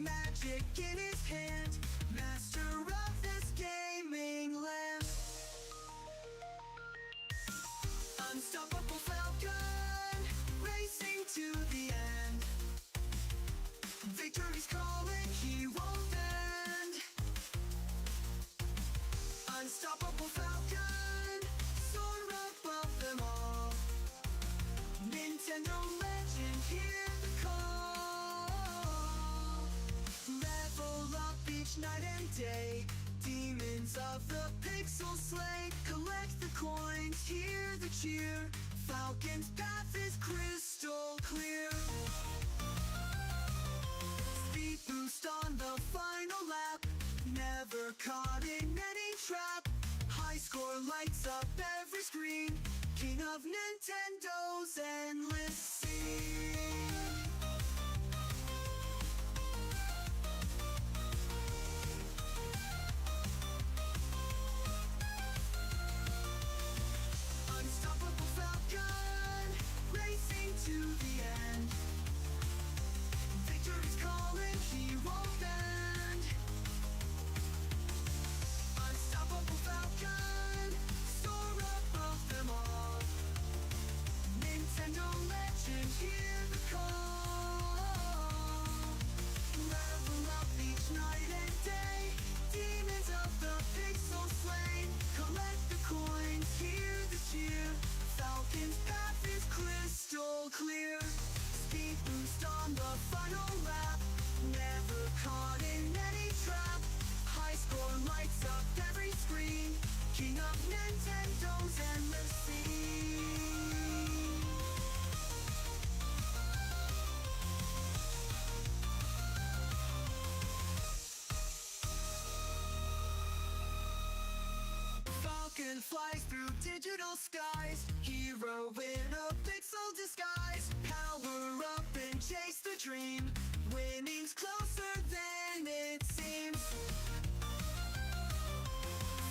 magic in his hand, master of this gaming land. Unstoppable Falcon, racing to the end. Victory's calling, he won't bend. Unstoppable Falcon, soar above them all. Nintendo legend, hear the call. Level up each night and day. Demons of the pixel slay. Collect the coins, hear the cheer. Falcon's path is crystal clear. Speed boost on the final lap. Never caught in any trap. High score lights up every screen. King of Nintendo's endless scene. Unstoppable Falcon, racing to the end. Victory's calling, he won't bend. Unstoppable Falcon, soar above them all. Nintendo legend, hear the call. Level up each night and day. Demons of the pixel slain. Collect the coins, hear the cheer. Falcon's path is crystal clear. Speed boost on the final lap. Never caught in any trap. High score lights up every screen. King of Nintendo's endless scene. Falcon flies through digital skies. Hero in a pixel disguise. Power up and chase the dream. Winning's closer than it seems.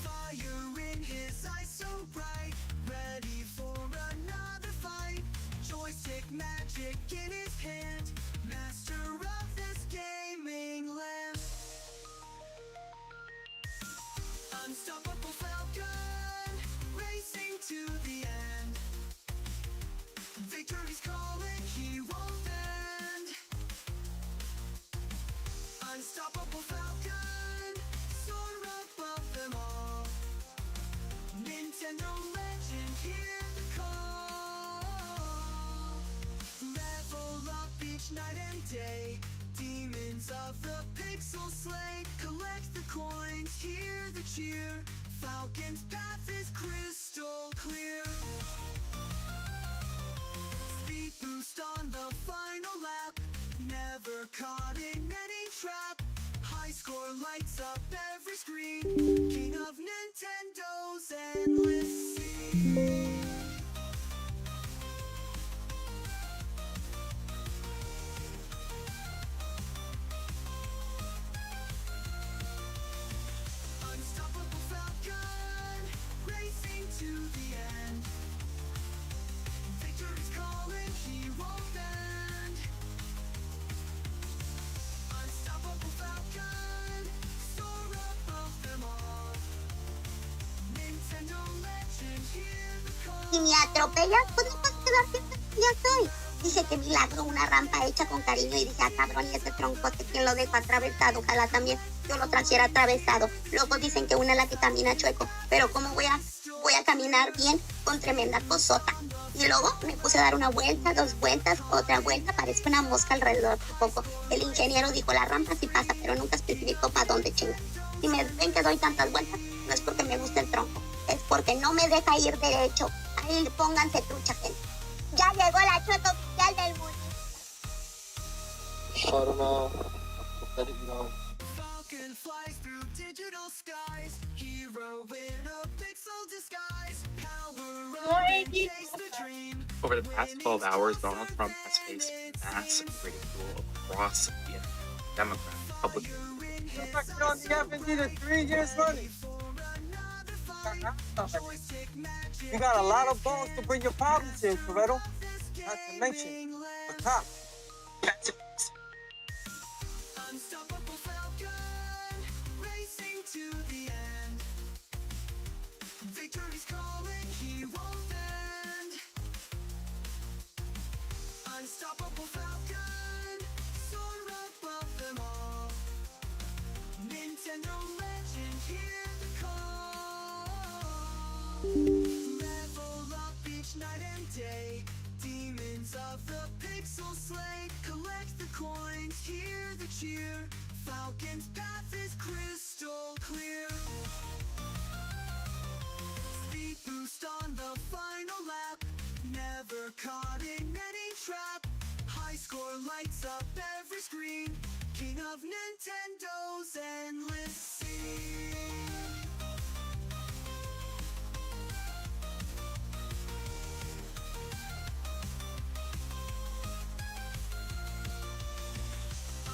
Fire in his eyes so bright. Ready for another fight. Joystick magic in his hand. Master of this gaming land. Unstoppable Falcon, racing to the end. Victory's calling, he won't bend. Unstoppable Falcon, soar above them all. Nintendo legend, hear the call. Level up each night and day. Demons of the pixel slay. Collect the coins, hear the cheer. Falcon's path is crystal clear. Speed boost on the final lap. Never caught in any trap. High score lights up every screen. King of Nintendo's endless scene. Unstoppable Falcon, racing to the end. Victory's calling, he won't bend. Unstoppable Falcon, soar above them all. Nintendo legend, hear the call. Si me atropellas, pues no puedes quedarte, ya estoy. Dije que milagro, una rampa hecha con cariño y dije, ah, cabrón, y ese troncote, ¿quién lo dejó atravesado? Ojalá también yo lo trajera atravesado. Luego dicen que una es la que camina chueco, pero ¿cómo voy a caminar bien con tremenda cosota? Y luego me puse a dar una vuelta, dos vueltas, otra vuelta, parece una mosca alrededor de poco. El ingeniero dijo, la rampa sí pasa, pero nunca especificó para dónde chinga. Si me ven que doy tantas vueltas, no es porque me gusta el tronco, es porque no me deja ir derecho. Ahí pónganse trucha, gente. Ya llegó la chueca oficial del mundo. I don't know. Let it go. Falcon flies through digital skies. Hero in a pixel disguise. Power up and chase the dream. Over the past 12 hours, Donald Trump has faced mass ridicule across the Democrat, Republican. You haven't did it 3 years running. You got a lot of balls to bring your problems in, Toretto. Not to mention the cop. Unstoppable coins, hear the cheer. Falcon's path is crystal clear. Speed boost on the final lap. Never caught in any trap. High score lights up every screen. King of Nintendo's endless scene.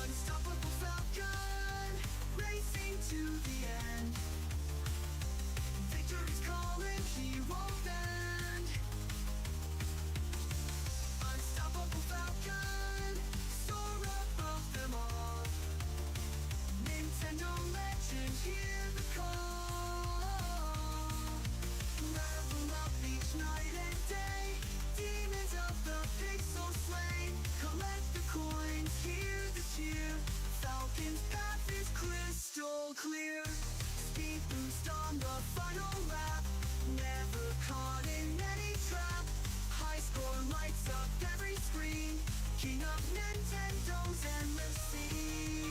Unstoppable Falcon, racing to the end. Victory's calling, he won't bend. Unstoppable Falcon, soar above them all. Nintendo legend, hear the call. Level up each night and day. Demons of the pixel slain. Collect the coins, hear the cheer. Falcon's path is crystal clear. Speed boost on the final lap. Never caught in any trap. High score lights up every screen. King of Nintendo's endless scene.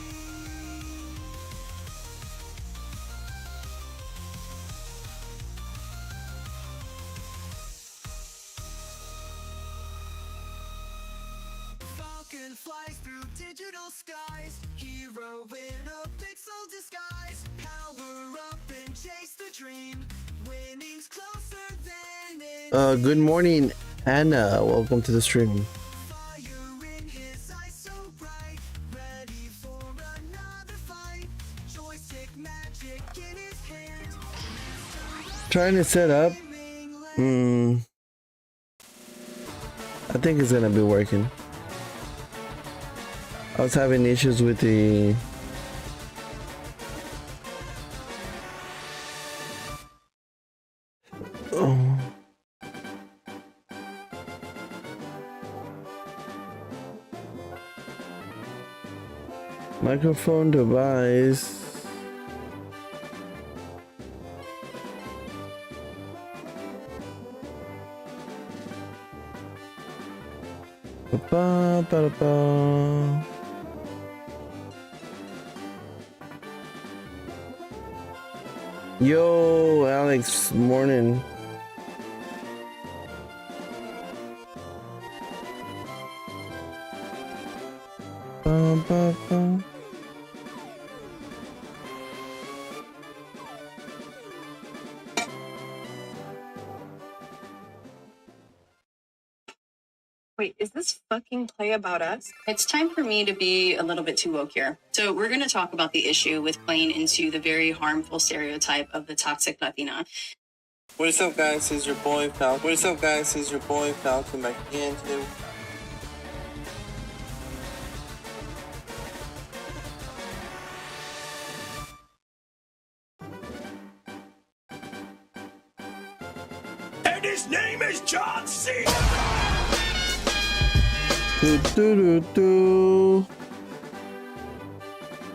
Falcon flies through digital skies. Hero in a pixel disguise. Power up and chase the dream. Winning's closer than it Good morning, Anna. Welcome to the stream. Fire in his eyes so bright. Ready for another fight. Joystick magic in his hand. Trying to set up. I think it's gonna be working. I was having issues with the microphone device. Ba-ba-ba-ba. Yo, Alex, morning. Ba-ba-ba. Wait, is this fucking play about us? It's time for me to be a little bit too woke here. So we're going to talk about the issue with playing into the very harmful stereotype of the toxic Latina. What is up, guys? It's your boy Falcon. What is up, guys? It's your boy Falcon back again today. And his name is John C. Do, do, do, do.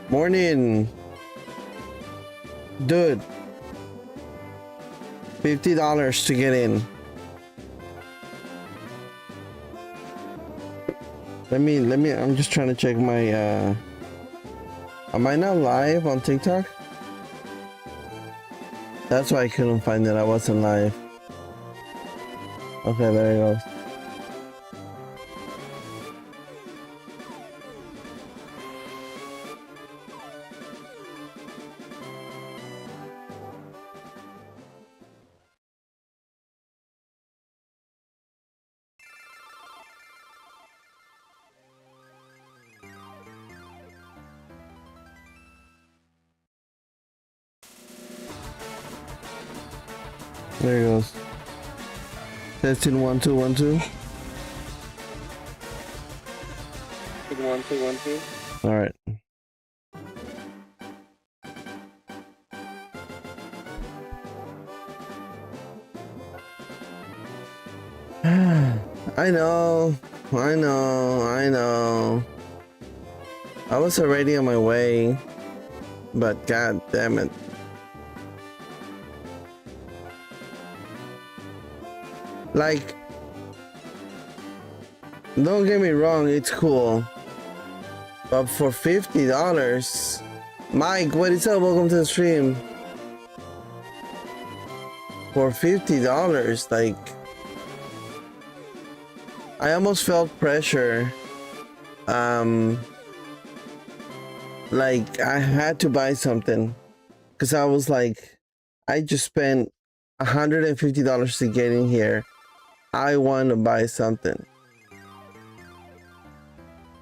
Morning. Dude. $50 to get in. Let me, I'm just trying to check my, am I now live on TikTok? That's why I couldn't find it. I wasn't live. Okay, there it goes. There he goes. Testing 1 2 1 2. 1 2 1 2. All right. I know. I was already on my way, but god damn it. Like, don't get me wrong, it's cool. But for $50, Mike, what is up? Welcome to the stream. For $50, like, I almost felt pressure. Like I had to buy something because I was like, I just spent $150 to get in here. I want to buy something.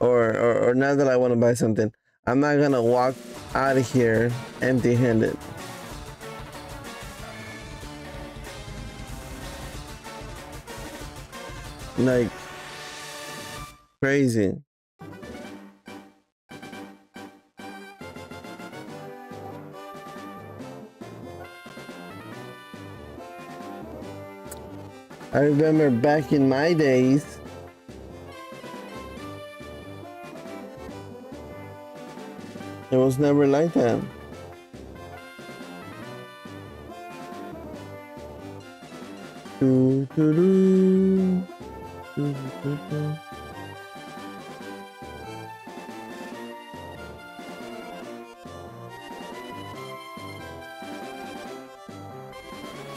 Or now that I want to buy something, I'm not gonna walk out of here empty-handed. Like crazy. I remember back in my days, it was never like that. Do, do, do. Do, do, do.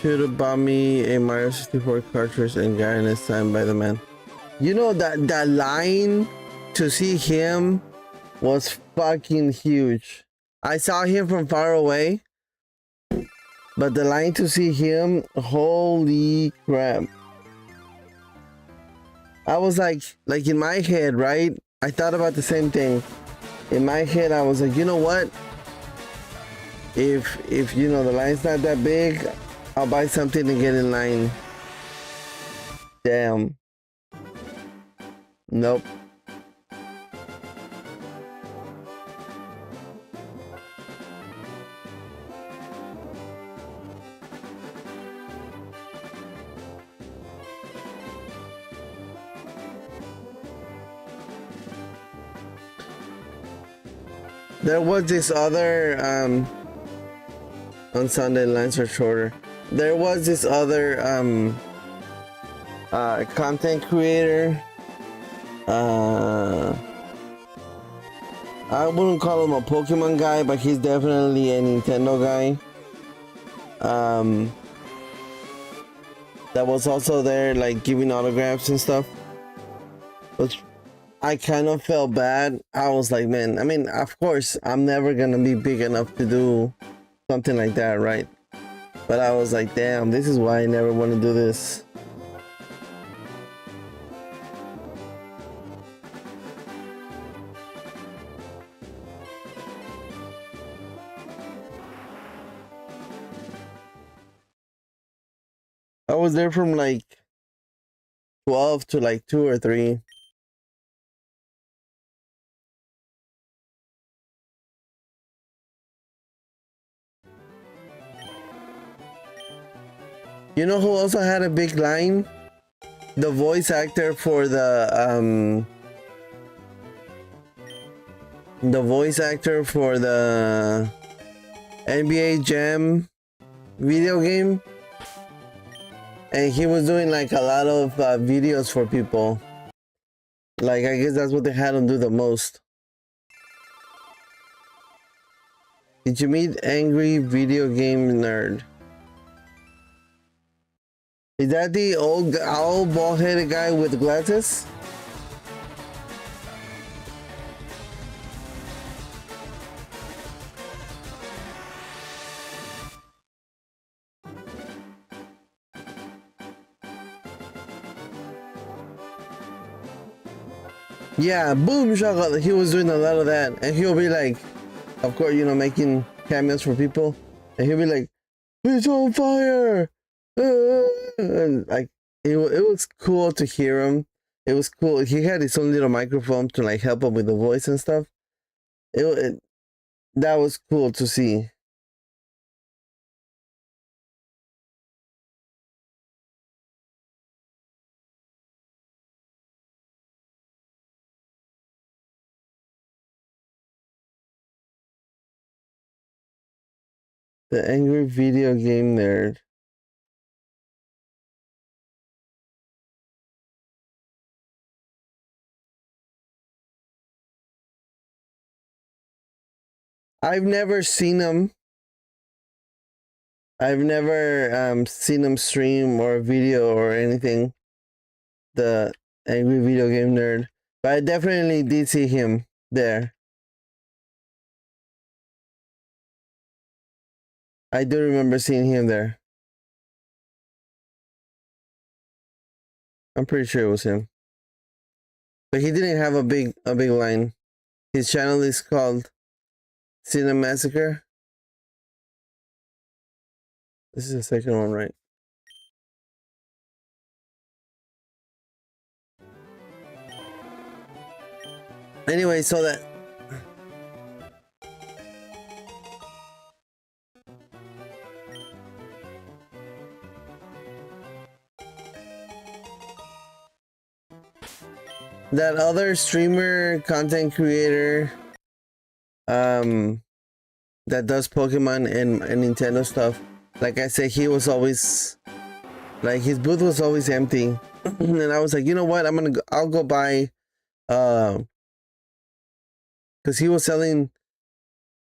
Should have bought me a Mario 64 cartridge and gotten it signed by the man. You know that line to see him was fucking huge. I saw him from far away, but the line to see him, holy crap. I was like in my head, right? I thought about the same thing. In my head, I was like, you know what? If you know the line's not that big, I'll buy something to get in line. Damn. Nope. There was this other on Sunday lines are shorter. There was this other content creator. I wouldn't call him a Pokemon guy, but he's definitely a Nintendo guy. That was also there, like giving autographs and stuff. Which I kind of felt bad. I was like, man, I mean, of course, I'm never gonna be big enough to do something like that, right? But I was like, damn, this is why I never want to do this. I was there from like 12 to like 2 or 3. You know who also had a big line? The voice actor for the NBA Jam video game. And he was doing like a lot of videos for people. Like, I guess that's what they had him do the most. Did you meet Angry Video Game Nerd? Is that the old bald-headed guy with glasses? Yeah, boom shaka. He was doing a lot of that, and he'll be like, of course, you know, making cameos for people, and he'll be like, "It's on fire!" And like, it was cool to hear him. It was cool. He had his own little microphone to like help him with the voice and stuff. That was cool to see. The Angry Video Game Nerd. I've never seen him. I've never seen him stream or video or anything. The Angry Video Game Nerd. But I definitely did see him there. I do remember seeing him there. I'm pretty sure it was him. But he didn't have a big line. His channel is called Cinemassacre. This is the second one, right? Anyway, so that other streamer, content creator, that does Pokemon and Nintendo stuff, like I said, he was always, like, his booth was always empty. And I was like, you know what, I'll go buy, because he was selling,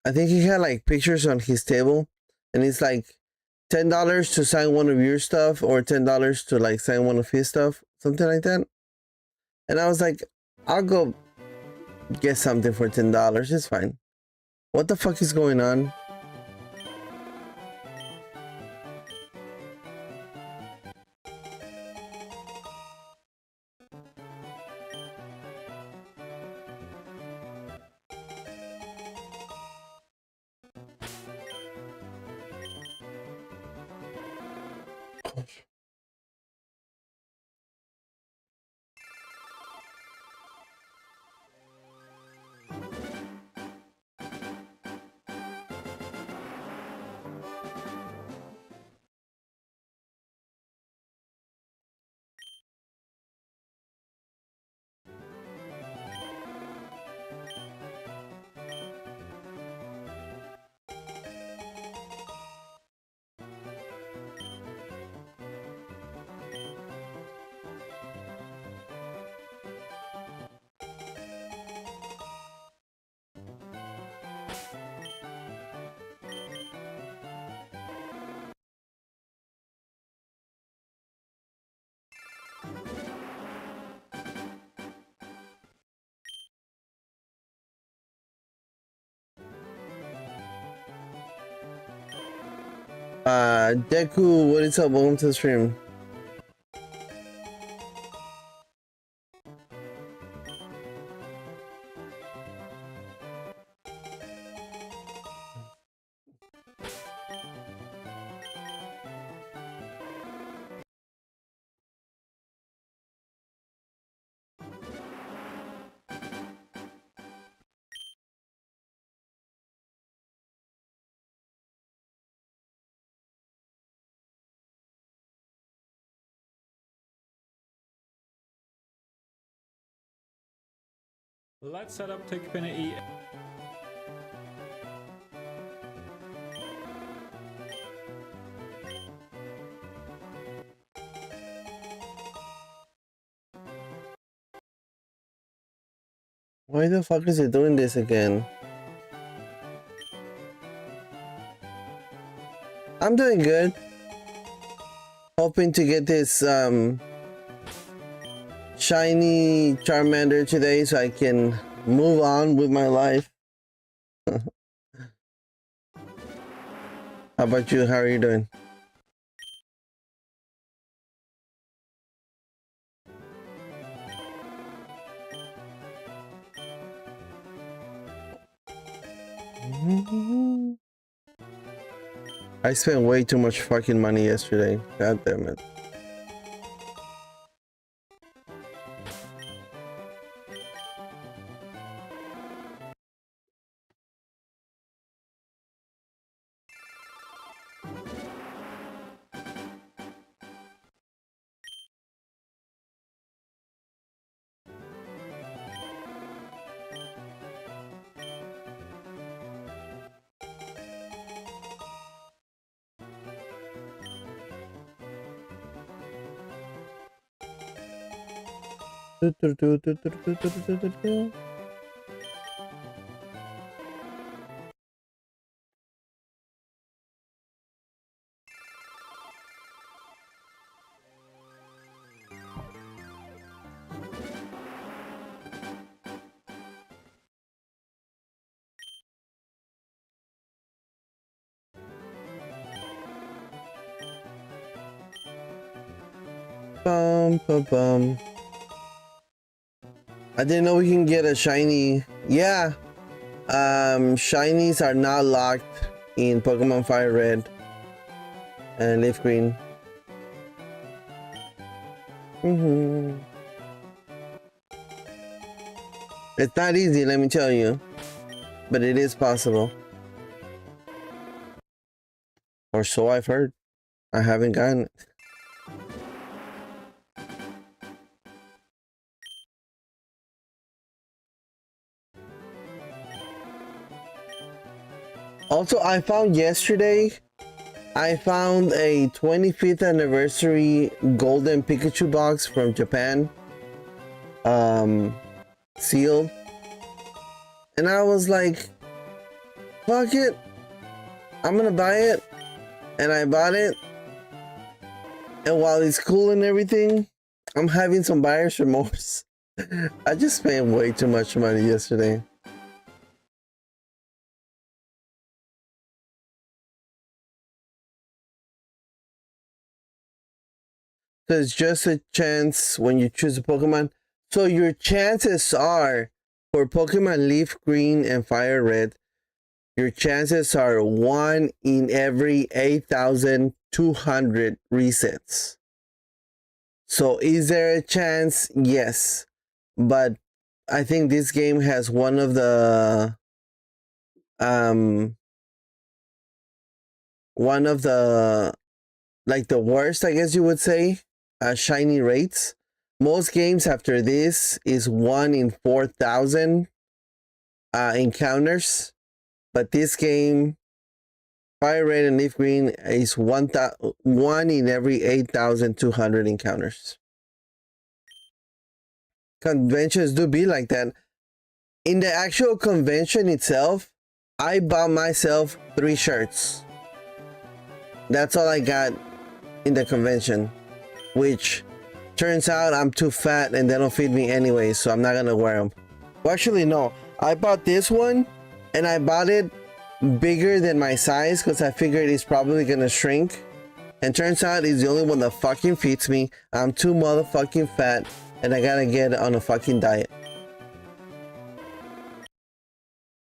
I think he had like pictures on his table, and it's like $10 to sign one of your stuff, or $10 to like sign one of his stuff, something like that. And I was like, I'll go get something for $10. It's fine. What the fuck is going on? Deku, what is up? Welcome to the stream. Let's set up to Community. Why the fuck is it doing this again? I'm doing good. Hoping to get this shiny Charmander today so I can move on with my life. How about you? How are you doing? I spent way too much fucking money yesterday. God damn it. Bum, bum, bum. I didn't know we can get a shiny. Yeah. Shinies are not locked in Pokemon Fire Red and Leaf Green. It's not easy, let me tell you, but it is possible. Or so I've heard. I haven't gotten it. Also, I found yesterday, I found a 25th anniversary golden Pikachu box from Japan. Sealed. And I was like, fuck it. I'm gonna buy it. And I bought it. And while it's cool and everything, I'm having some buyer's remorse. I just spent way too much money yesterday. There's just a chance when you choose a Pokemon. So your chances are for Pokemon Leaf Green and Fire Red, your chances are 1 in every 8,200 resets. So is there a chance? Yes. But I think this game has one of the like the worst, I guess you would say, shiny rates. Most games after this is 1 in 4,000 encounters, but this game, Fire Red and Leaf Green, is 1 in every 8,200 encounters. Conventions do be like that. In the actual convention itself, I bought myself 3 shirts. That's all I got in the convention, which turns out I'm too fat and they don't fit me anyway, so I'm not gonna wear them. Well, actually, no. I bought this one and I bought it bigger than my size because I figured it's probably gonna shrink. And turns out it's the only one that fucking fits me. I'm too motherfucking fat and I gotta get on a fucking diet.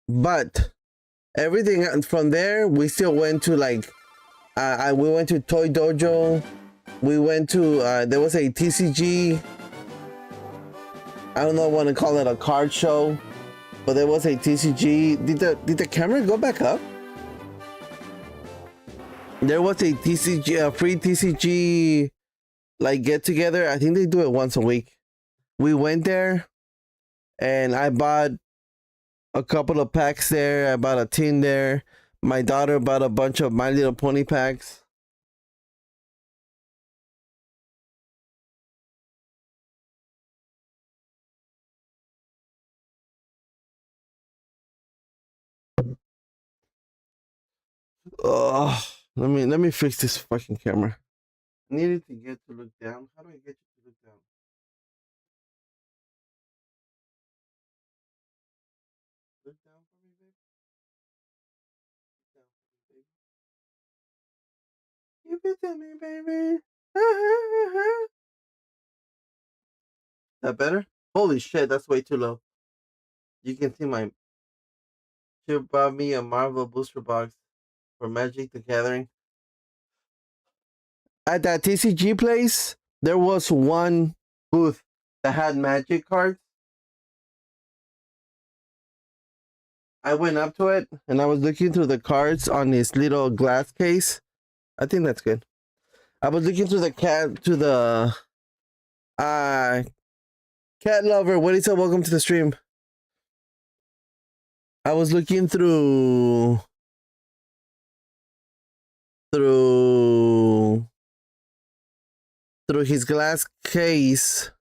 But everything from there, we still went to like, we went to Toy Dojo. We went to, there was a TCG. I don't know if I want to call it a card show, but there was a TCG. Did the camera go back up? There was a TCG, a free TCG, like get together. I think they do it once a week. We went there and I bought a couple of packs there. I bought a tin there. My daughter bought a bunch of My Little Pony packs. Oh, let me fix this fucking camera. I needed to get to look down. How do I get you to look down? Look down for me, babe. Look down for me, baby. Give it to me, baby. That better? Holy shit, that's way too low. You can see my. She bought me a Marvel booster box for Magic the Gathering. At that TCG place, there was one booth that had Magic cards. I went up to it and I was looking through the cards on his little glass case. I think that's good. I was looking through the cat cat lover. What is up? Welcome to the stream. I was looking through his glass case,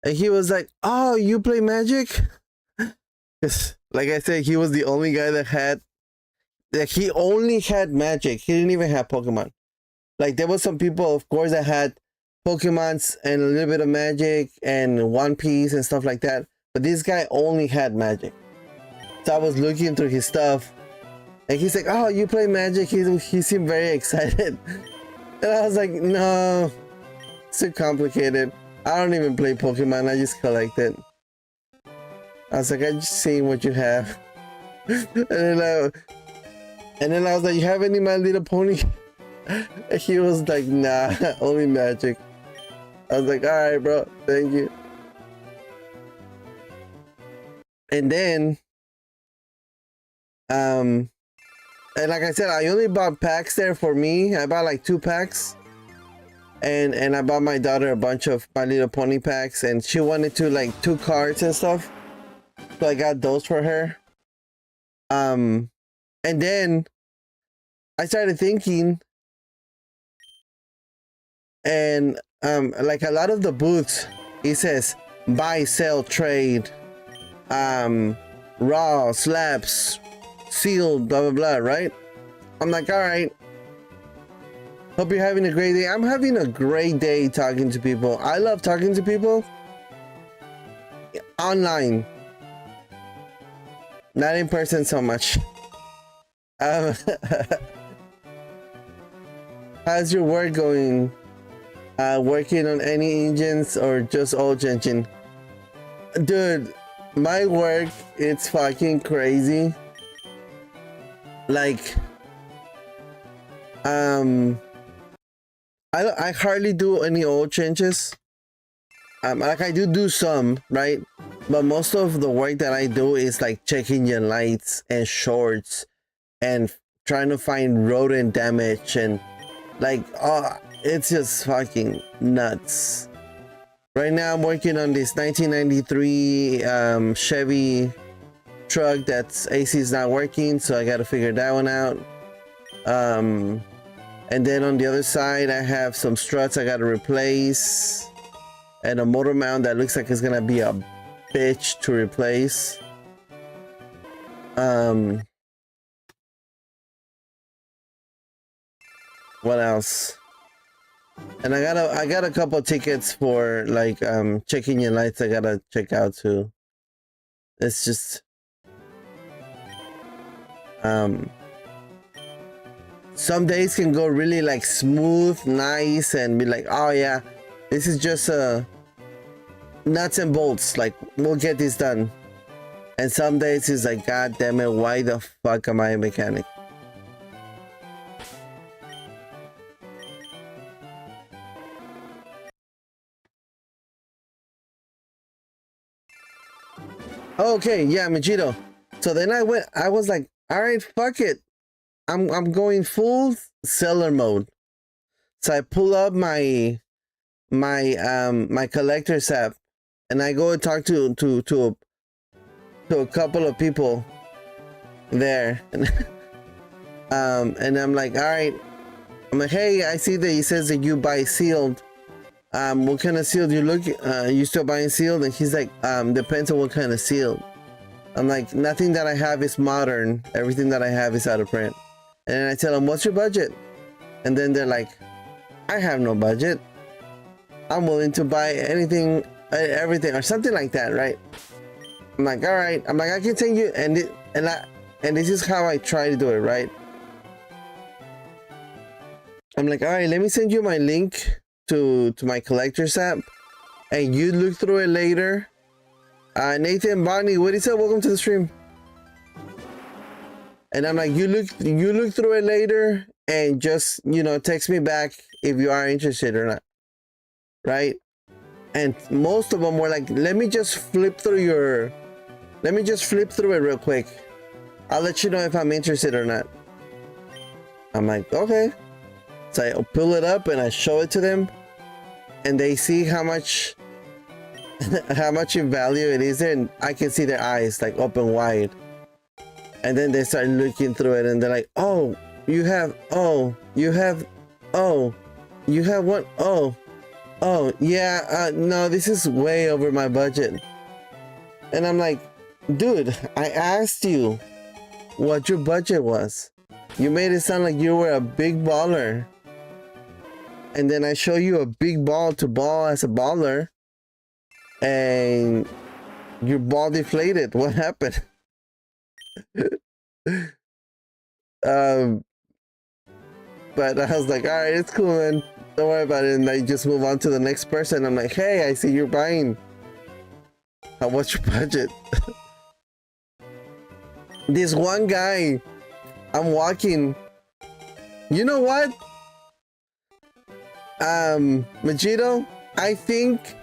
and he was like, "Oh, you play Magic?" Because, like I said, he was the only guy that he only had Magic. He didn't even have Pokemon. Like, there was some people, of course, that had Pokemons and a little bit of Magic and One Piece and stuff like that. But this guy only had Magic. So I was looking through his stuff. And he's like, "Oh, you play Magic?" He seemed very excited. And I was like, "No, It's too complicated. I don't even play Pokemon. I just collect it. I was like, I just seen what you have. and then I was like, you have any My Little Pony? And he was like, nah, only Magic. I was like, all right, bro, thank you. And then, and like I said, I only bought packs there for me. I bought like 2 packs. And I bought my daughter a bunch of My Little Pony packs, and she wanted to like 2 cards and stuff. So I got those for her. And then I started thinking, and like a lot of the booths, it says buy, sell, trade, raw, slaps, sealed, blah blah blah, right? I'm like, all right. Hope you're having a great day. I'm having a great day talking to people. I love talking to people online. Not in person so much. How's your work going? Working on any engines or just old engine? Dude, my work, it's fucking crazy. Like, I hardly do any oil changes. Like I do some, right? But most of the work that I do is like checking your lights and shorts and trying to find rodent damage and like, it's just fucking nuts. Right now I'm working on this 1993 Chevy truck that's AC is not working, so I got to figure that one out. And then on the other side, I have some struts I got to replace, and a motor mount that looks like it's gonna be a bitch to replace. What else? And I got a couple tickets for like checking your lights. I gotta check out too. It's just some days can go really like smooth, nice, and be like, oh yeah, this is just nuts and bolts, like we'll get this done. And some days it's like, god damn it, why the fuck am I a mechanic? Okay, yeah, Majito. So then I was like, all right, fuck it, I'm going full seller mode. So I pull up my collector's app, and I go and talk to a couple of people there, and I'm like, all right, I'm like, hey, I see that it says that you buy sealed. What kind of seal do you look? You still buying sealed? And he's like, depends on what kind of seal. I'm like, nothing that I have is modern. Everything that I have is out of print. And then I tell them, what's your budget? And then they're like, I have no budget. I'm willing to buy anything, everything, or something like that, right? I'm like, all right. I'm like, I can send you, and this is how I try to do it, right? I'm like, all right, let me send you my link to my collector's app, and you look through it later. Nathan, Bonnie, what is up? Welcome to the stream. And I'm like, you look through it later, and just, you know, text me back if you are interested or not, right? And most of them were like, let me just flip through it real quick. I'll let you know if I'm interested or not. I'm like, okay. So I pull it up and I show it to them, and they see how much in value it is there, and I can see their eyes like open wide. And then they start looking through it, and they're like, oh, you have one, yeah, no, this is way over my budget. And I'm like, dude, I asked you what your budget was. You made it sound like you were a big baller. And then I show you a big ball to ball as a baller, and your ball deflated. What happened? But I was like, all right, it's cool, man. Don't worry about it. And I just move on to the next person. I'm like, hey, I see you're buying. What's your budget? This one guy, I'm walking. You know what? Majito, I think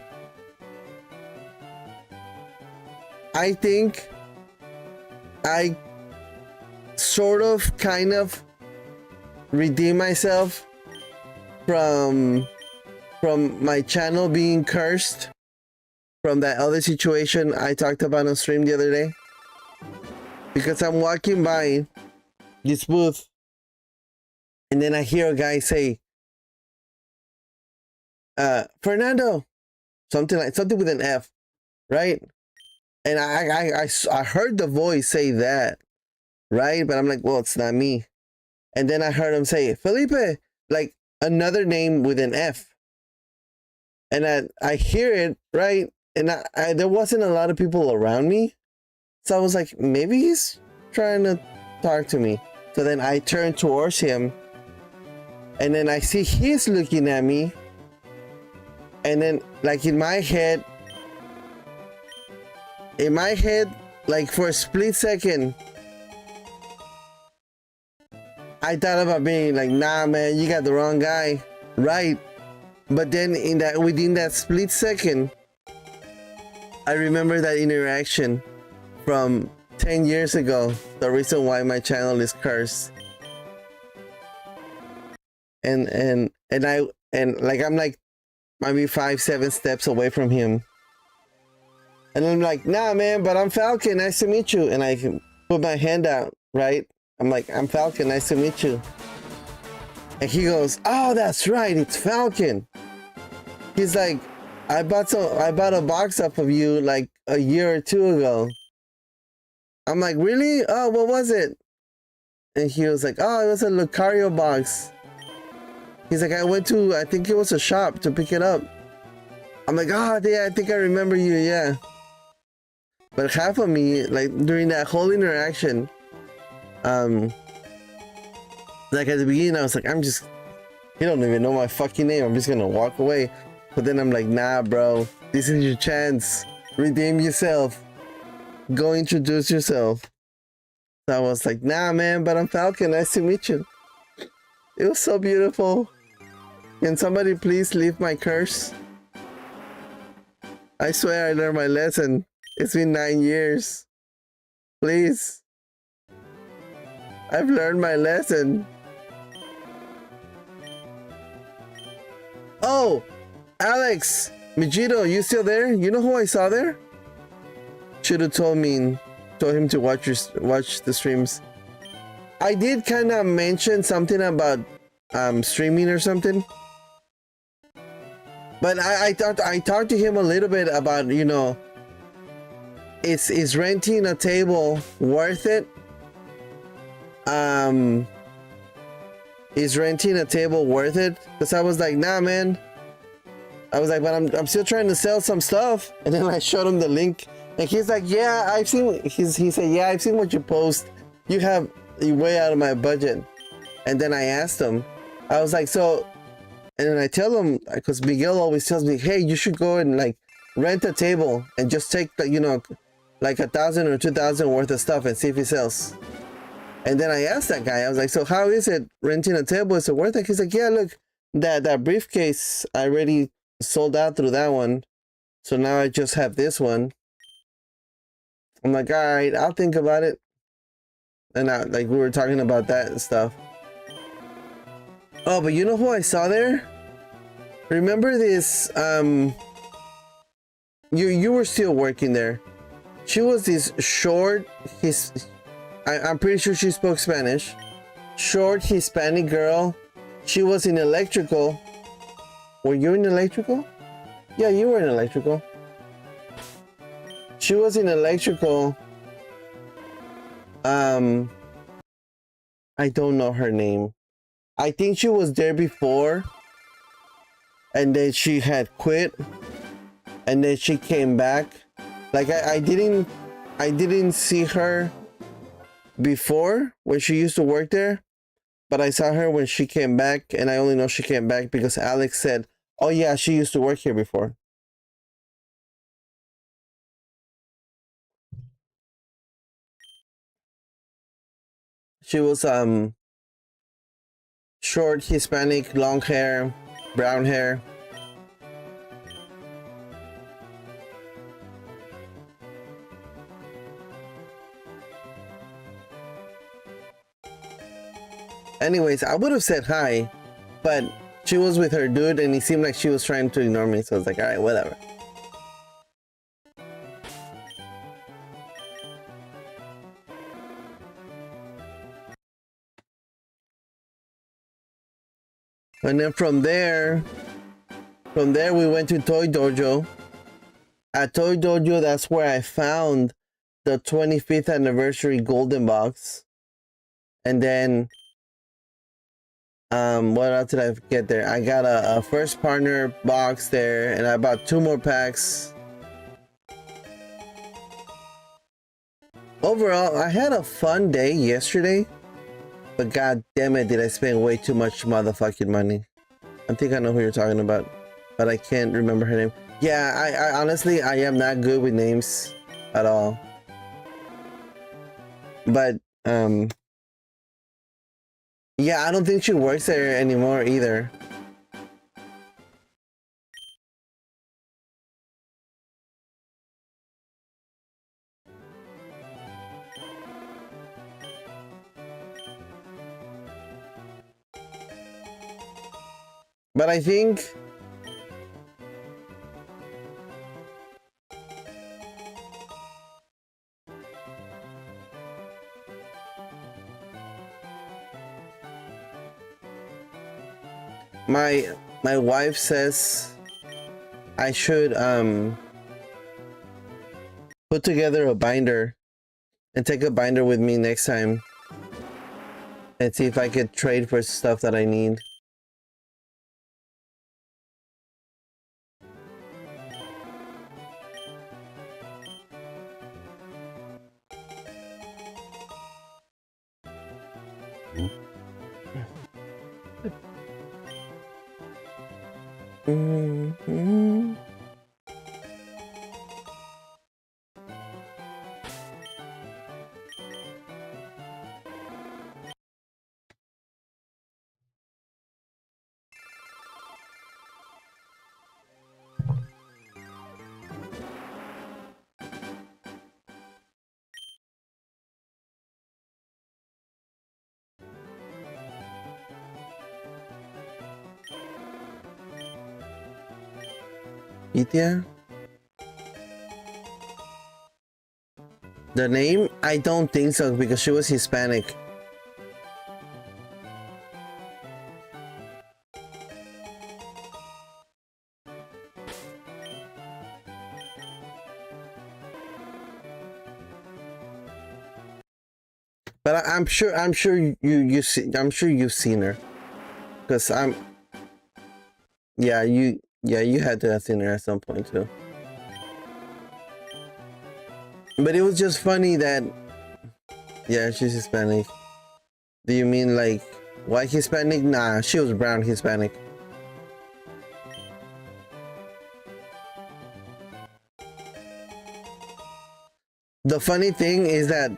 I sort of kind of redeem myself from my channel being cursed from that other situation I talked about on stream the other day, because I'm walking by this booth and then I hear a guy say, Fernando, something with an F, right? And I heard the voice say that, right? But I'm like, well, it's not me. And then I heard him say, Felipe, like another name with an F. And I hear it, right? And there wasn't a lot of people around me. So I was like, maybe he's trying to talk to me. So then I turn towards him. And then I see he's looking at me. And then like in my head, like for a split second, I thought about being like, nah, man, you got the wrong guy, right? But then within that split second, I remember that interaction from 10 years ago, the reason why my channel is cursed. And like I'm like maybe 5-7 steps away from him. And I'm like, nah, man, but I'm Falcon, nice to meet you. And I can put my hand out, right? I'm like, I'm Falcon, nice to meet you. And he goes, oh, that's right, it's Falcon. He's like, I bought a box up of you like a year or two ago. I'm like, really? Oh, what was it? And he was like, oh, it was a Lucario box. He's like, I went to, I think it was a shop to pick it up. I'm like, oh, yeah, I think I remember you, yeah. But half of me, like during that whole interaction, like at the beginning, I was like, you don't even know my fucking name. I'm just gonna walk away. But then I'm like, nah, bro, this is your chance. Redeem yourself. Go introduce yourself. So I was like, nah, man, but I'm Falcon. Nice to meet you. It was so beautiful. Can somebody please leave my curse? I swear I learned my lesson. It's been 9 years. Please. I've learned my lesson. Oh, Alex, Mijito, you still there? You know who I saw there? Should have told him to watch the streams. I did kind of mention something about streaming or something. But I talked to him a little bit about, you know, is renting a table worth it? Is renting a table worth it? Because I was like, nah, man. I was like, but I'm still trying to sell some stuff. And then I showed him the link, and he's like, yeah, I've seen. He said, yeah, I've seen what you post. You're way out of my budget. And then I asked him, I was like, so, and then I tell him, because Miguel always tells me, hey, you should go and like rent a table and just take the, you know, like 1,000 or 2,000 worth of stuff and see if he sells. And then I asked that guy, I was like, so how is it renting a table? Is it worth it? He's like, yeah, look, that briefcase, I already sold out through that one. So now I just have this one. I'm like, all right, I'll think about it. And like we were talking about that and stuff. Oh, but you know who I saw there? Remember this, you were still working there. She was this short, I'm pretty sure she spoke Spanish. Short Hispanic girl. She was in electrical. Were you in electrical? Yeah, you were in electrical. She was in electrical. I don't know her name. I think she was there before. And then she had quit. And then she came back. Like I didn't see her before when she used to work there, but I saw her when she came back, and I only know she came back because Alex said, "Oh yeah, she used to work here before." She was short, Hispanic, long hair, brown hair. Anyways, I would have said hi, but she was with her dude and it seemed like she was trying to ignore me, so I was like, all right, whatever. And then from there we went to Toy Dojo. At Toy Dojo, that's where I found the 25th anniversary golden box. And then what else did I get there? I got a first partner box there, and I bought 2 more packs. Overall, I had a fun day yesterday, but god damn it, did I spend way too much motherfucking money. I think I know who you're talking about, but I can't remember her name. Yeah, I honestly, I am not good with names at all. But yeah, I don't think she works there anymore either. But I think my wife says I should put together a binder and take a binder with me next time and see if I could trade for stuff that I need. Mm-hmm. Ithia? The name? I don't think so because she was Hispanic. But I'm sure you've seen her, because you had to have seen her at some point too. But it was just funny that, yeah, she's Hispanic. Do you mean like white Hispanic? Nah, she was brown Hispanic. The funny thing is that,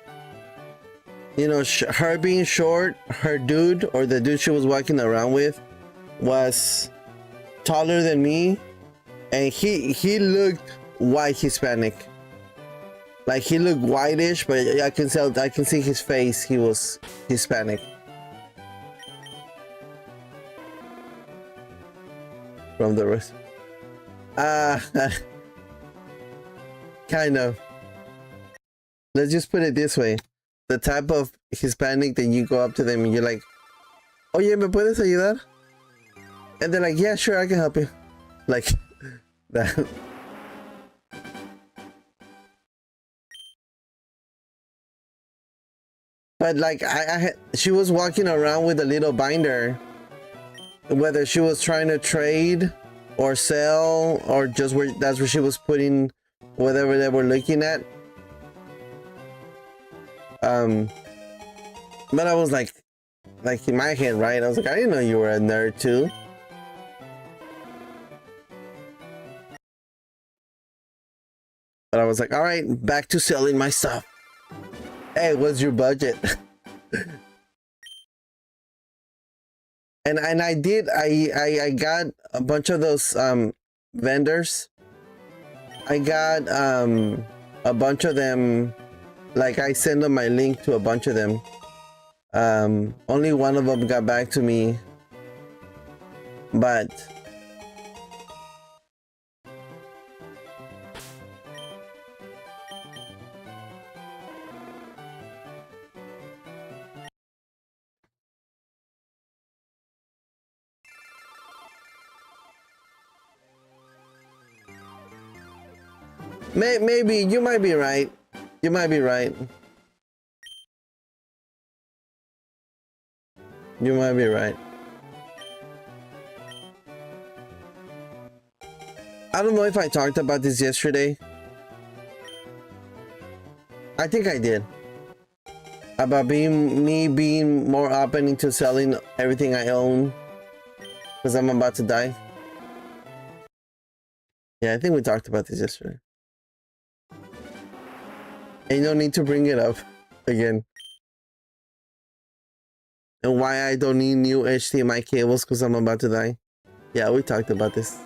you know, her being short, her dude, or the dude she was walking around with, was taller than me, and he looked white Hispanic. Like, he looked whitish, but I can see his face, he was Hispanic. From the rest. Kind of. Let's just put it this way. The type of Hispanic that you go up to them and you're like, oye, ¿me puedes ayudar? And they're like, yeah, sure, I can help you. Like, that. But like, she was walking around with a little binder. Whether she was trying to trade or sell, or just that's where she was putting whatever they were looking at. But I was like, like in my head, right? I was like, I didn't know you were a nerd too. But I was like, all right, back to selling my stuff. Hey, what's your budget? and I got a bunch of those vendors. I got a bunch of them. Like I sent them my link to a bunch of them. Only one of them got back to me, but maybe you might be right. You might be right. You might be right. I don't know if I talked about this yesterday. I think I did. About being more open into selling everything I own because I'm about to die. Yeah, I think we talked about this yesterday. And you don't need to bring it up again. And why I don't need new HDMI cables because I'm about to die. Yeah, we talked about this.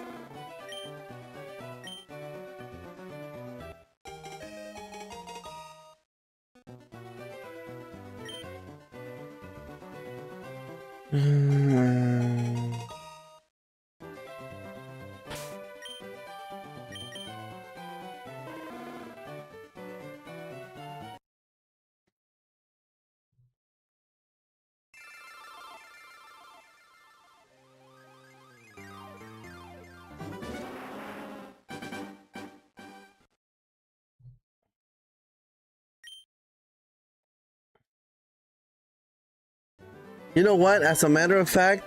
You know what? As a matter of fact,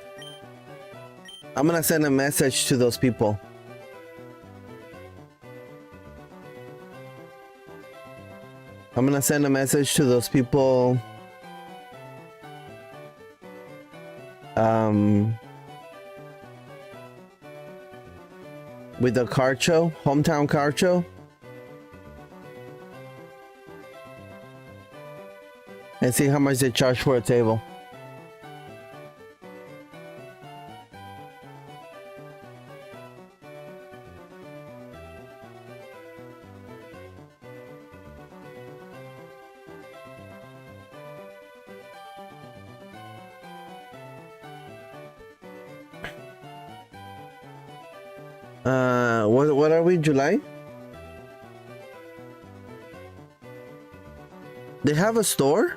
I'm gonna send a message to those people. I'm gonna send a message to those people. With the car show, hometown car show. And see how much they charge for a table. What are we, July? They have a store?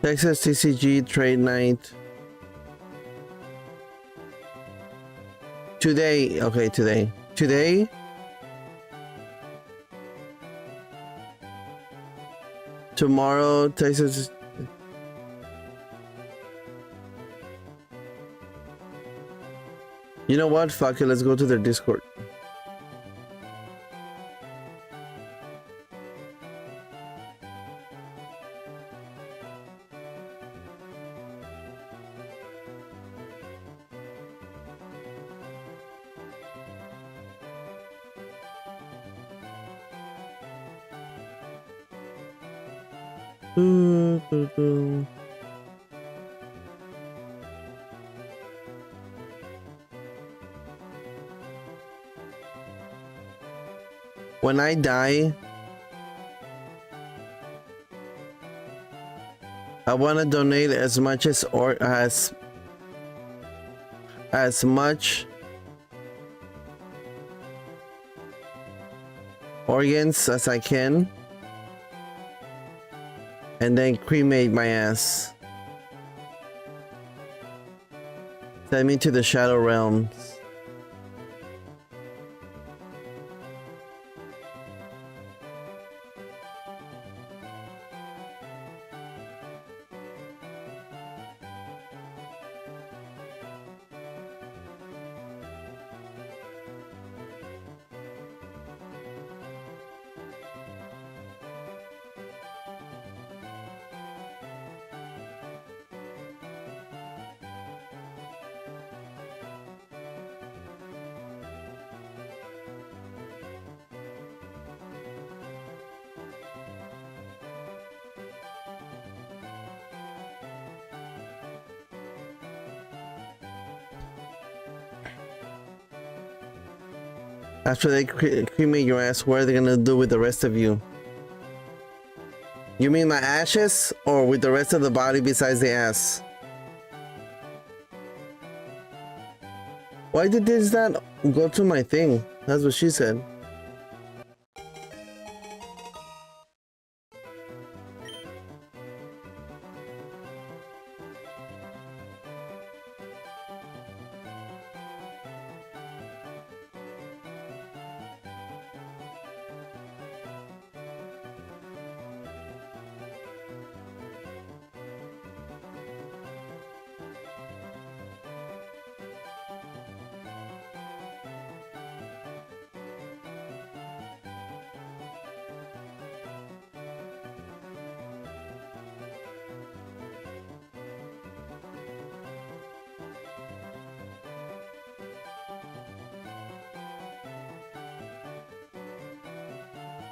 Texas TCG trade night. Today, okay, today. Today. Tomorrow, Texas. You know what? Fuck it, let's go to their Discord. When I die, I want to donate as much as much organs as I can, and then cremate my ass. Send me to the shadow realms. After they cremate your ass, what are they gonna do with the rest of you? You mean my ashes, or with the rest of the body besides the ass? Why did this not go to my thing? That's what she said.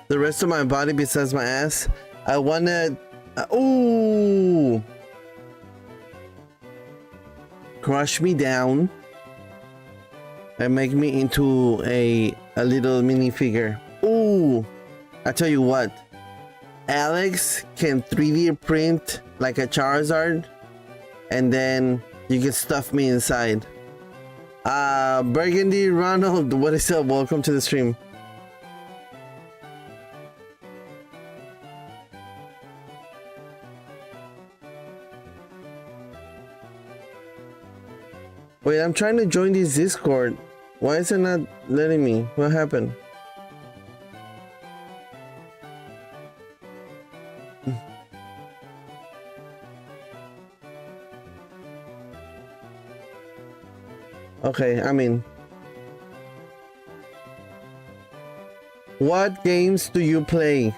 The rest of my body besides my ass. I wanna... ooh! Crush me down and make me into a little minifigure. Ooh! I tell you what. Alex can 3D print like a Charizard, and then you can stuff me inside. Burgundy Ronald, what is up? Welcome to the stream. Wait, I'm trying to join this Discord. Why is it not letting me? What happened? Okay, I'm in. What games do you play?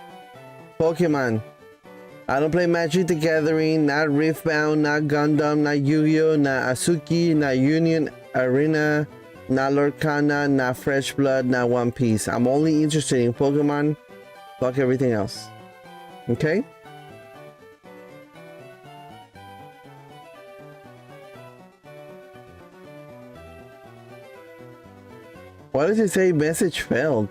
Pokemon. I don't play Magic the Gathering, not Riftbound, not Gundam, not Yu-Gi-Oh, not Asuki, not Union Arena, not Lorcana, not Fresh Blood, not One Piece. I'm only interested in Pokemon. Fuck everything else. Okay? Why does it say message failed?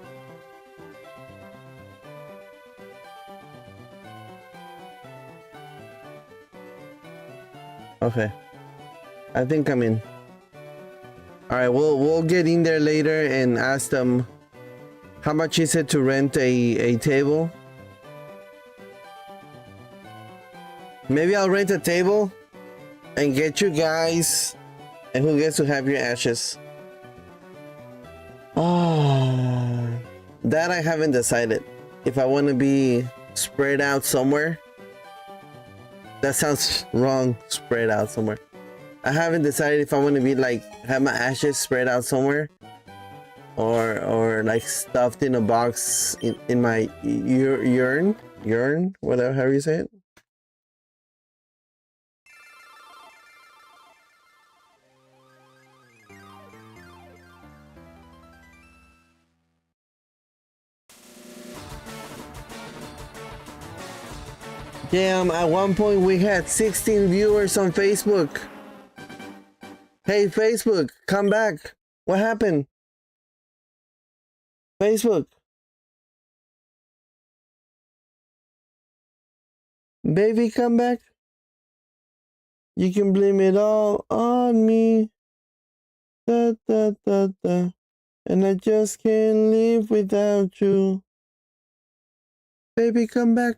Okay, I think I'm in. All right, we'll get in there later and ask them how much is it to rent a table. Maybe I'll rent a table and get you guys, and who gets to have your ashes. Oh, that I haven't decided. If I want to be spread out somewhere. That sounds wrong, spread out somewhere. I haven't decided if I want to be like, have my ashes spread out somewhere. Or like stuffed in a box in my urn, whatever, however you say it. Damn, at one point we had 16 viewers on Facebook. Hey, Facebook, come back. What happened? Facebook. Baby, come back. You can blame it all on me. Da, da, da, da. And I just can't live without you. Baby, come back.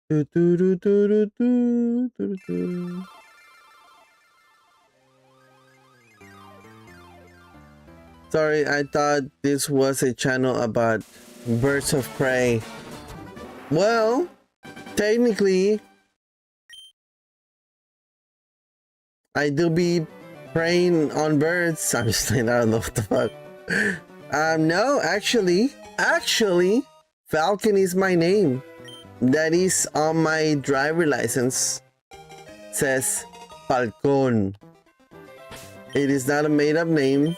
Do, do, do, do, do, do, do. Sorry, I thought this was a channel about birds of prey. Well, technically, I do be preying on birds. I'm just saying, I don't know what the fuck. No, actually, Falcon is my name. that is on my driver license says Falcon. It is not a made-up name.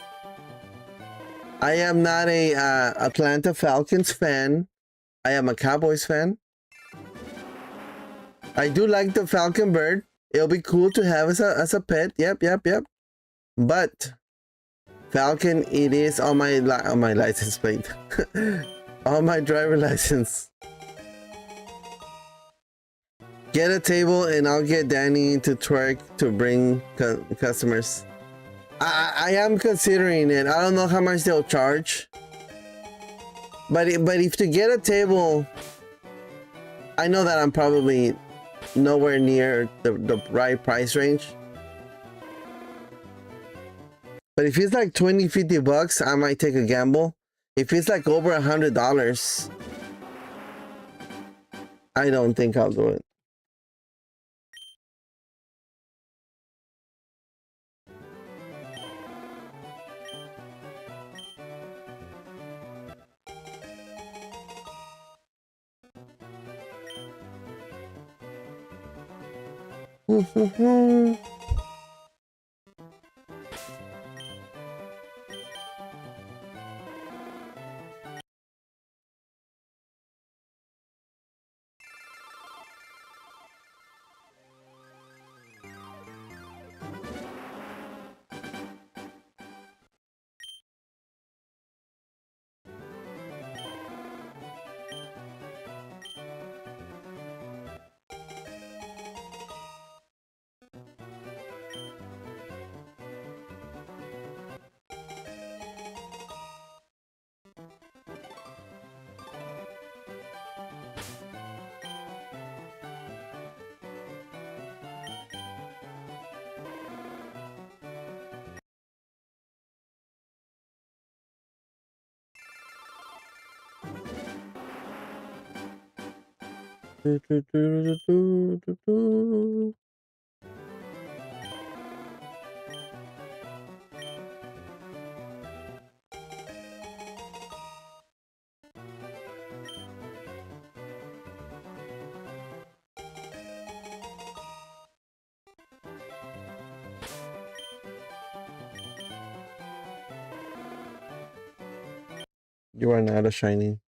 I am not a Atlanta Falcons fan. I am a Cowboys fan. I do like the Falcon bird. It'll be cool to have as a pet. Yep. But Falcon, it is on my license plate, on my driver license. Get a table and I'll get Danny to twerk to bring customers. I am considering it. I don't know how much they'll charge, but if to get a table, I know that I'm probably nowhere near the right price range. But if it's like 20-50 bucks, I might take a gamble. If it's like over $100, I don't think I'll do it. You are not a shiny.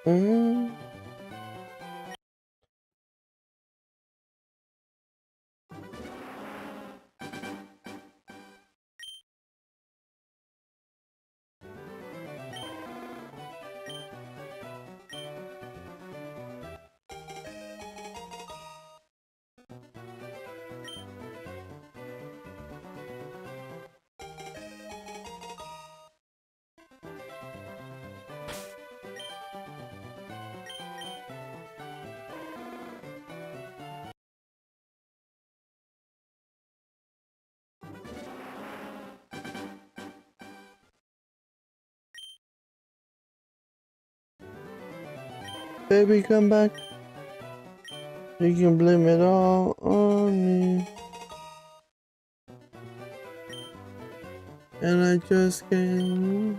Mm. Baby, come back. You can blame it all on me. And I just can't.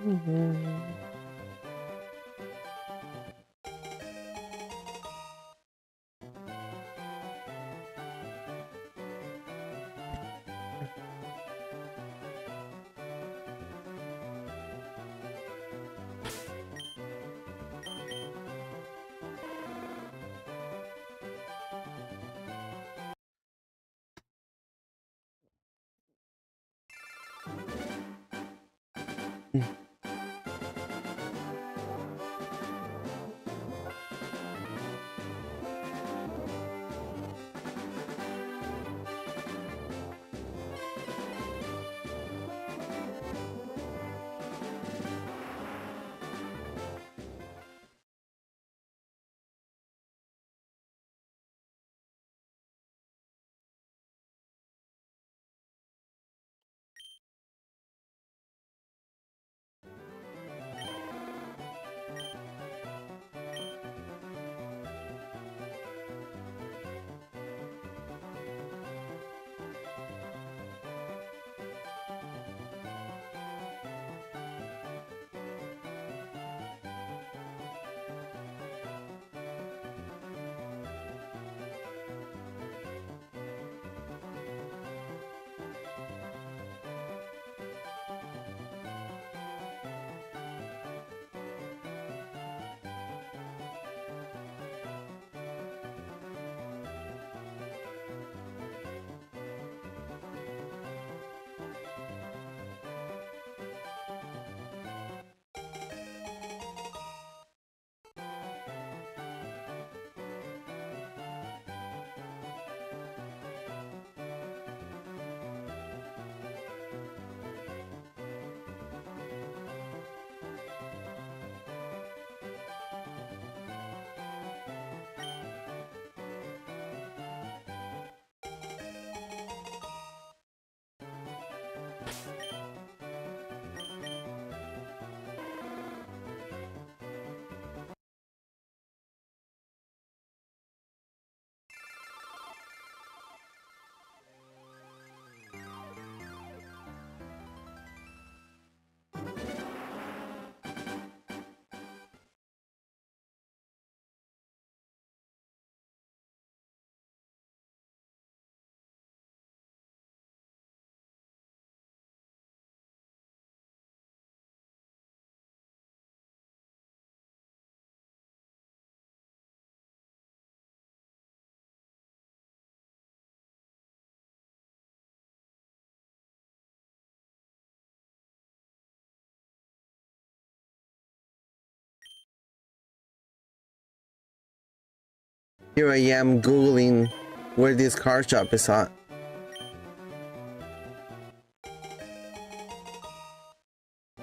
Here I am Googling where this car shop is at.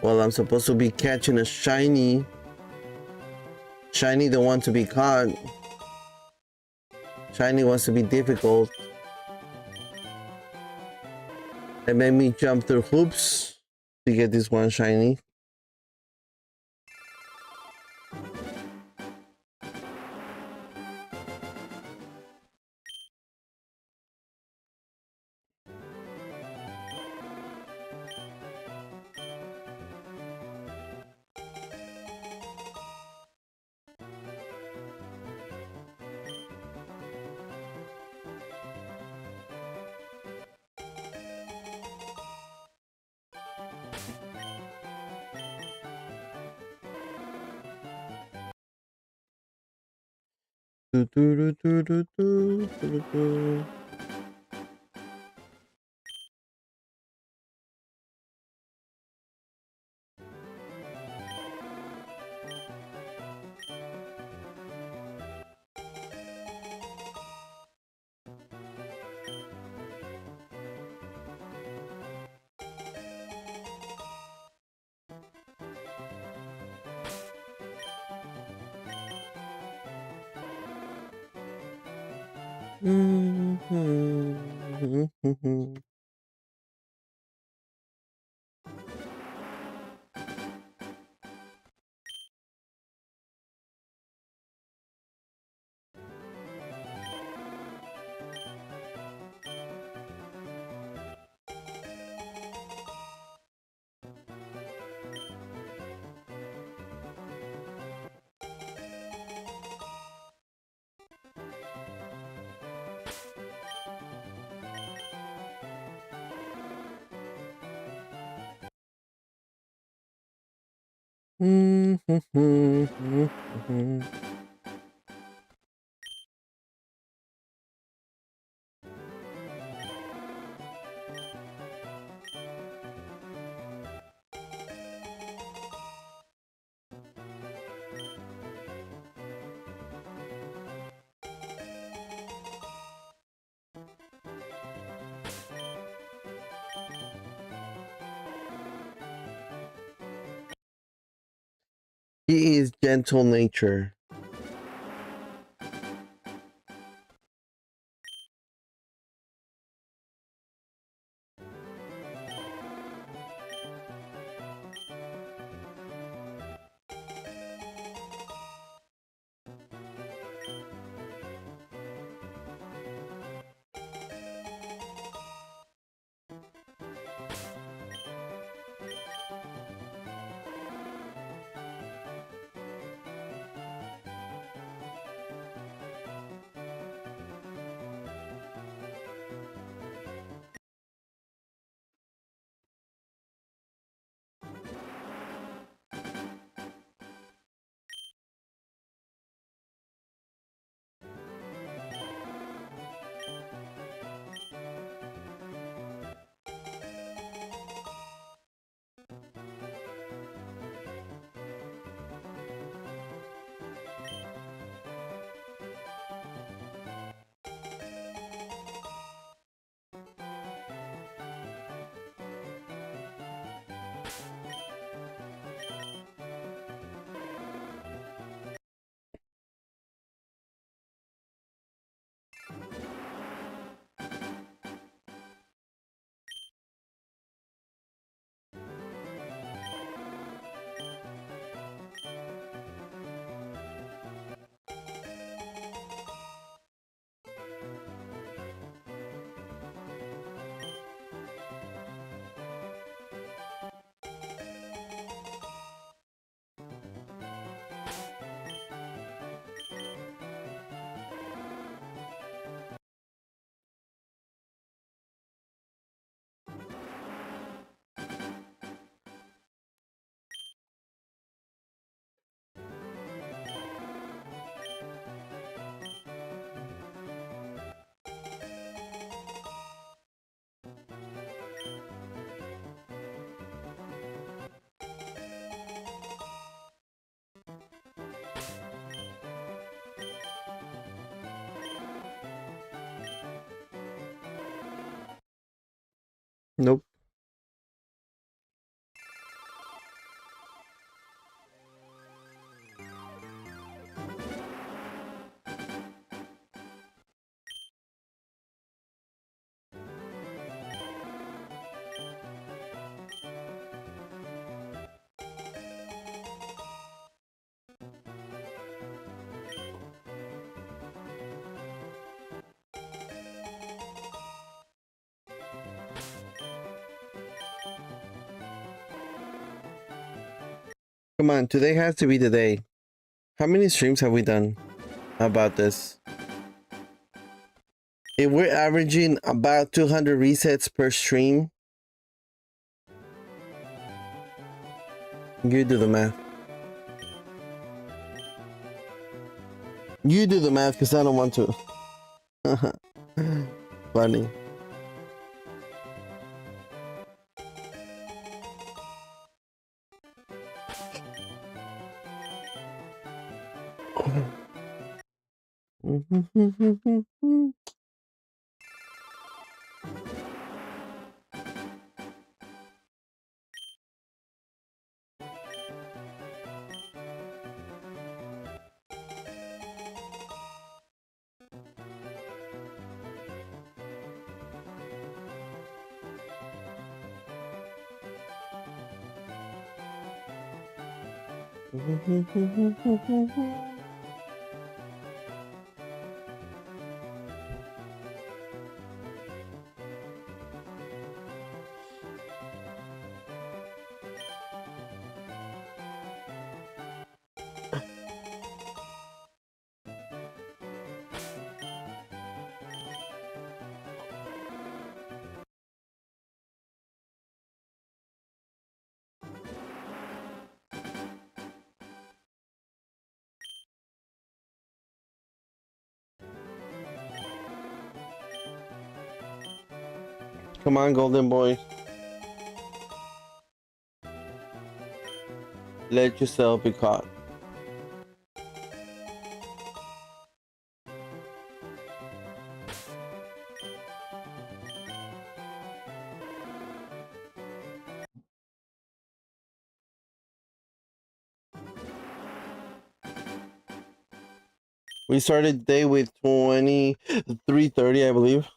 Well, I'm supposed to be catching a shiny. Shiny don't want to be caught. Shiny wants to be difficult. It made me jump through hoops to get this one shiny. Do, do, do, do, do, do, do. He is gentle nature. Nope. Come on, today has to be the day. How many streams have we done about this? If we're averaging about 200 resets per stream, you do the math. You do the math because I don't want to. Funny. Come on, golden boy. Let yourself be caught. We started the day with 23:30, I believe.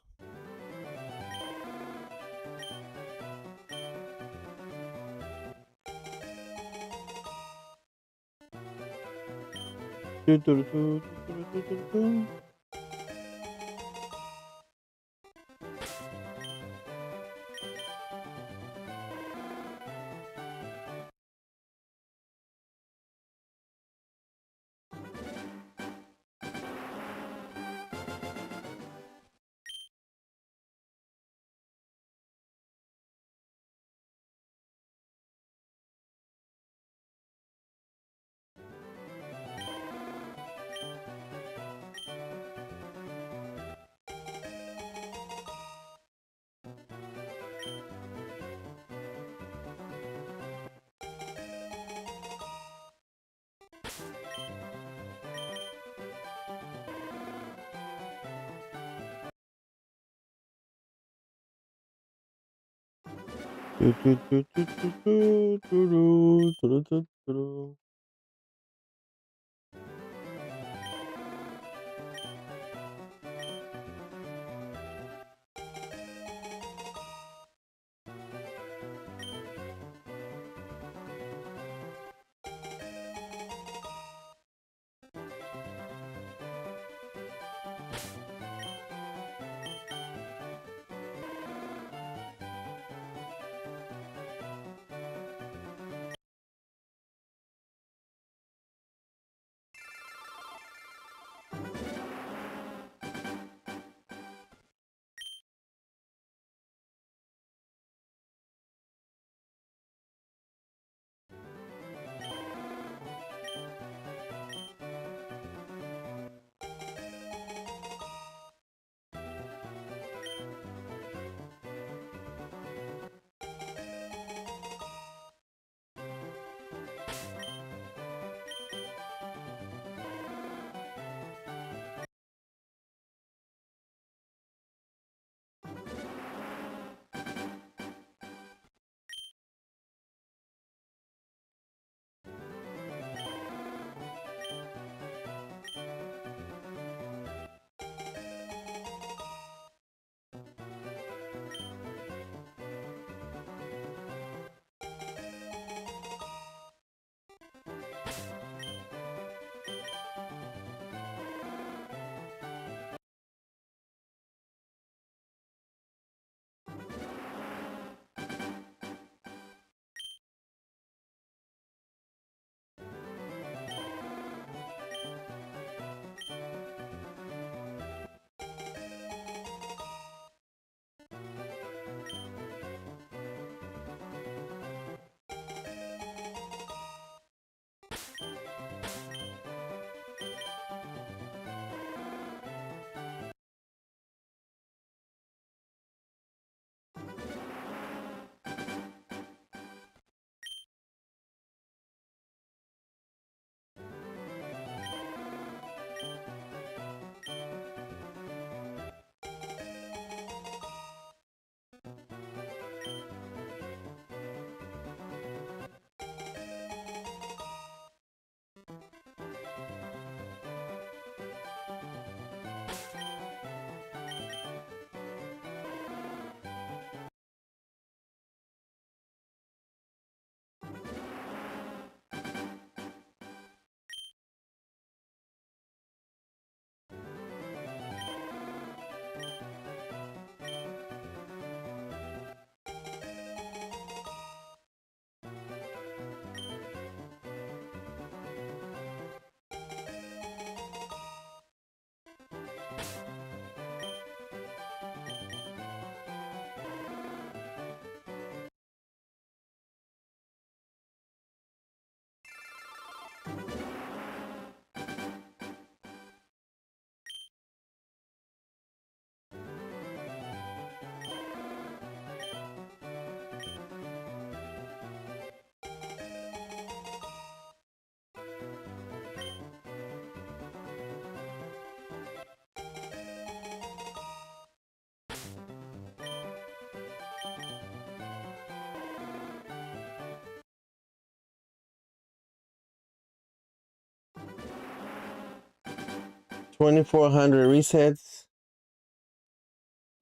2,400 resets.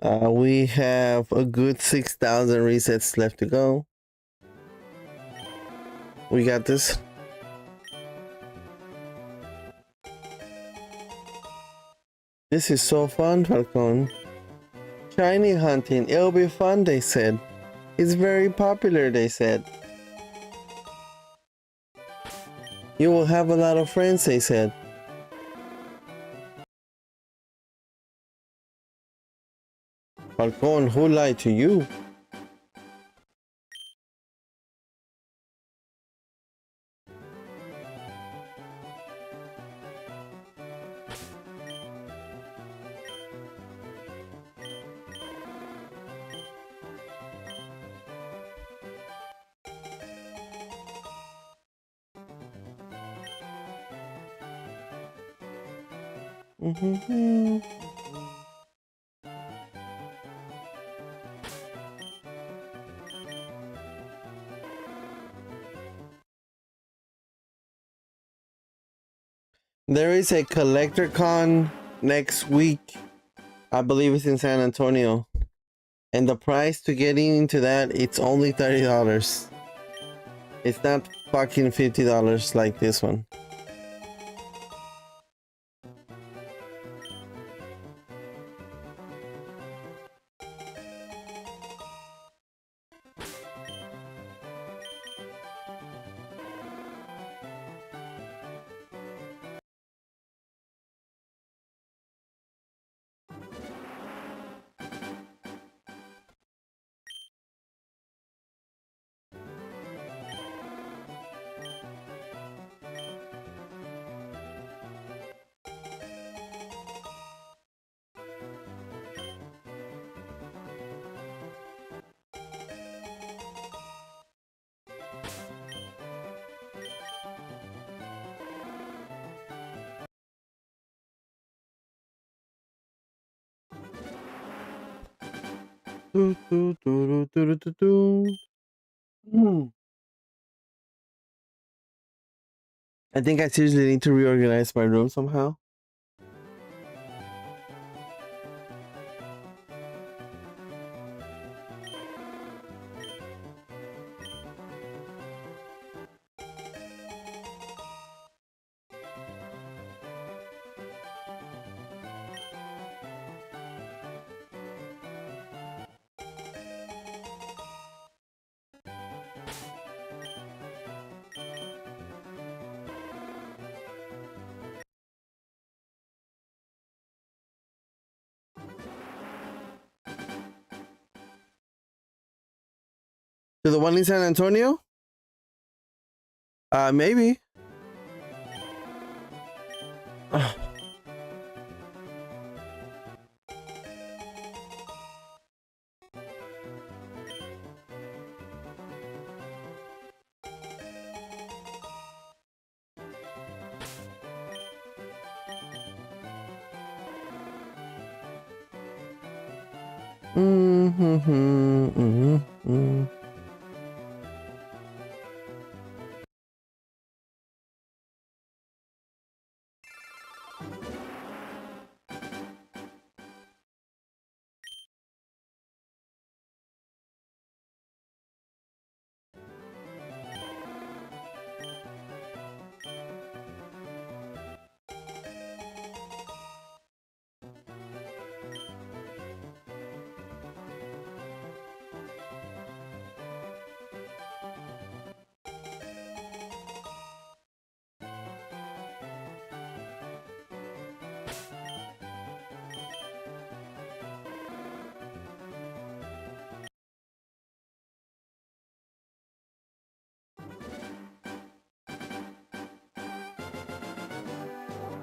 We have a good 6,000 resets left to go. We got this. This is so fun, Falcon. Shiny hunting, it'll be fun, they said. It's very popular, they said. You will have a lot of friends, they said. Falcon, who lied to you? There is a collector con next week. I believe it's in San Antonio. And the price to get into that, it's only $30. It's not fucking $50 like this one. I think I seriously need to reorganize my room somehow. To the one in San Antonio? Maybe.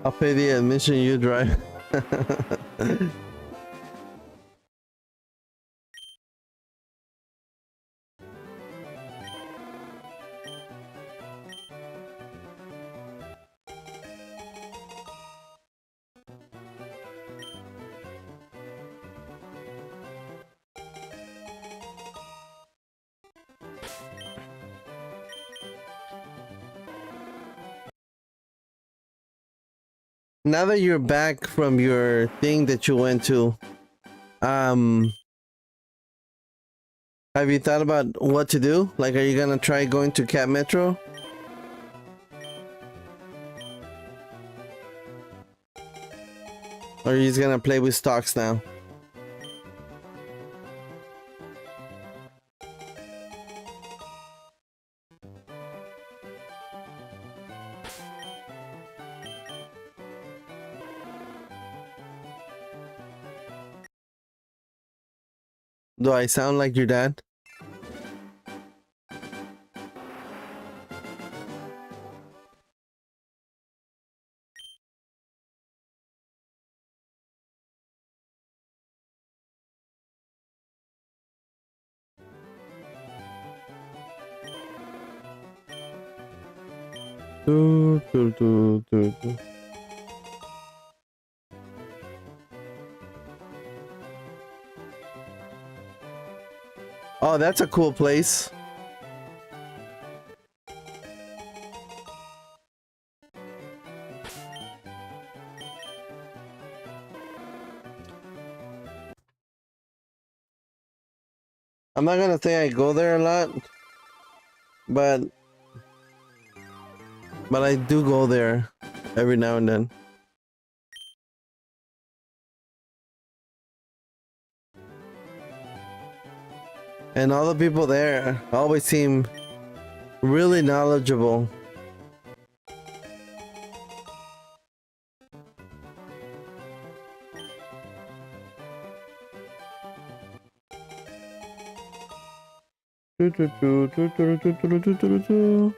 I'll pay the admission, you drive. now that you're back from your thing that you went to, have you thought about what to do? Like, are you gonna try going to Cat Metro? Or are you just gonna play with stocks now? Do I sound like your dad? Do, do, do, do, do. Oh, that's a cool place. I'm not gonna say I go there a lot, but I do go there every now and then. And all the people there always seem really knowledgeable. Do, do, do, do, do, do, do, do, do, do.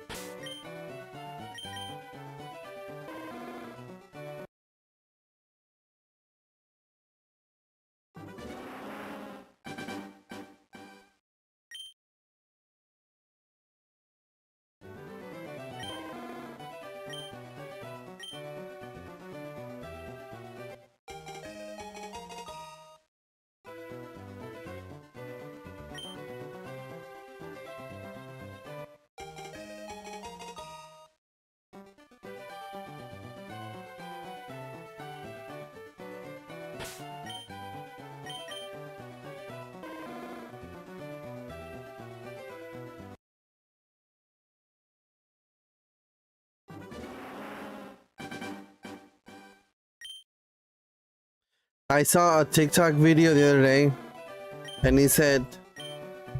I saw a TikTok video the other day, and he said,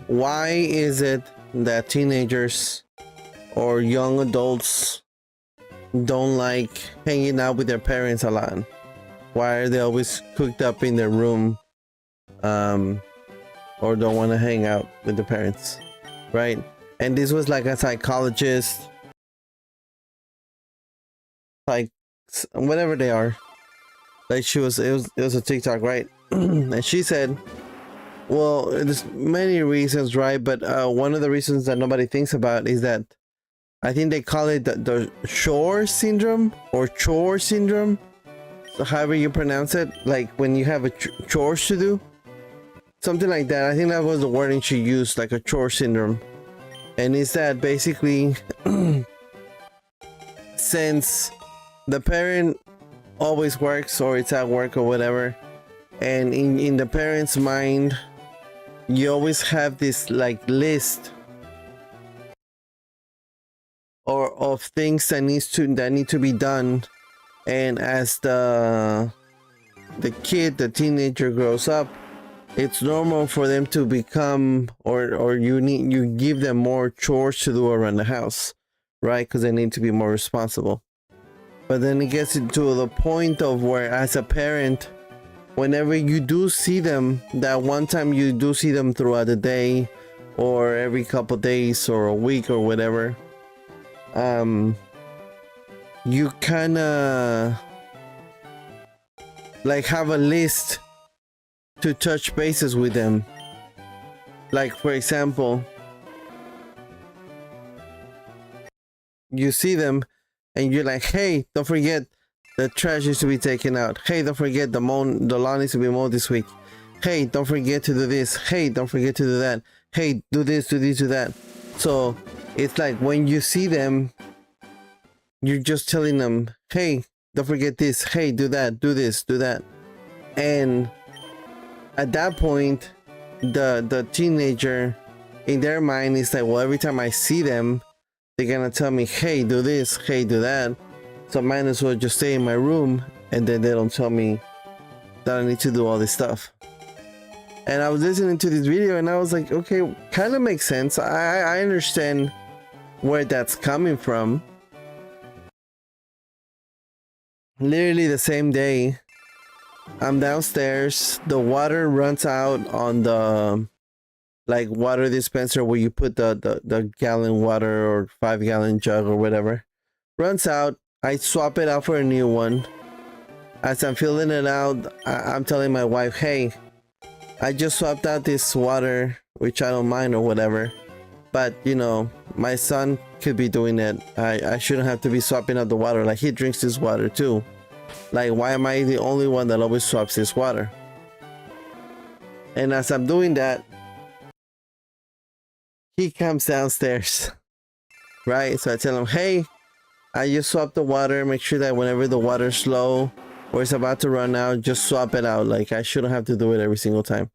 why is it that teenagers or young adults don't like hanging out with their parents a lot? Why are they always cooped up in their room, or don't want to hang out with their parents, right? And this was like a psychologist, like whatever they are. Like it was a TikTok, right? And she said, well, there's many reasons, right? But one of the reasons that nobody thinks about is that I think they call it the chore syndrome or chore syndrome, so however you pronounce it, like when you have a chores to do, something like that. I think that was the wording she used, like a chore syndrome. And it's that basically since the parent always works or it's at work or whatever, and in the parent's mind you always have this like list or of things that need to be done, and as the teenager grows up, it's normal for them to become or you give them more chores to do around the house, right? Because they need to be more responsible. But then it gets to the point of where, as a parent, whenever you do see them, that one time you do see them throughout the day or every couple days or a week or whatever, you kind of like have a list to touch bases with them. Like, for example, you see them and you're like, hey, don't forget the trash needs to be taken out. Hey, don't forget the lawn needs to be mowed this week. Hey, don't forget to do this. Hey, don't forget to do that. Hey, do this, do this, do that. So it's like when you see them, you're just telling them, hey, don't forget this. Hey, do that, do this, do that. And at that point, the teenager in their mind is like, well, every time I see them, they're gonna tell me, hey, do this, hey, do that. So I might as well just stay in my room, and then they don't tell me that I need to do all this stuff. And I was listening to this video and I was like, okay, kind of makes sense. I understand where that's coming from. Literally the same day, I'm downstairs, the water runs out on the like water dispenser where you put the gallon water or 5-gallon jug or whatever. Runs out, I swap it out for a new one. As I'm filling it out, I'm telling my wife, hey, I just swapped out this water, which I don't mind or whatever, but you know, my son could be doing it. I shouldn't have to be swapping out the water. Like, he drinks this water too. Like, why am I the only one that always swaps this water? And as I'm doing that, he comes downstairs, right? So I tell him, hey, I just swapped the water. Make sure that whenever the water's low or it's about to run out, just swap it out. Like, I shouldn't have to do it every single time.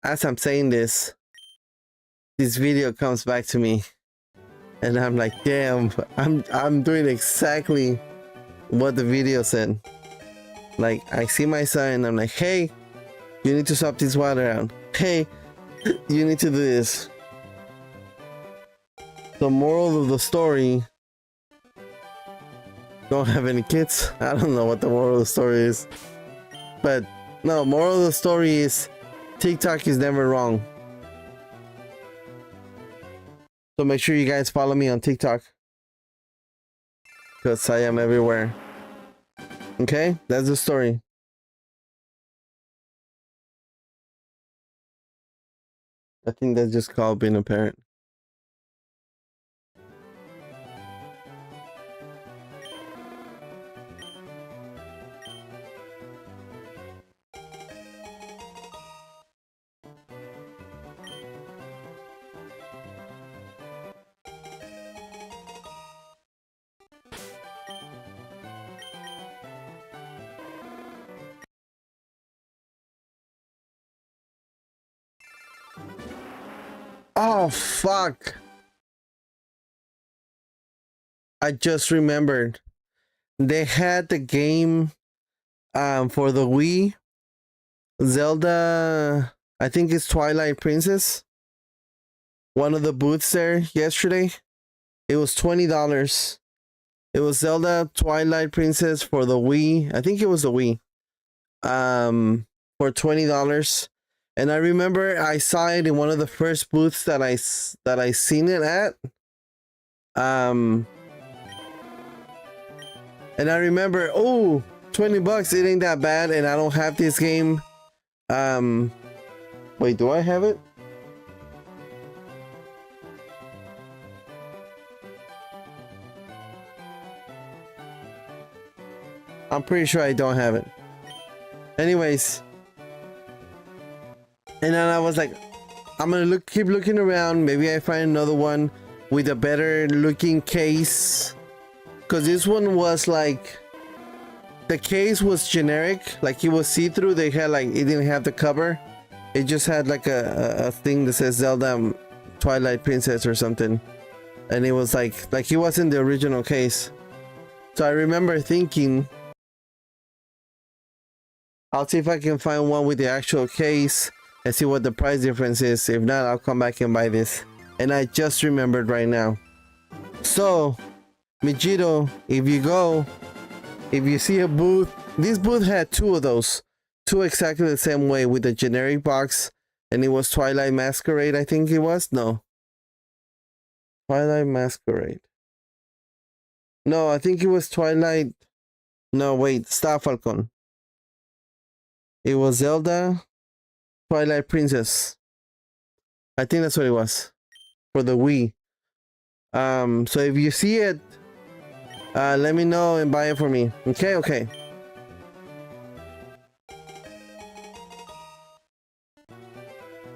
As I'm saying this video comes back to me, and I'm like, damn, I'm doing exactly what the video said. Like, I see my son and I'm like, hey, you need to swap this water out. Hey, you need to do this. The moral of the story: don't have any kids. I don't know what the moral of the story is, but no, moral of the story is TikTok is never wrong. So make sure you guys follow me on TikTok, because I am everywhere. Okay, that's the story. I think that's just called being a parent. Oh, fuck. I just remembered. They had the game for the Wii. Zelda, I think it's Twilight Princess. One of the booths there yesterday. It was $20. It was Zelda Twilight Princess for the Wii. I think it was the Wii. For $20. And I remember I saw it in one of the first booths that I seen it at. And I remember, oh, $20, it ain't that bad, and I don't have this game. Wait, do I have it? I'm pretty sure I don't have it. Anyways. And then I was like, I'm gonna keep looking around. Maybe I find another one with a better looking case. Cause this one was like, the case was generic, like it was see-through. They had like, it didn't have the cover. It just had like a thing that says Zelda Twilight Princess or something. And it was like it wasn't the original case. So I remember thinking, I'll see if I can find one with the actual case and see what the price difference is. If not, I'll come back and buy this. And I just remembered right now. So, Mijito, if you see a booth, this booth had two of those. Two exactly the same way with the generic box. And it was Twilight Masquerade, I think it was? No. Twilight Masquerade. No, I think it was Twilight. No, wait, Star Falcon. It was Zelda Twilight Princess. I think that's what it was for the Wii. So if you see it, let me know and buy it for me. Okay, okay.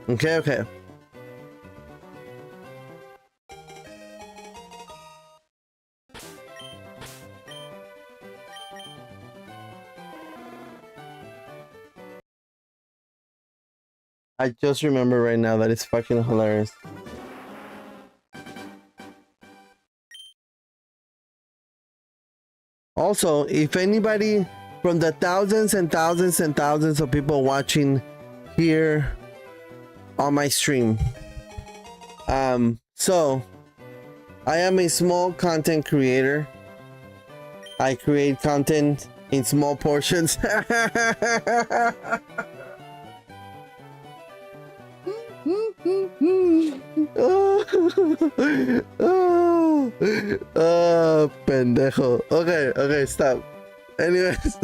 Okay, okay. I just remember right now that it's fucking hilarious. Also, if anybody from the thousands and thousands and thousands of people watching here on my stream, so I am a small content creator. I create content in small portions. Pendejo. Okay, stop. Anyways.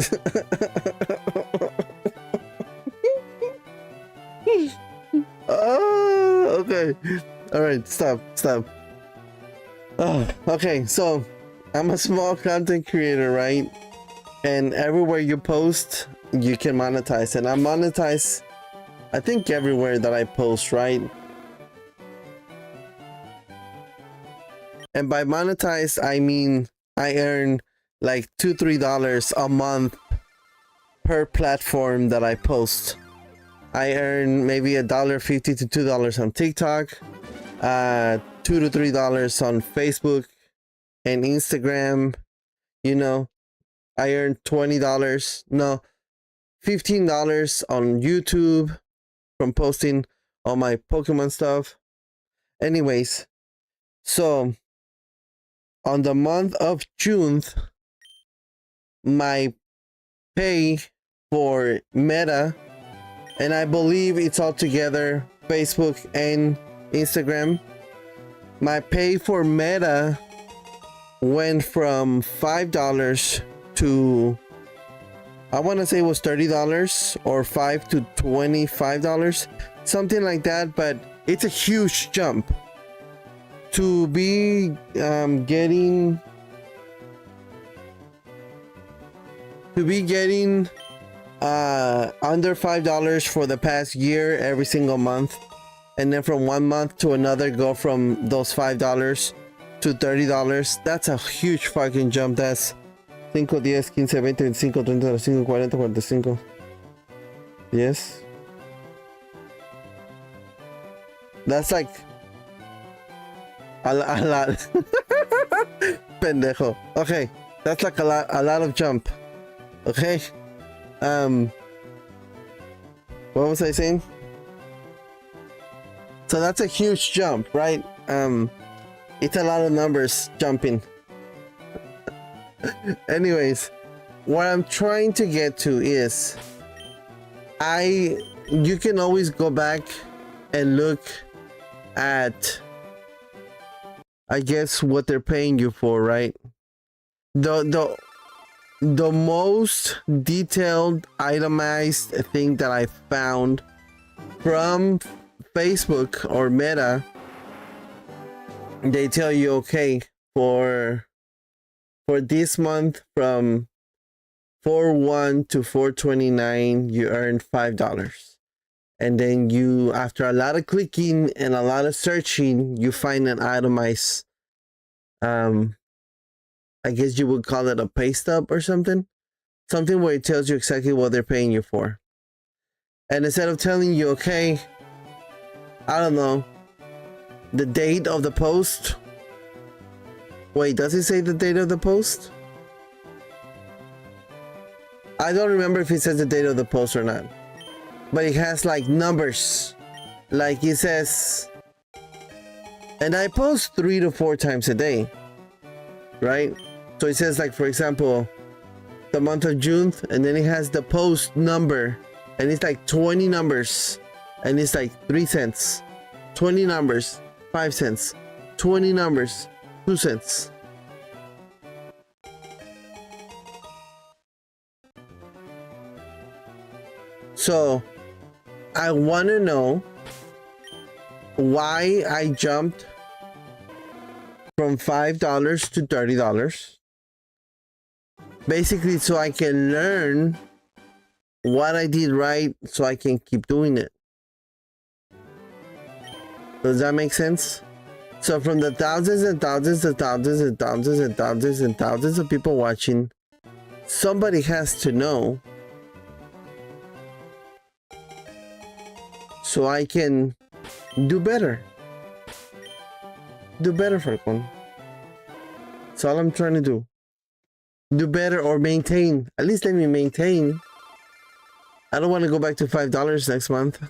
Okay. All right, stop. Okay, so I'm a small content creator, right? And everywhere you post, you can monetize. And I monetize, I think, everywhere that I post, right? And by monetize, I mean I earn like $2-3 a month per platform that I post. I earn maybe $1.50 to $2 on TikTok, $2 to $3 on Facebook and Instagram. You know, I earn $15 on YouTube from posting all my Pokemon stuff. Anyways, so on the month of June, my pay for Meta, and I believe it's all together, Facebook and Instagram, my pay for Meta went from $5 to, I want to say it was $30 or $5 to $25, something like that, but it's a huge jump. To be getting under $5 for the past year every single month, and then from one month to another go from those $5 to $30, that's a huge fucking jump. That's 5, 10, 15, 20, 25, 30, 40, 45. Yes, that's like a lot. Pendejo. Okay, that's like a lot of jump. Okay. What was I saying? So that's a huge jump, right? It's a lot of numbers jumping. Anyways, what I'm trying to get to is you can always go back and look at, I guess, what they're paying you for, right? The most detailed itemized thing that I found from Facebook or Meta, they tell you, okay, for this month from 4/1 to 4/29 you earn $5, and then you, after a lot of clicking and a lot of searching, you find an itemized, I guess you would call it a pay stub or something where it tells you exactly what they're paying you for. And instead of telling you, okay, I don't know, the date of the post. Wait, does it say the date of the post? I don't remember if it says the date of the post or not, but it has like numbers. Like it says, and I post 3 to 4 times a day, right? So it says, like, for example, the month of June, and then it has the post number, and it's like 20 numbers, and it's like 3 cents, 20 numbers, 5 cents, 20 numbers, 2 cents. So I want to know why I jumped from $5 to $30. Basically, so I can learn what I did right, so I can keep doing it. Does that make sense? So from the thousands and thousands and thousands and thousands and thousands and thousands of people watching, somebody has to know. so I can do better. Do better, Falcon. That's all I'm trying to do. Do better or maintain. At least let me maintain. I don't want to go back to $5 next month.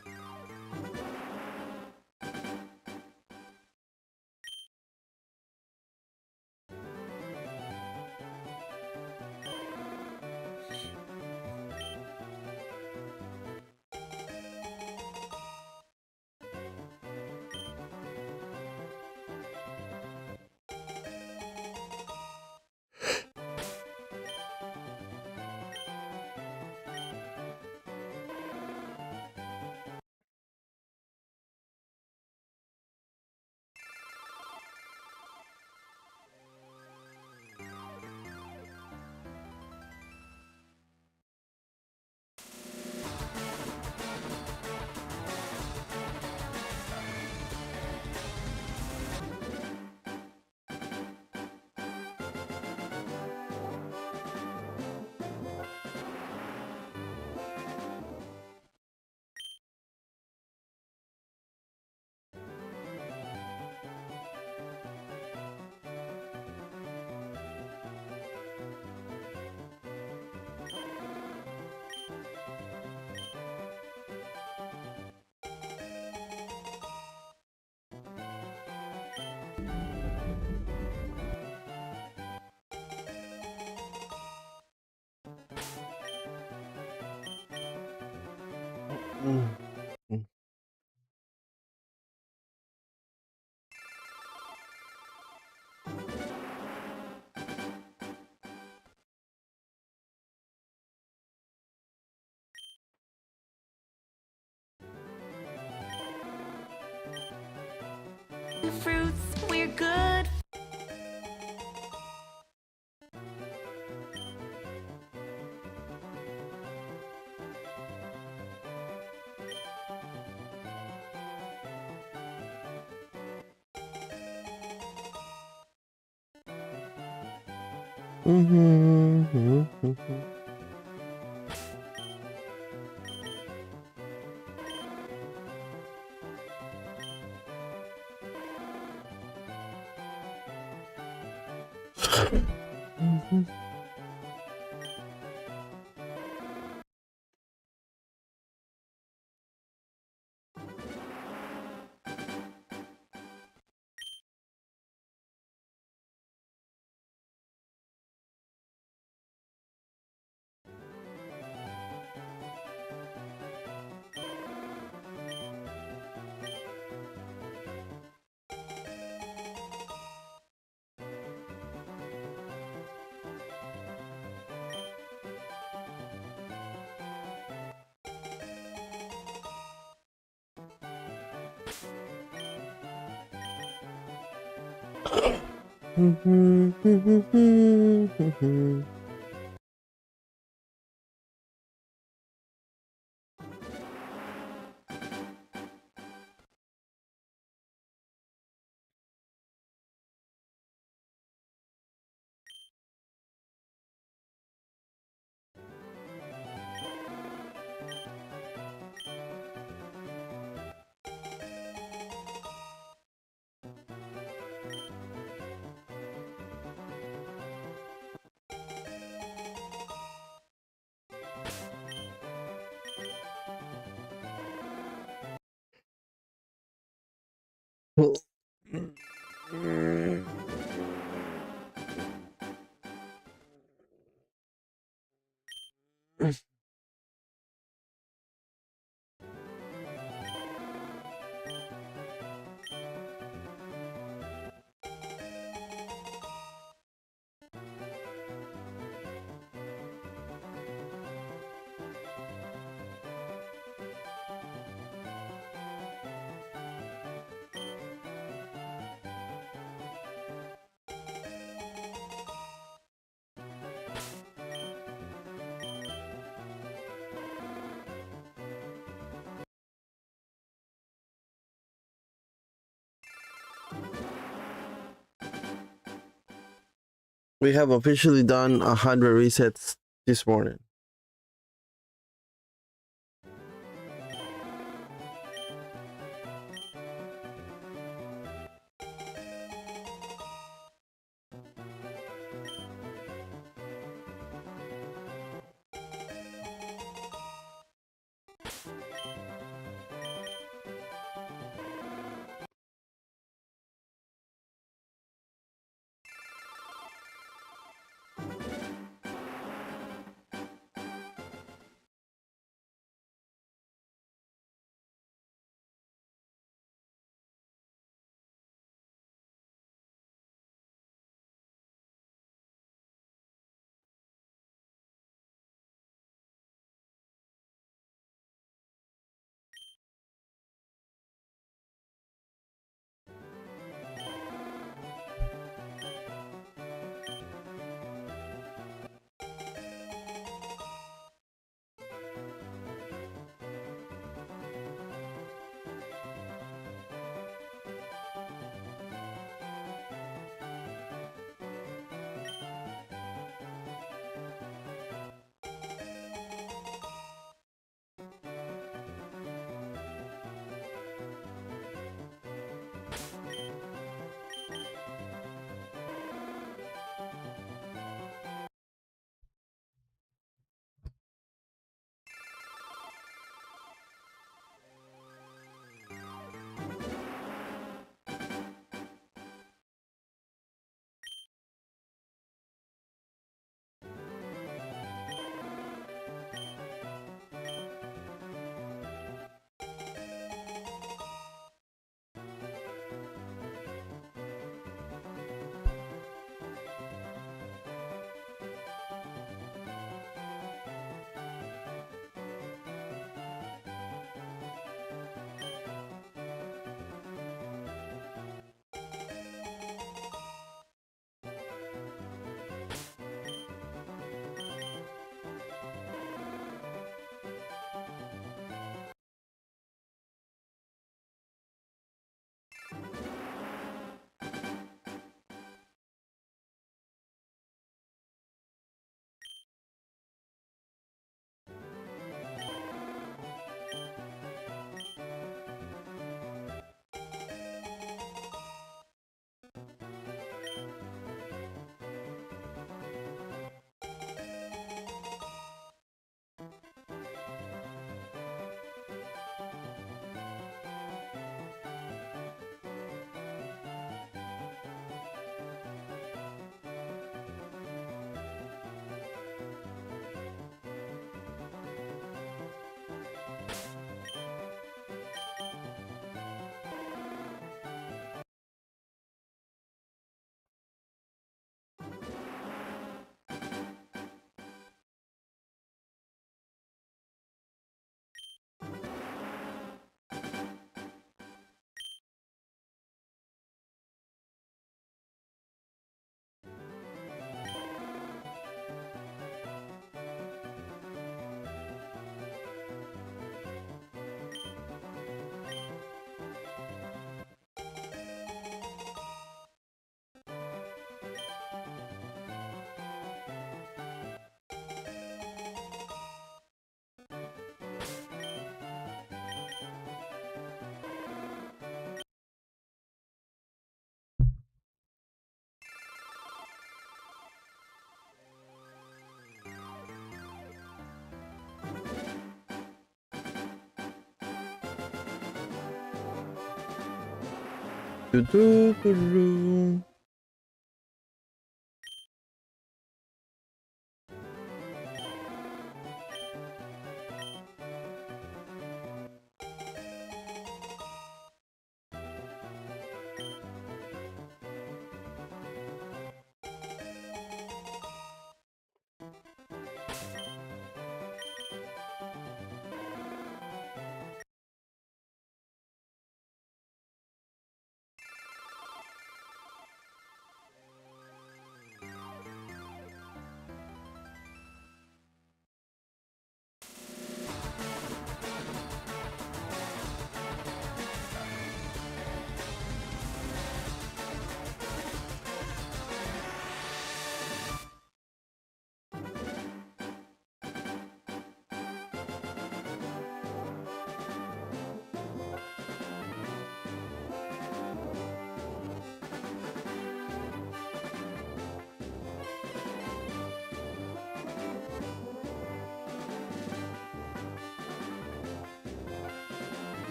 Fruits, we're good. We have officially done 100 resets this morning. Do, do, do, do.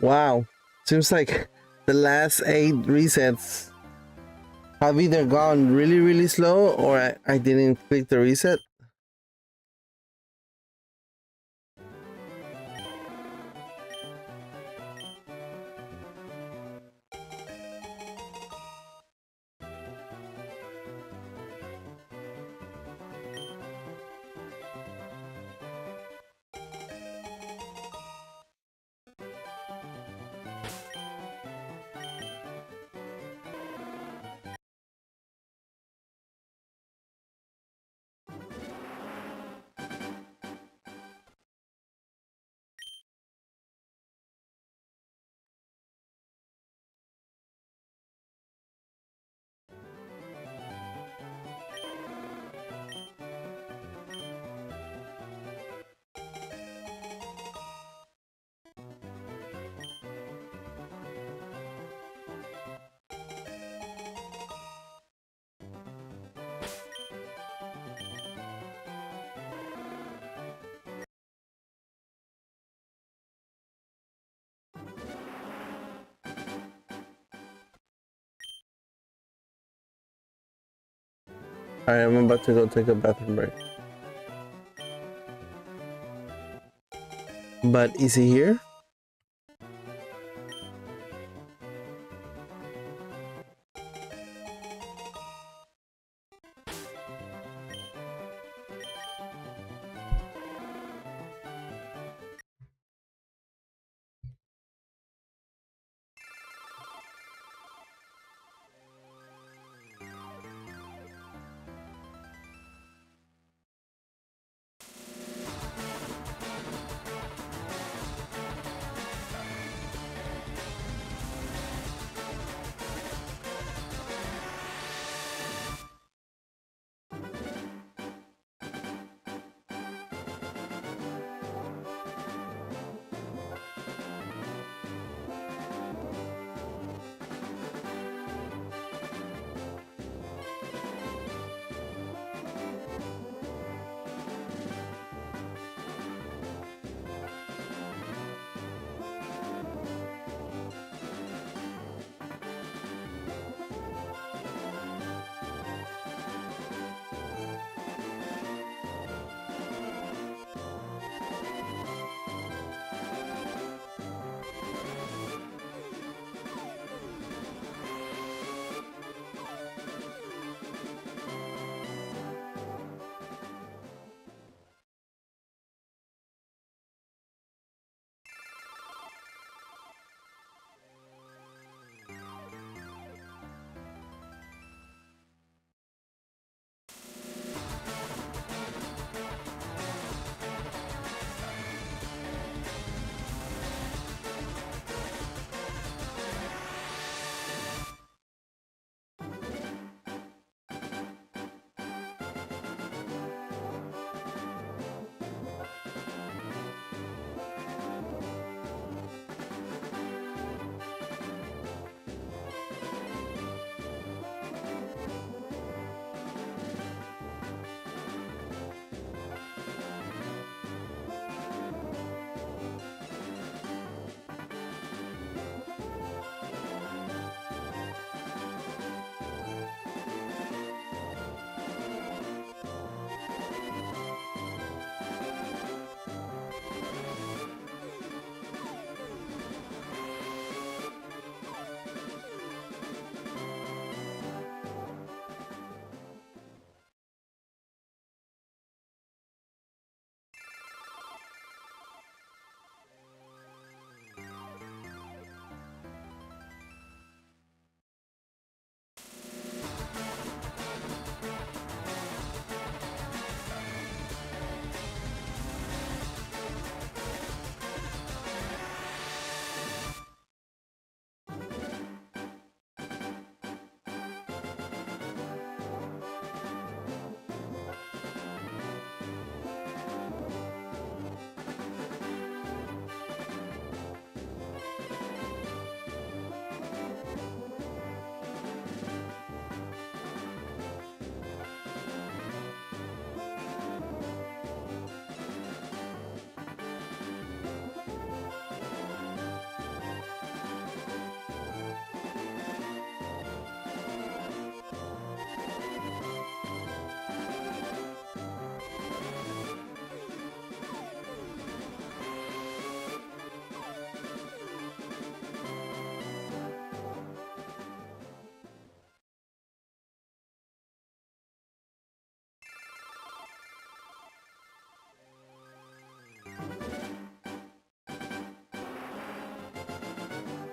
Wow. Seems like the last 8 resets have either gone really, really slow or I didn't click the reset. Alright, I'm about to go take a bathroom break. But is he here?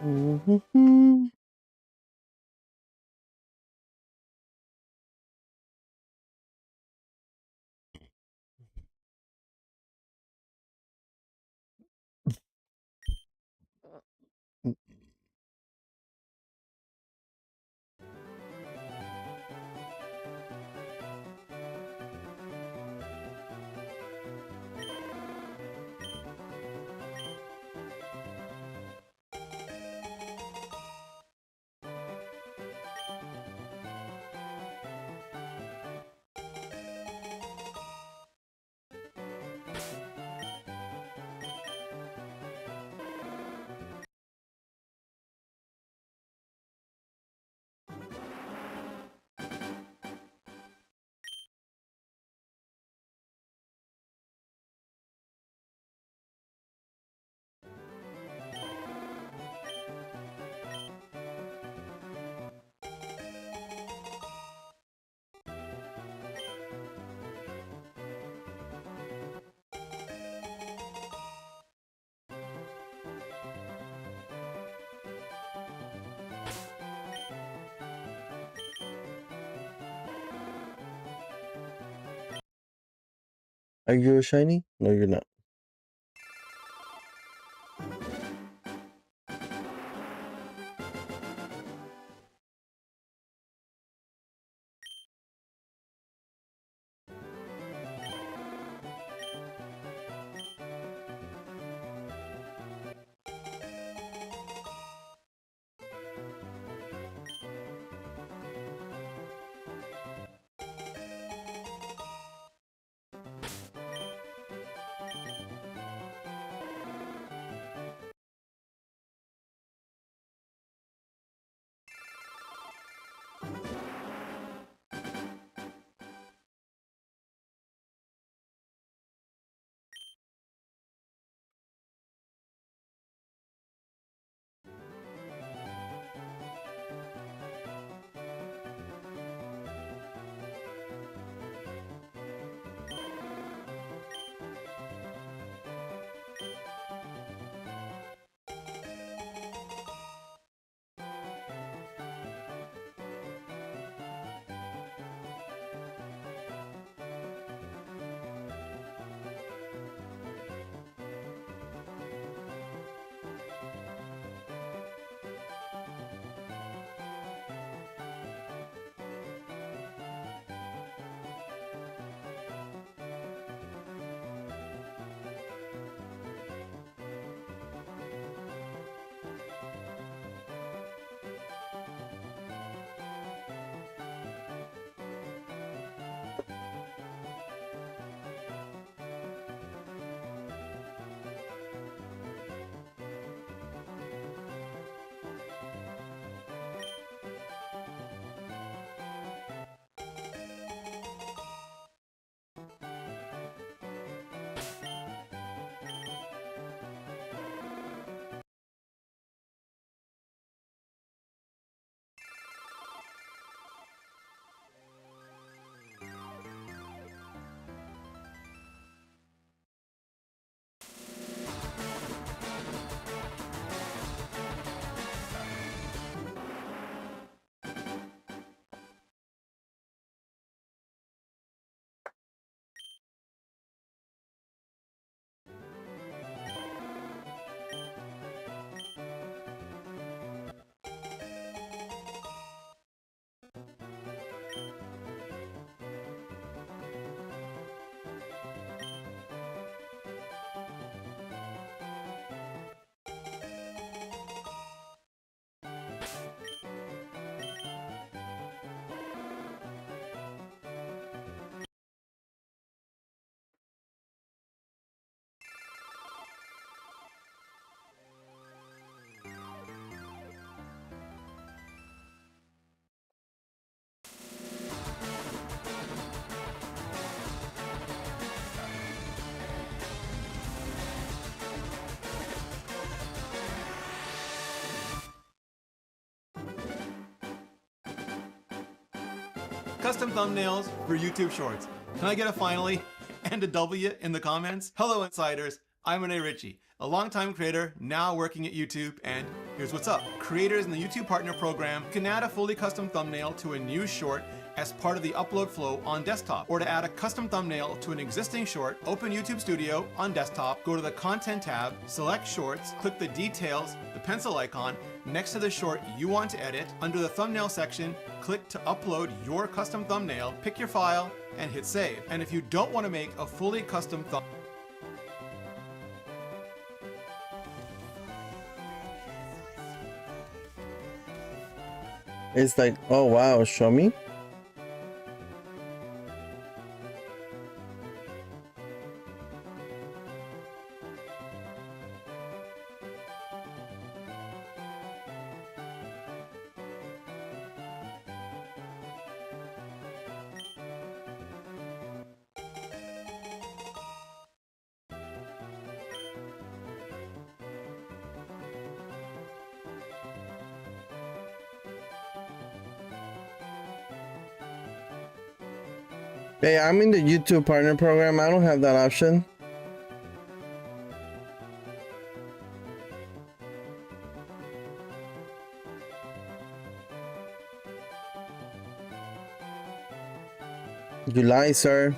Mhm. Are you a shiny? No, you're not. Custom thumbnails for YouTube Shorts. Can I get a finally and a W in the comments? Hello, Insiders. I'm Renee Ritchie. a longtime creator now working at YouTube, and here's what's up. Creators in the YouTube Partner Program can add a fully custom thumbnail to a new short as part of the upload flow on desktop. Or to add a custom thumbnail to an existing short, open YouTube Studio on desktop, go to the Content tab, select Shorts, click the details, the pencil icon, next to the short you want to edit. Under the thumbnail section, click to upload your custom thumbnail, pick your file, and hit save. And if you don't want to make a fully custom thumbnail, It's like, oh wow, show me. Hey, I'm in the YouTube Partner Program. I don't have that option. You lie, sir.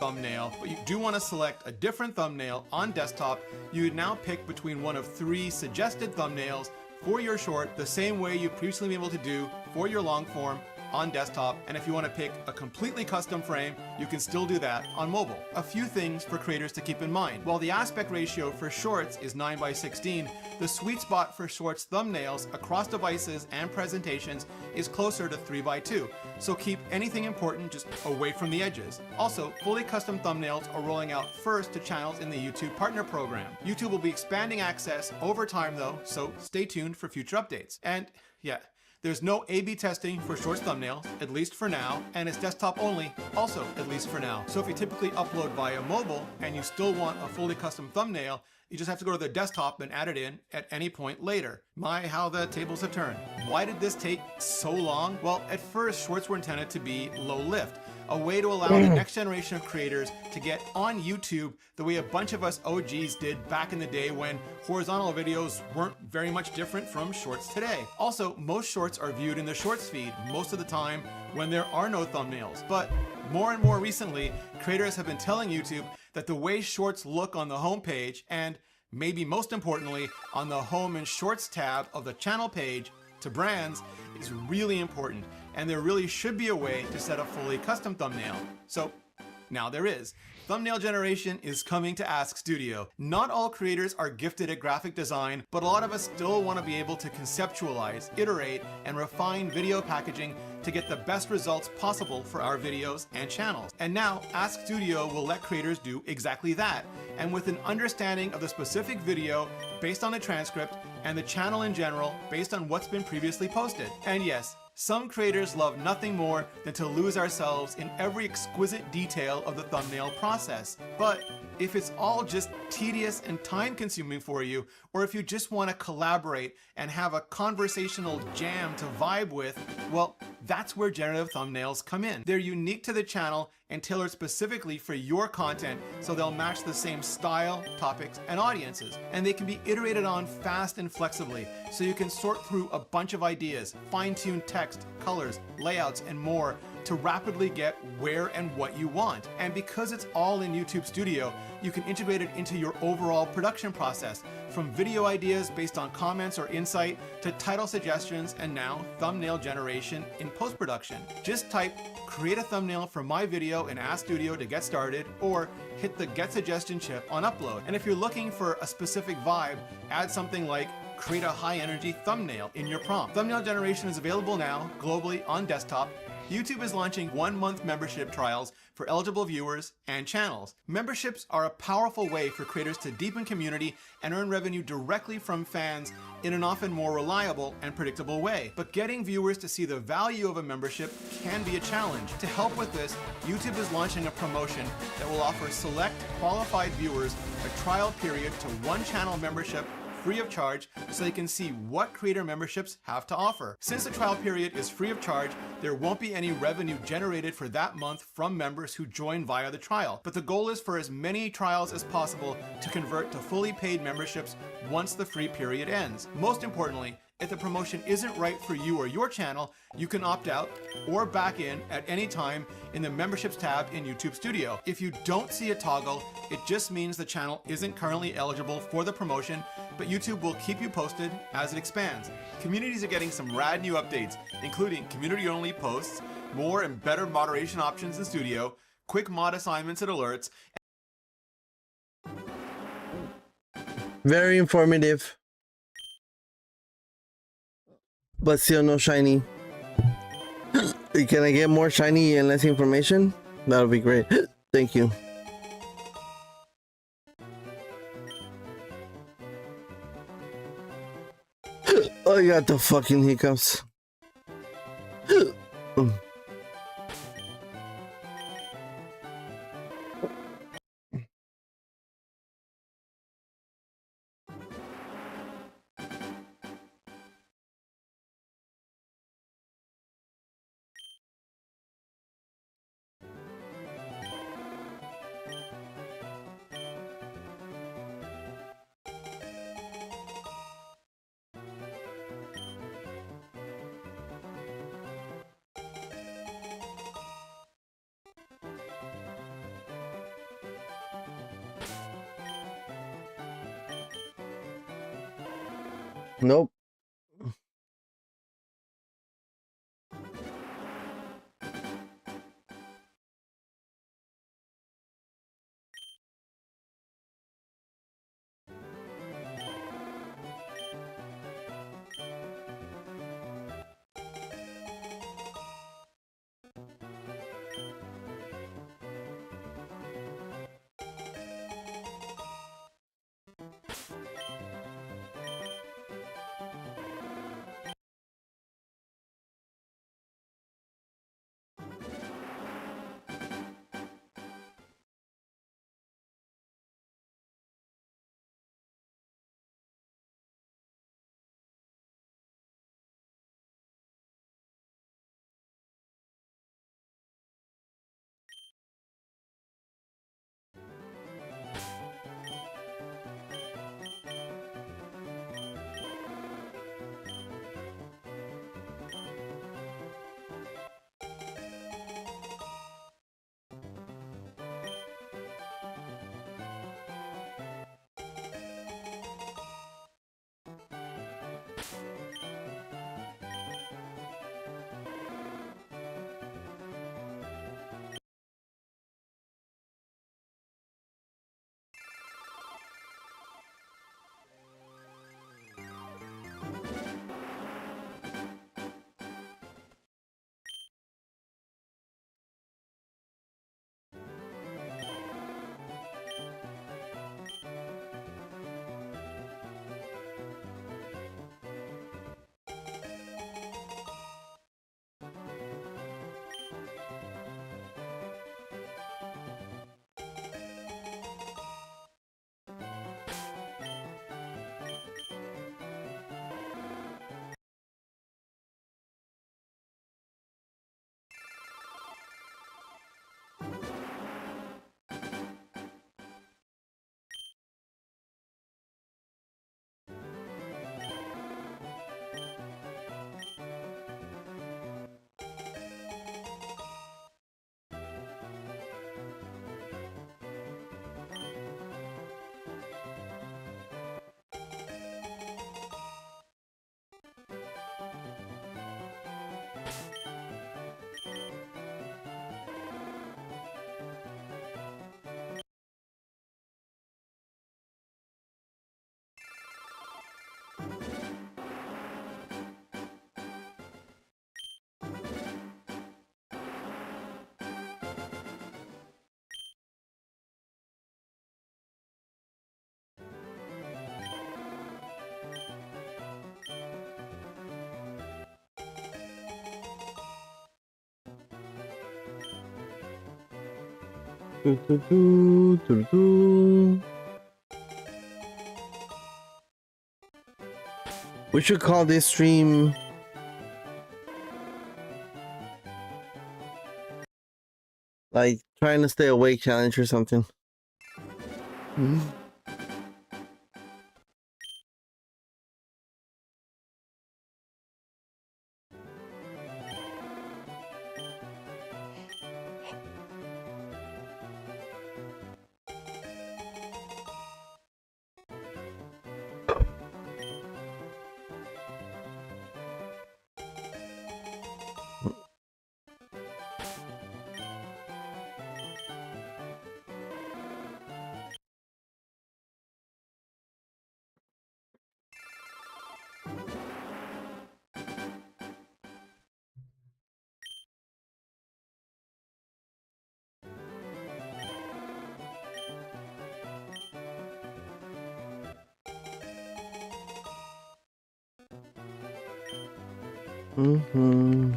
thumbnail, but you do want to select a different thumbnail on desktop, you would now pick between one of 3 suggested thumbnails for your short, the same way you've previously been able to do for your long form on desktop. And if you want to pick a completely custom frame, you can still do that on mobile. A few things for creators to keep in mind. While the aspect ratio for shorts is 9:16, the sweet spot for shorts thumbnails across devices and presentations is closer to 3:2. So keep anything important just away from the edges. Also, fully custom thumbnails are rolling out first to channels in the YouTube Partner Program. YouTube will be expanding access over time though, so stay tuned for future updates. And yeah, there's no A/B testing for shorts thumbnails, at least for now, and it's desktop only, also at least for now. So if you typically upload via mobile and you still want a fully custom thumbnail, you just have to go to the desktop and add it in at any point later. My, how the tables have turned. Why did this take so long? Well, at first, shorts were intended to be low lift, a way to allow the next generation of creators to get on YouTube the way a bunch of us OGs did back in the day when horizontal videos weren't very much different from shorts today. Also, most shorts are viewed in the shorts feed most of the time when there are no thumbnails. But more and more recently, creators have been telling YouTube that the way shorts look on the homepage, and maybe most importantly, on the home and shorts tab of the channel page to brands, is really important. And there really should be a way to set a fully custom thumbnail. So Now there is. Thumbnail generation is coming to Ask Studio. Not all creators are gifted at graphic design, but a lot of us still want to be able to conceptualize, iterate, and refine video packaging to get the best results possible for our videos and channels. And now, Ask Studio will let creators do exactly that. And with an understanding of the specific video based on a transcript and the channel in general based on what's been previously posted. And yes, some creators love nothing more than to lose ourselves in every exquisite detail of the thumbnail process. But if it's all just tedious and time-consuming for you, or if you just want to collaborate and have a conversational jam to vibe with, well, that's where generative thumbnails come in. They're unique to the channel and tailored specifically for your content, so they'll match the same style, topics, and audiences. And they can be iterated on fast and flexibly, so you can sort through a bunch of ideas, fine-tune text, colors, layouts, and more to rapidly get where and what you want. And because it's all in YouTube Studio, you can integrate it into your overall production process, from video ideas based on comments or insight to title suggestions and now thumbnail generation in post-production. Just type create a thumbnail for my video in Ask Studio to get started, or hit the get suggestion chip on upload. And if you're looking for a specific vibe, add something like create a high energy thumbnail in your prompt. Thumbnail generation is available now globally on desktop. YouTube is launching 1-month membership trials for eligible viewers and channels. Memberships are a powerful way for creators to deepen community and earn revenue directly from fans in an often more reliable and predictable way. But getting viewers to see the value of a membership can be a challenge. To help with this, YouTube is launching a promotion that will offer select qualified viewers a trial period to one channel membership free of charge, so they can see what creator memberships have to offer. Since the trial period is free of charge, there won't be any revenue generated for that month from members who join via the trial. But the goal is for as many trials as possible to convert to fully paid memberships once the free period ends. Most importantly, if the promotion isn't right for you or your channel, you can opt out or back in at any time in the memberships tab in YouTube Studio. If you don't see a toggle, it just means the channel isn't currently eligible for the promotion, but YouTube will keep you posted as it expands. Communities are getting some rad new updates, including community-only posts, more and better moderation options in Studio, quick mod assignments and alerts. Very informative. But still no shiny. Can I get more shiny and less information? That would be great. Thank you. Oh, I got the fucking hiccups. Nope. We should call this stream like trying to stay awake challenge or something. Mm-hmm.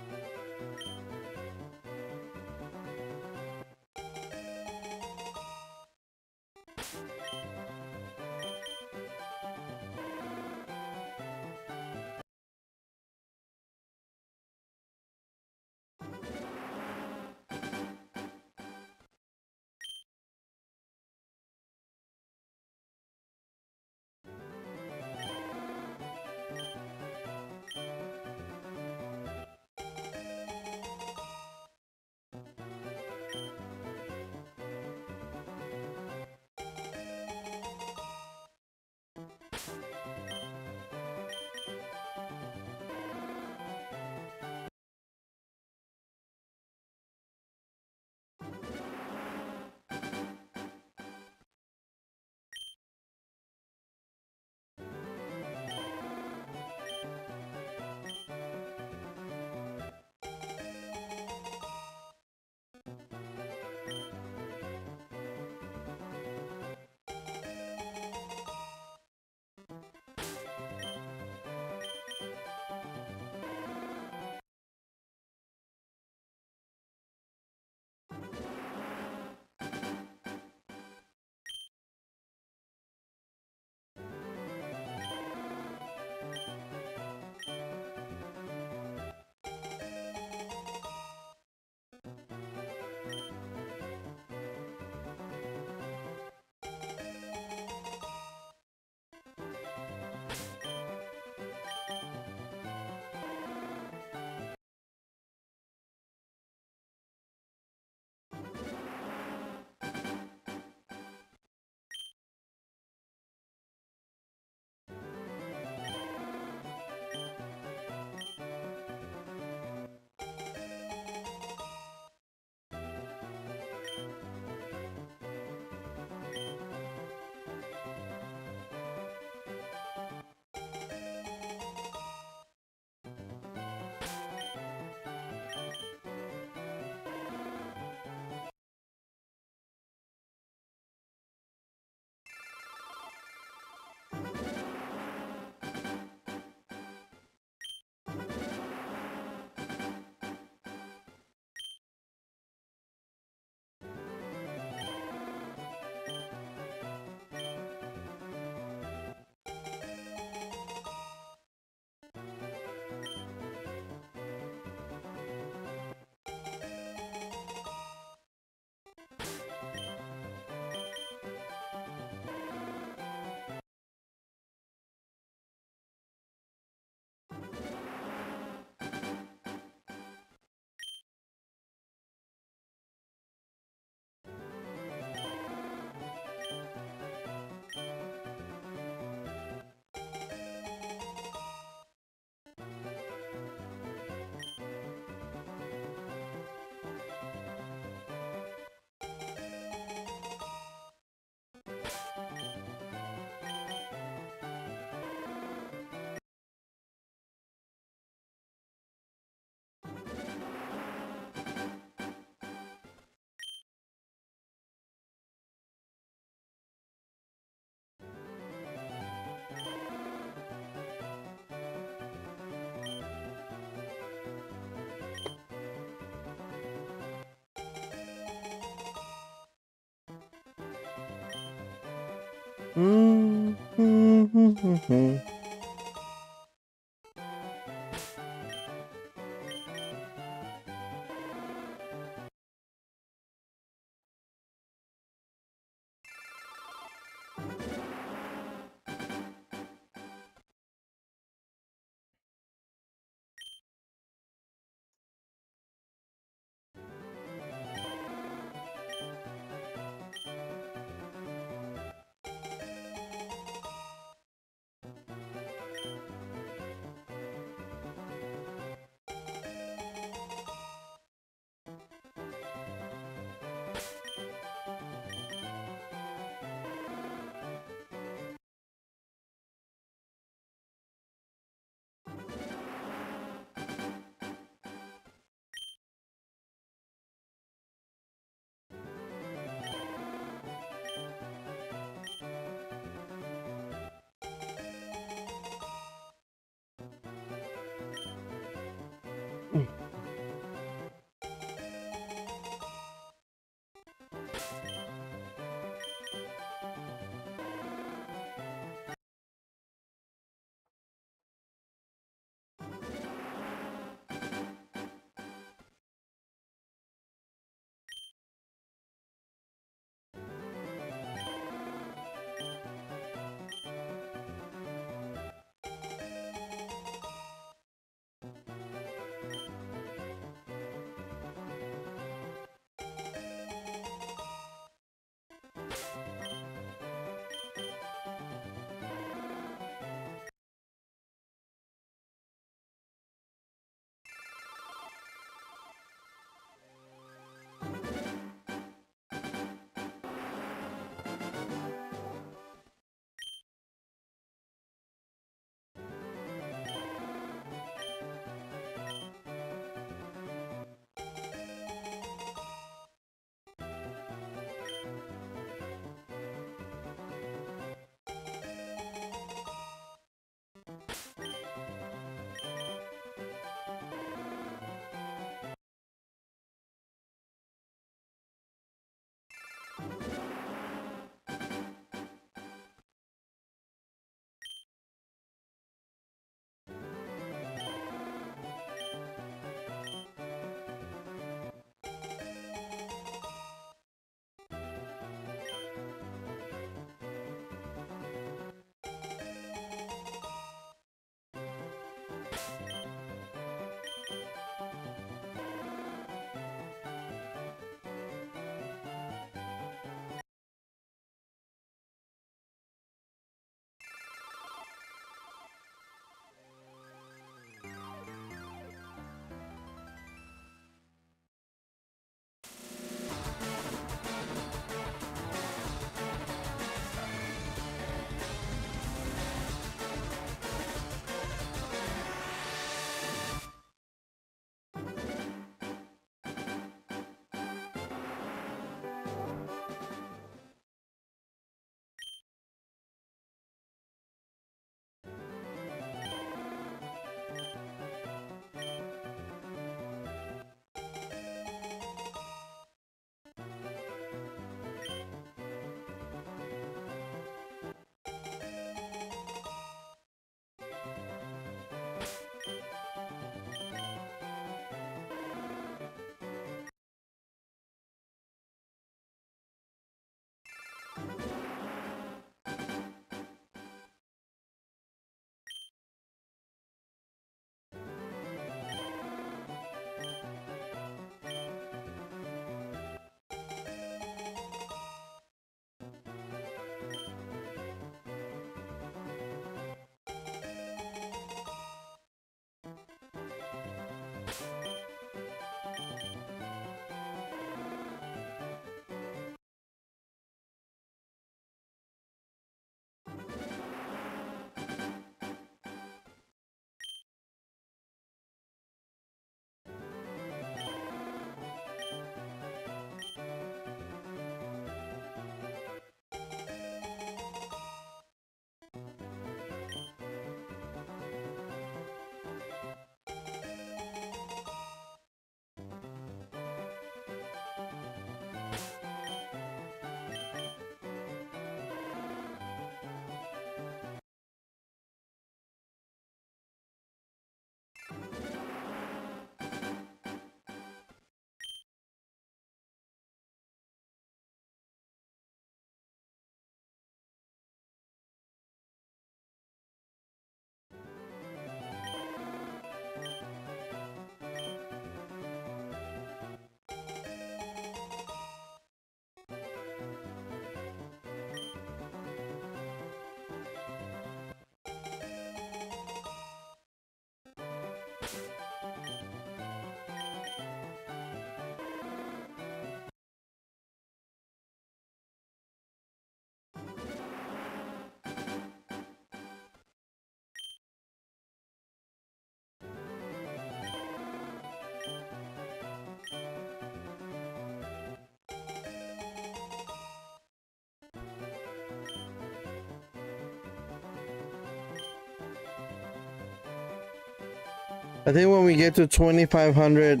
I think when we get to 2,500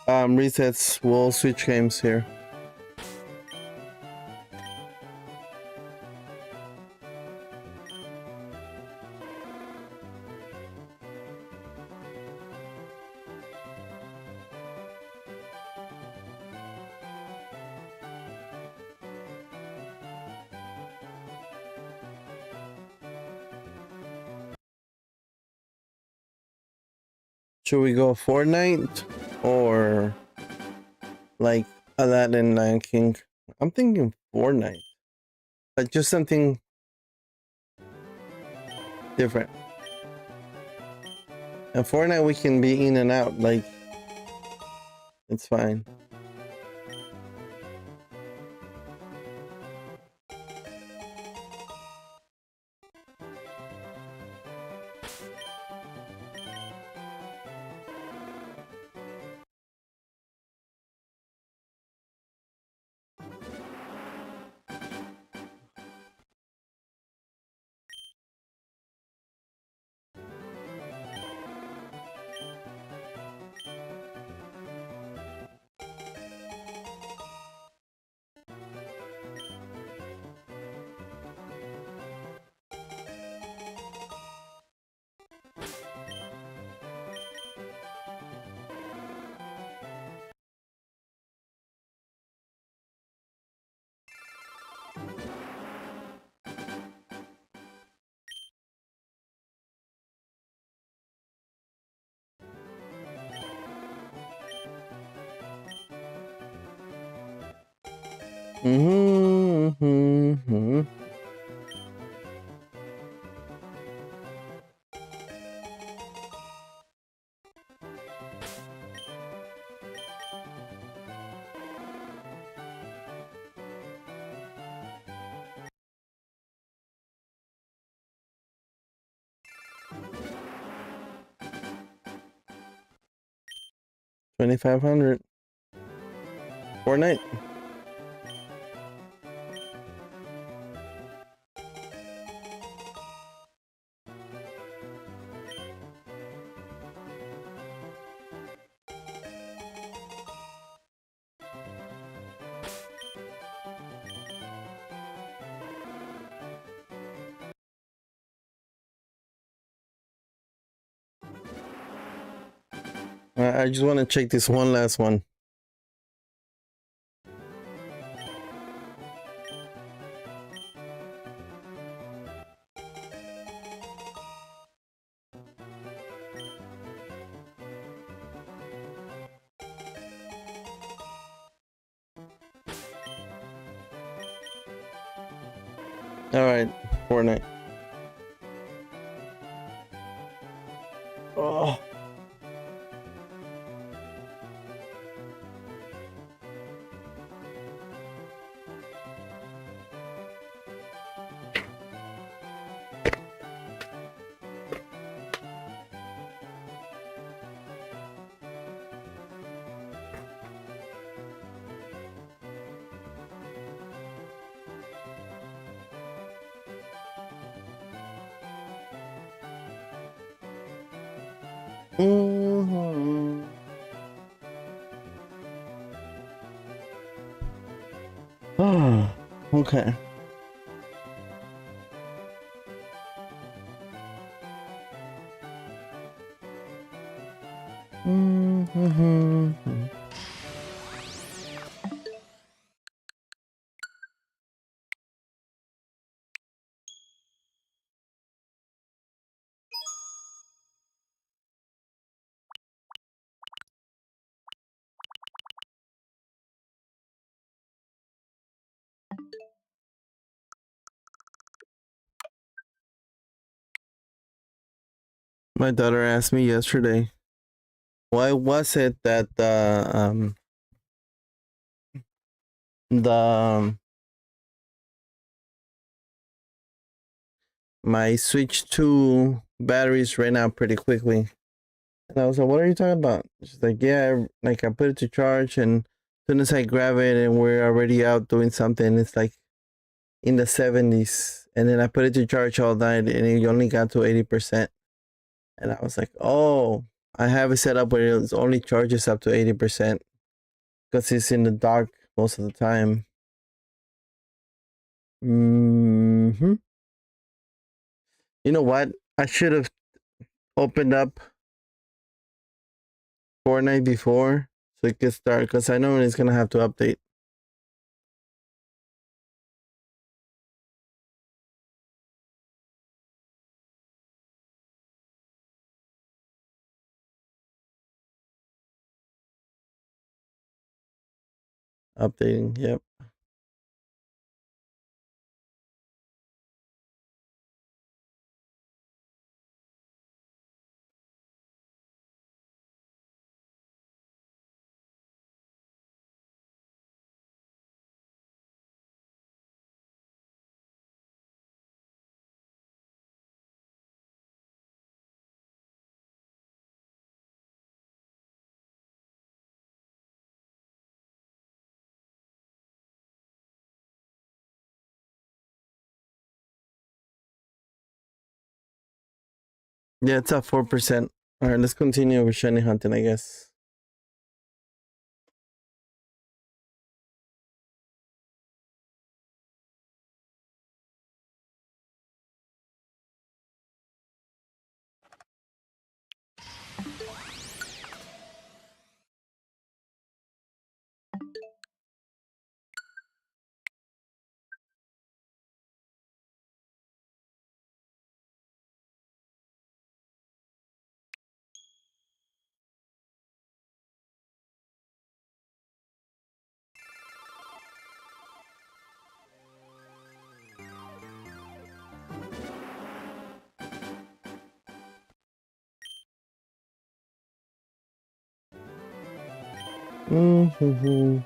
resets, we'll switch games here. Should we go Fortnite or like Aladdin Lion King? I'm thinking Fortnite. Like just something different. And Fortnite we can be in and out, like it's fine. Mm-hmm. 2,500. Fortnite. I just want to check this one last one. All right, Fortnite. Oh. Mm-hmm. Oh, okay. Mm-hmm. My daughter asked me yesterday, why was it that the my Switch 2 batteries ran out pretty quickly. And I was like, what are you talking about? She's like, yeah, like I put it to charge and as soon as I grab it and we're already out doing something, it's like in the 70s. And then I put it to charge all night and it only got to 80%. And I was like, oh, I have it set up where it only charges up to 80% because it's in the dark most of the time. You know what? I should have opened up Fortnite before so it could start because I know it's gonna have to update. Updating, yep. Yeah, it's at 4%. All right, let's continue with shiny hunting, I guess. Mm-hmm.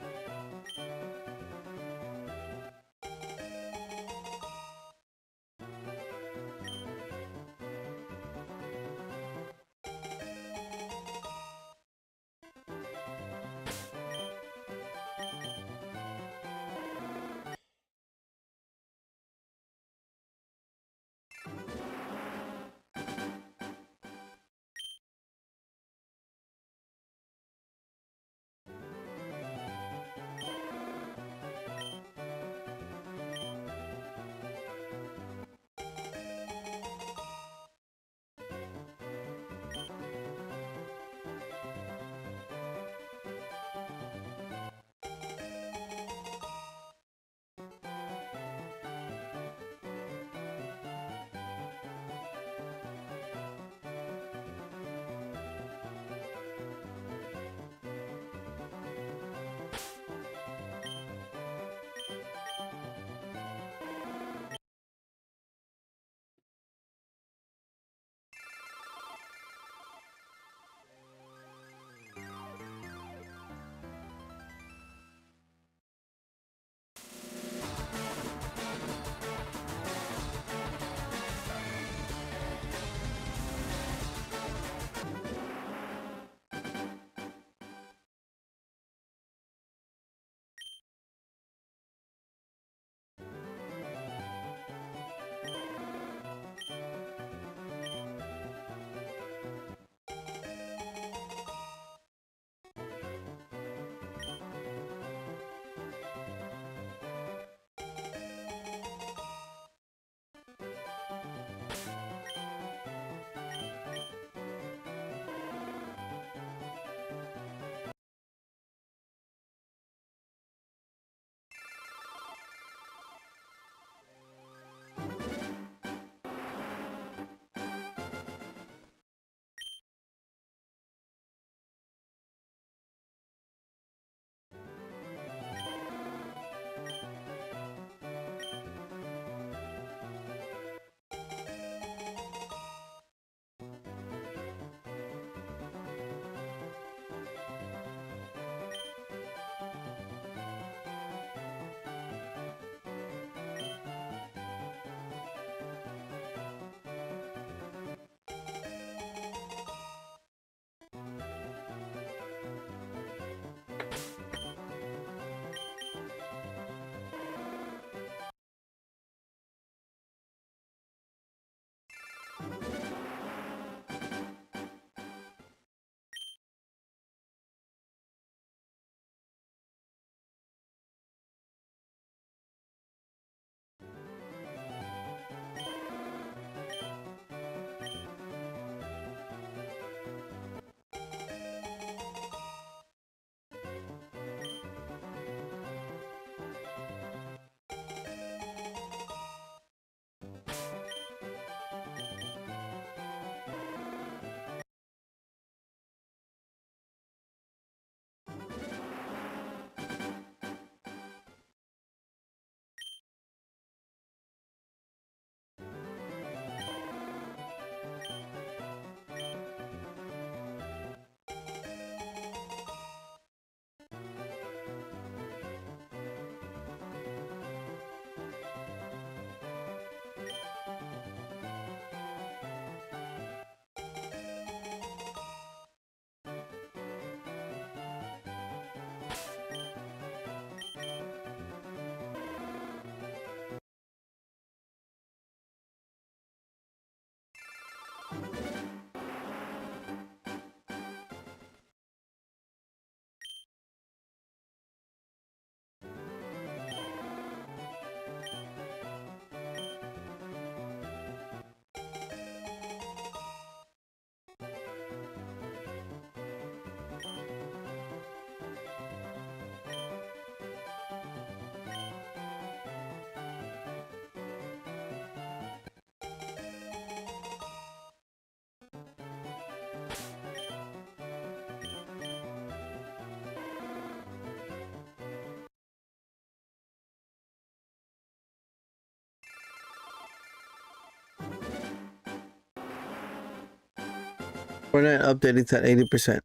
Fortnite update, it's at 80%.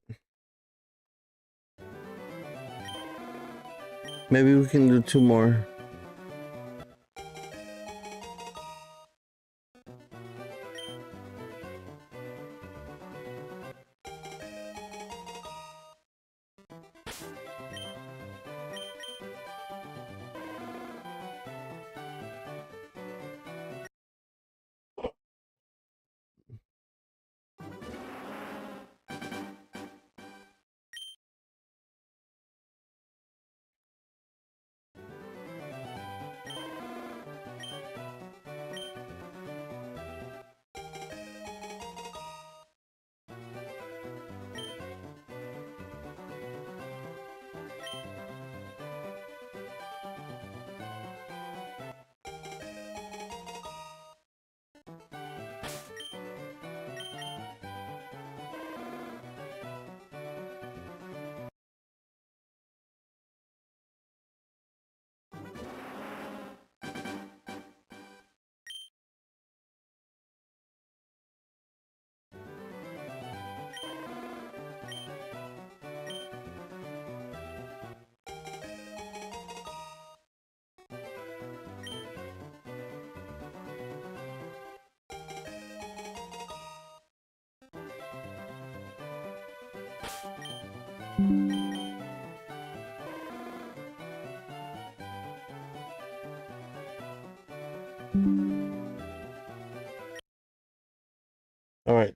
Maybe we can do 2 more. All right.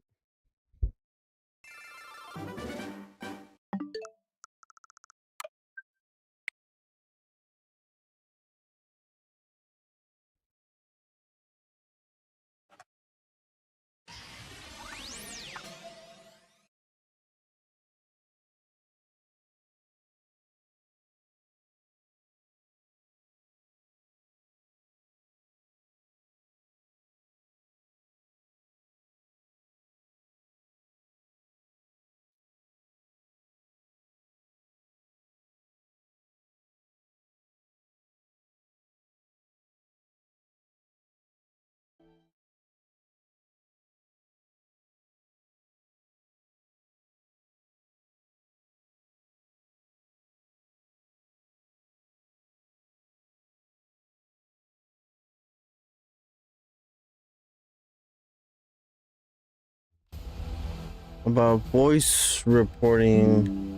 About voice reporting.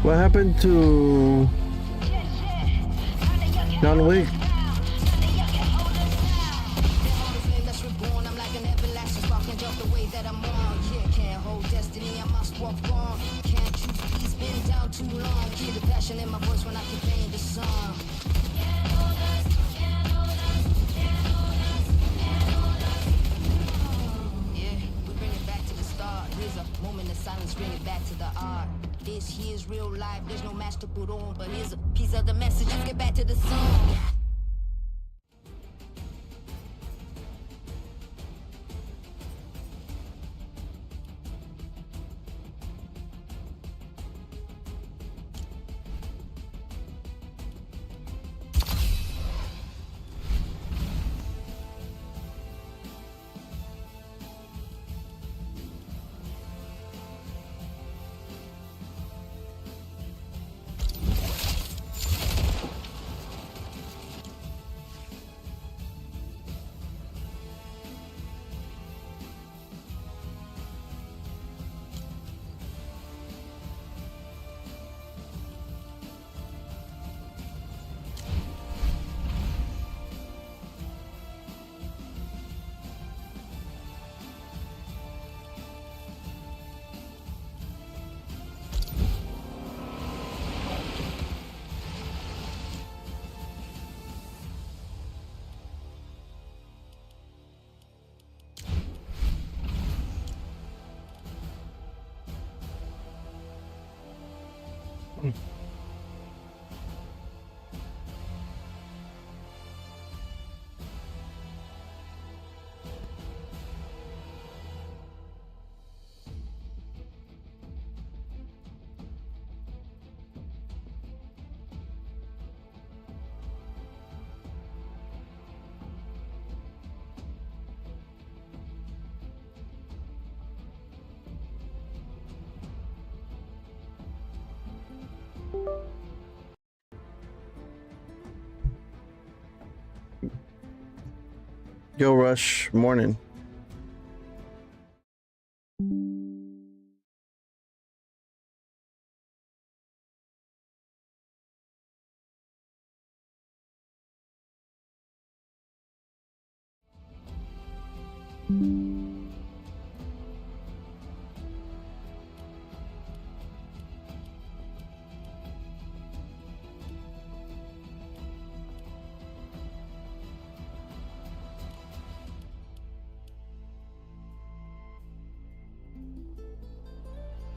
What happened to John Wick? This here's real life, there's no match to put on, but here's a piece of the message, let's get back to the song. Yo, Rush, morning.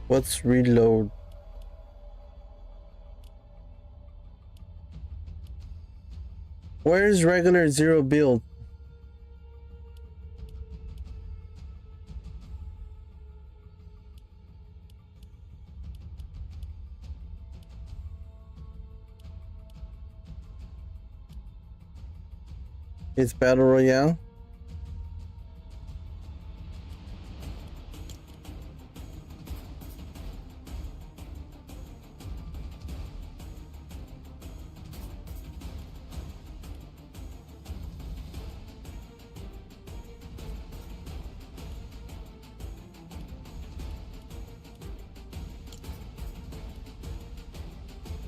What's reload? Where's regular zero build? It's battle royale.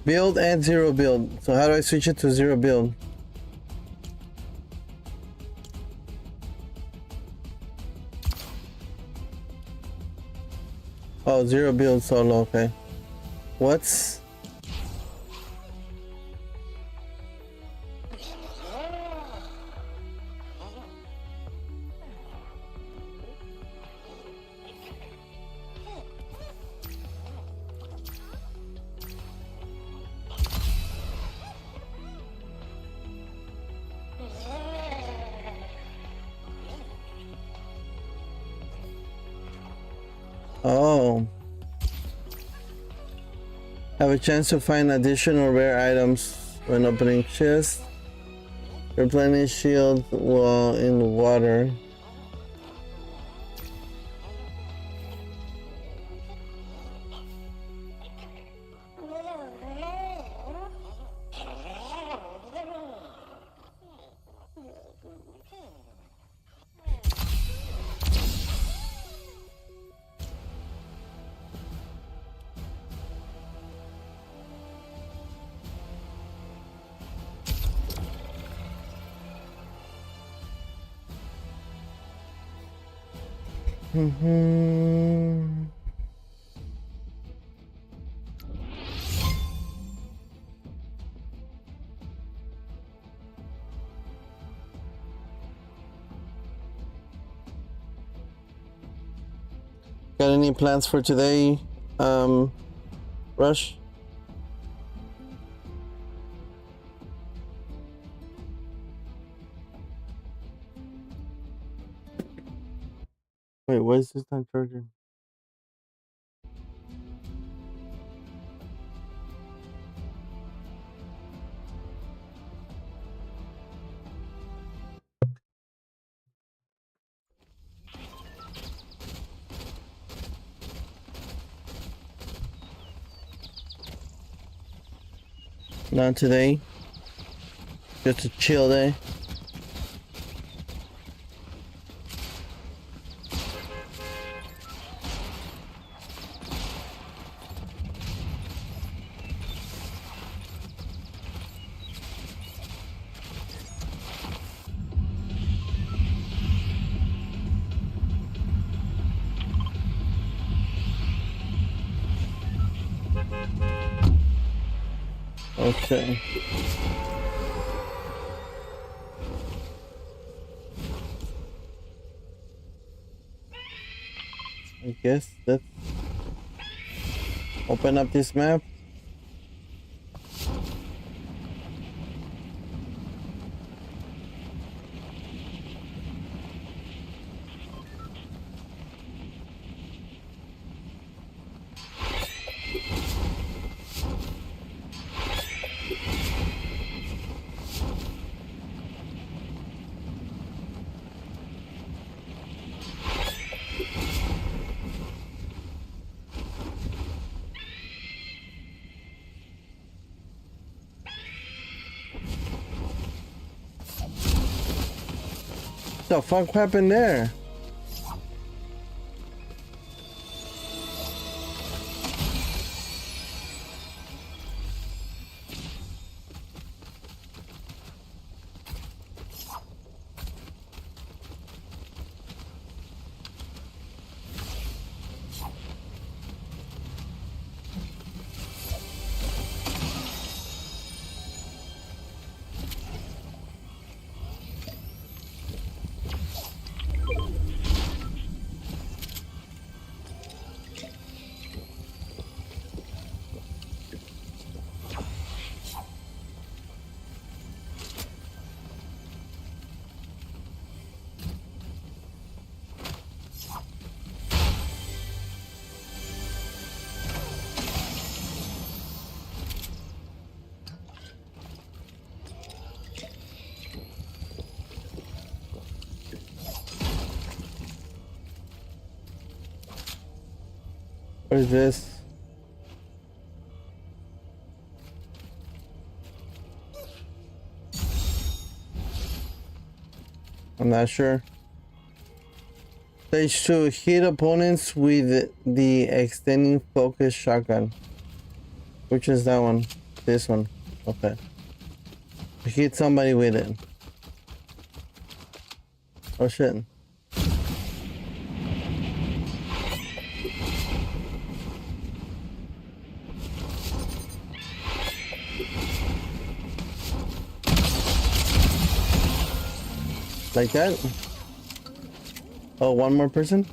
Build and zero build. So how do I switch it to zero build? Oh, zero build solo, okay. What's... Oh. Have a chance to find additional rare items when opening chests. Replenish shield while in water. Got any plans for today, Rush? Wait, why is this not charging? Not today. Just a chill day. Okay. I guess let's open up this map. The fuck happened there? What is this? I'm not sure. Stage 2, hit opponents with the extending focus shotgun. Which is that one? This one. Okay. Hit somebody with it. Oh shit. Like that? Oh, one more person?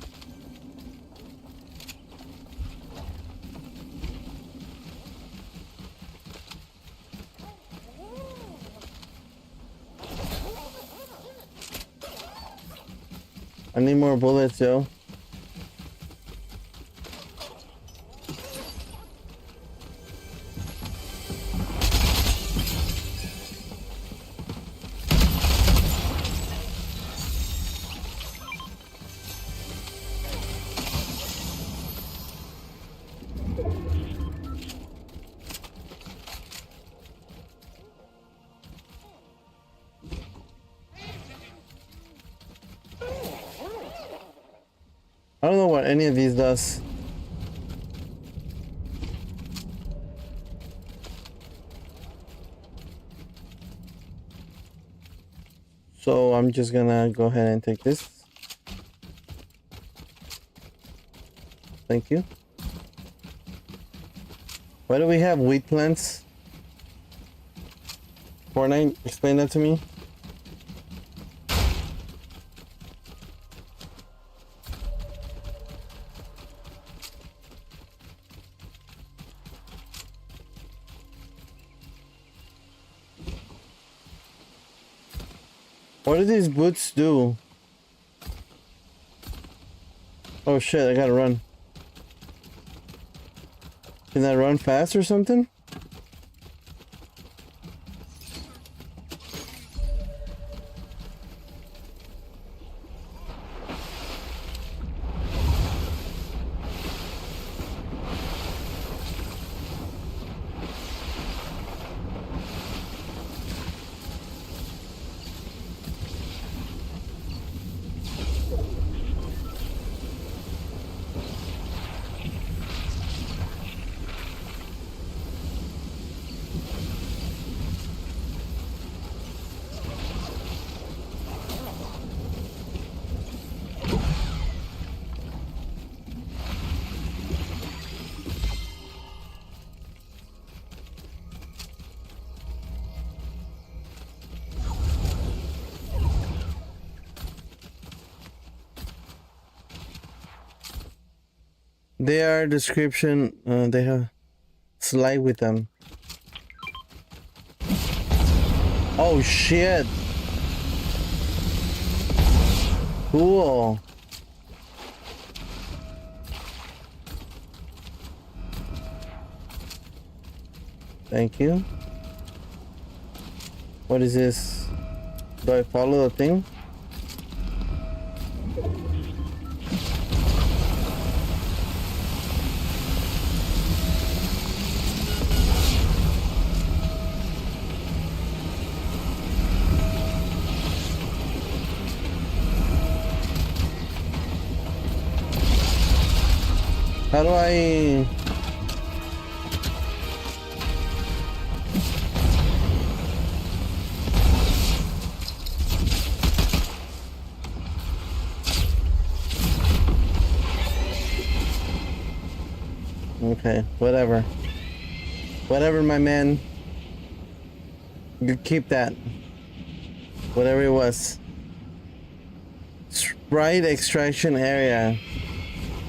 I need more bullets, yo. I don't know what any of these does. So I'm just gonna go ahead and take this. Thank you. Why do we have wheat plants? Fortnite, explain that to me. What do these boots do? Oh shit, I gotta run. Can I run fast or something? They are description. They have slide with them. Oh shit! Cool. Thank you. What is this? Do I follow the thing? How do I... Okay, whatever. Whatever, my man. You keep that. Whatever it was. Sprite extraction area.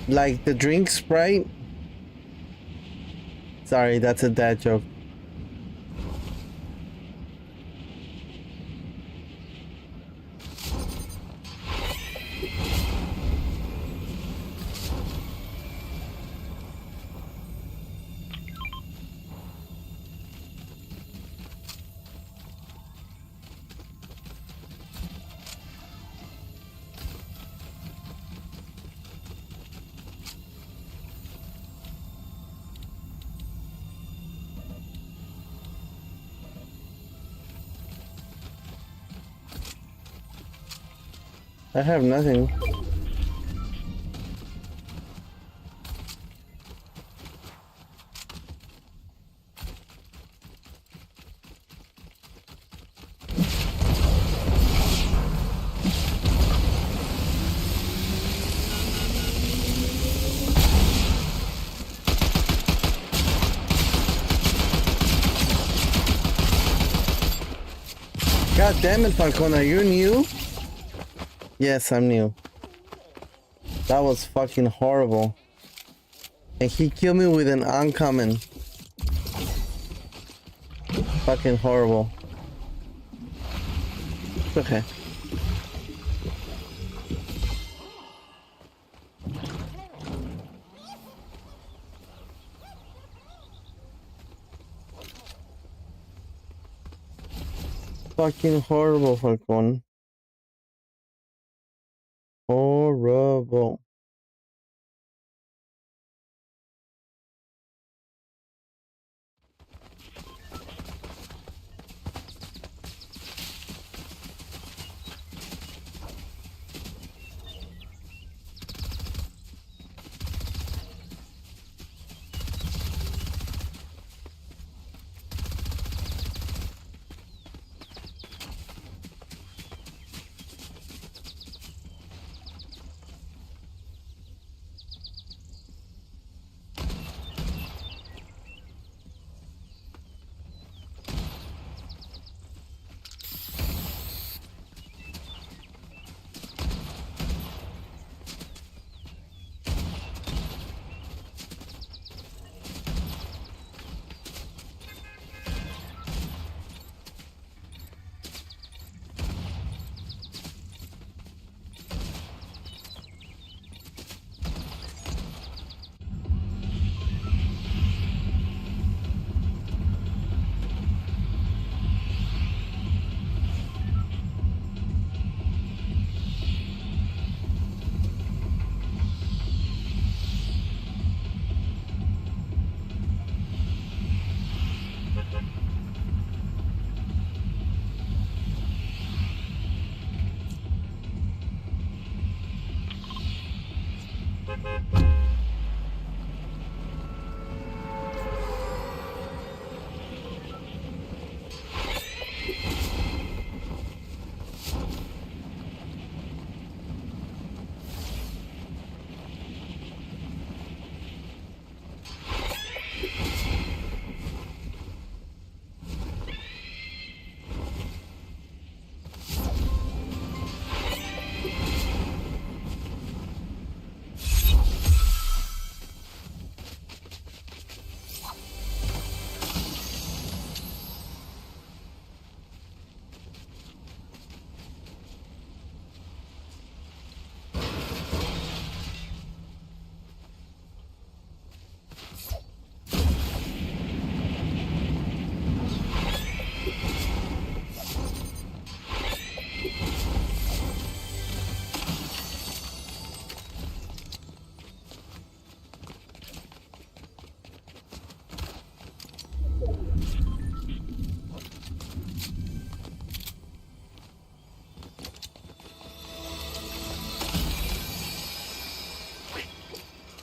Like the drink Sprite? Sorry, that's a dad joke. I have nothing. God damn it, Falcon, are you new? Yes, I'm new. That was fucking horrible. And he killed me with an uncommon. Fucking horrible. Okay. Fucking horrible, Falcon. Horrible.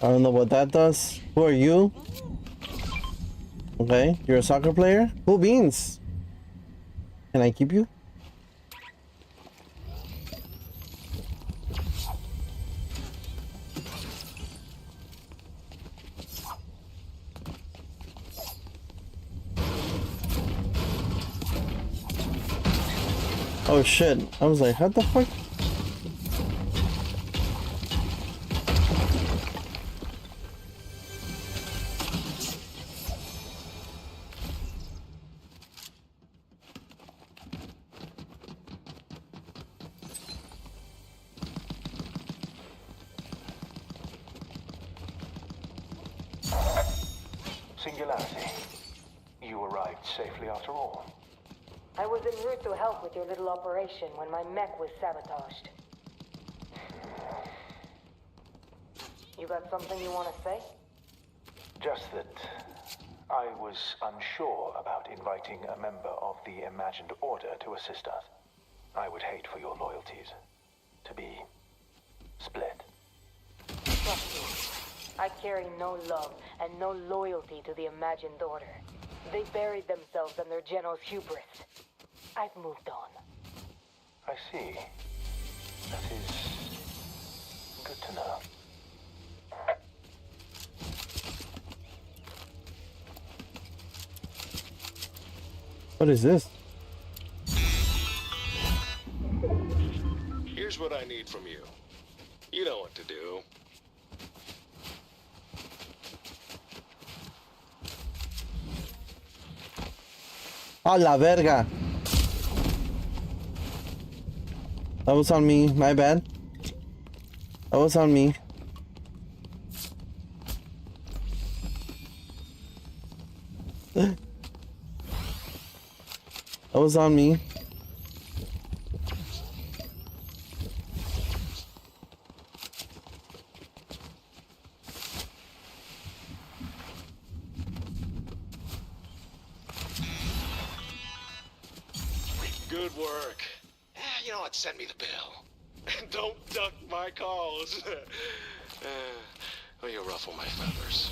I don't know what that does. Who are you? Okay, you're a soccer player? Cool beans. Can I keep you? Oh shit. I was like, what the fuck? Singularity. You arrived safely after all. I was en route to help with your little operation when my mech was sabotaged. You got something you want to say? Just that I was unsure about inviting a member of the Imagined Order to assist us. I would hate for your loyalties to be split. Trust me, I carry no love and no loyalty to the Imagined Order. They buried themselves in their general's hubris. I've moved on. I see. That is good to know. What is this? Here's what I need from you. You know what to do. A la verga. That was on me. My bad. That was on me. That was on me. Good work. You know what? Send me the bill. Don't duck my calls. Or you'll ruffle my feathers.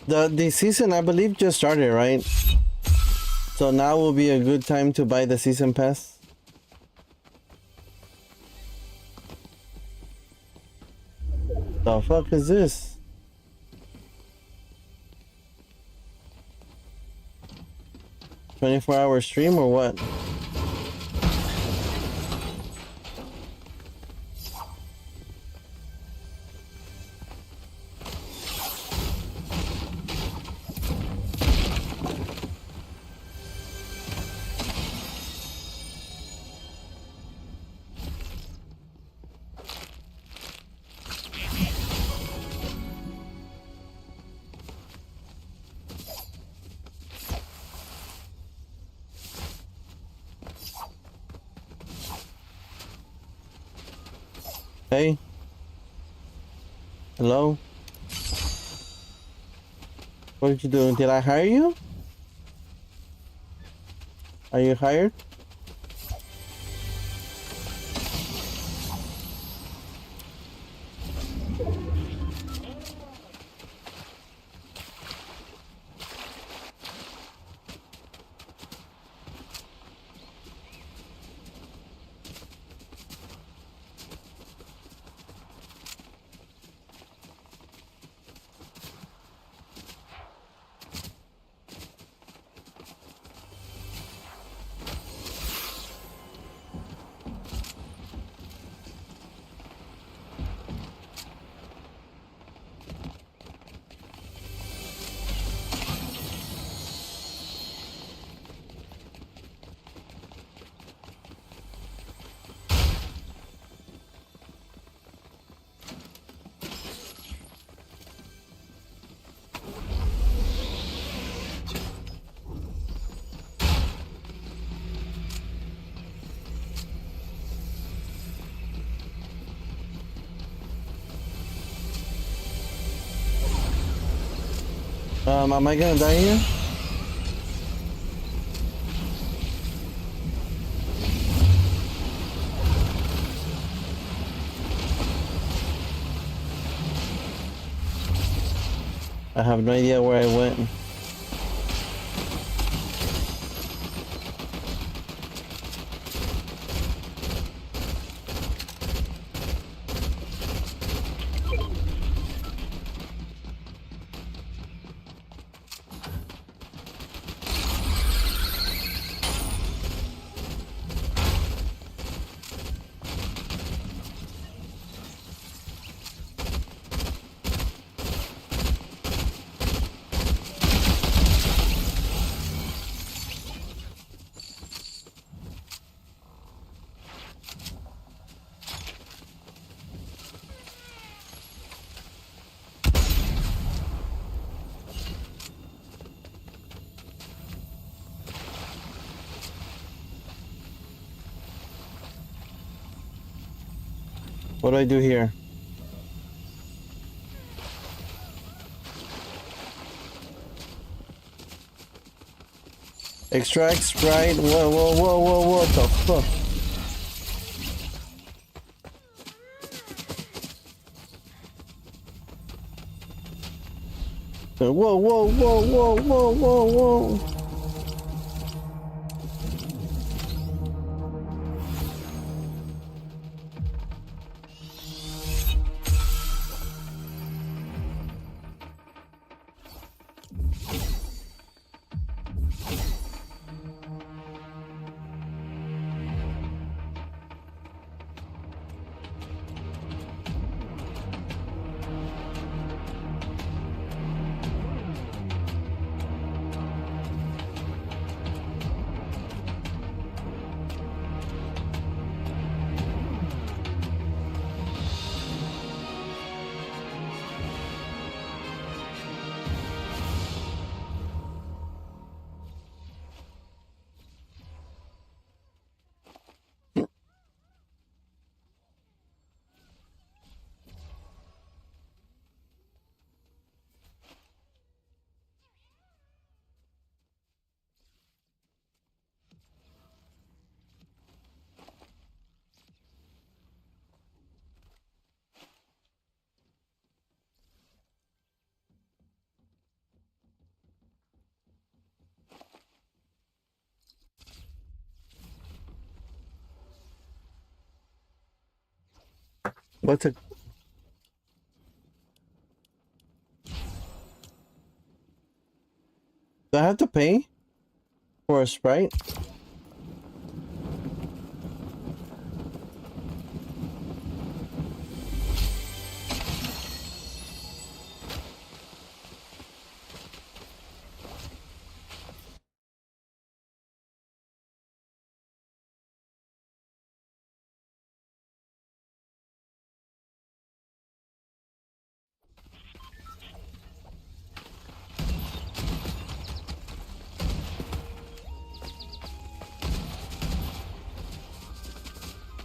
The season, I believe, just started, right? So now will be a good time to buy the season pass. The fuck is this? $24-hour stream or what? Hey. Hello? What did you do? Did I hire you? Are you hired? Am I gonna die here? I have no idea where I went. What do I do here? Extract Sprite. Whoa, whoa, whoa, whoa, what the fuck? Whoa, whoa, whoa, whoa, whoa, whoa, whoa. What's a... Do I have to pay for a Sprite?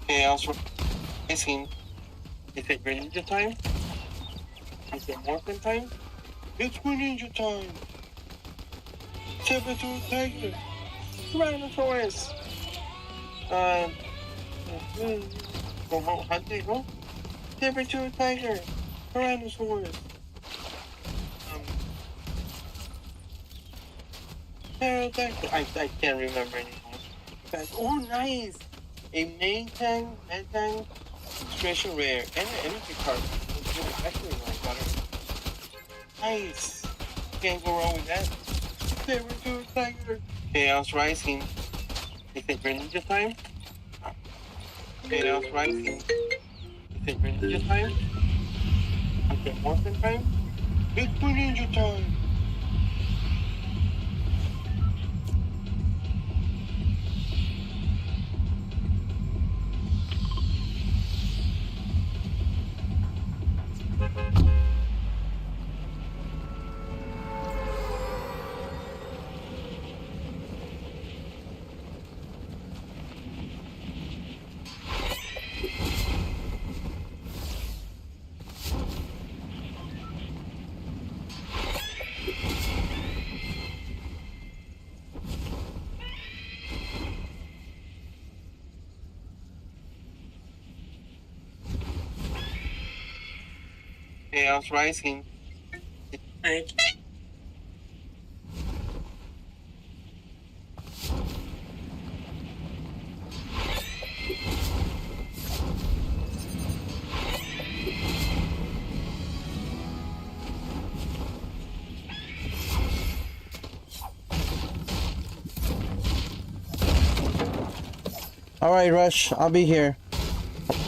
Okay, I was asking, is it ninja time? Is it morphin time? It's ninja time! Saber-tooth tiger! Tyrannosaurus! Remote hunting, no? Saber-tooth tiger! Tyrannosaurus! Pterodactyl! I can't remember anymore. But, oh, nice! A main tank, med tank, special rare, and an energy card. Actually, my daughter. Nice! Can't go wrong with that. Saber-tooth tiger! Chaos Rising. Is it Greninja time? Chaos Rising. Is it Greninja time? Is it Morphin time? It's Greninja time! Chaos Rising. Right. All right, Rush. I'll be here.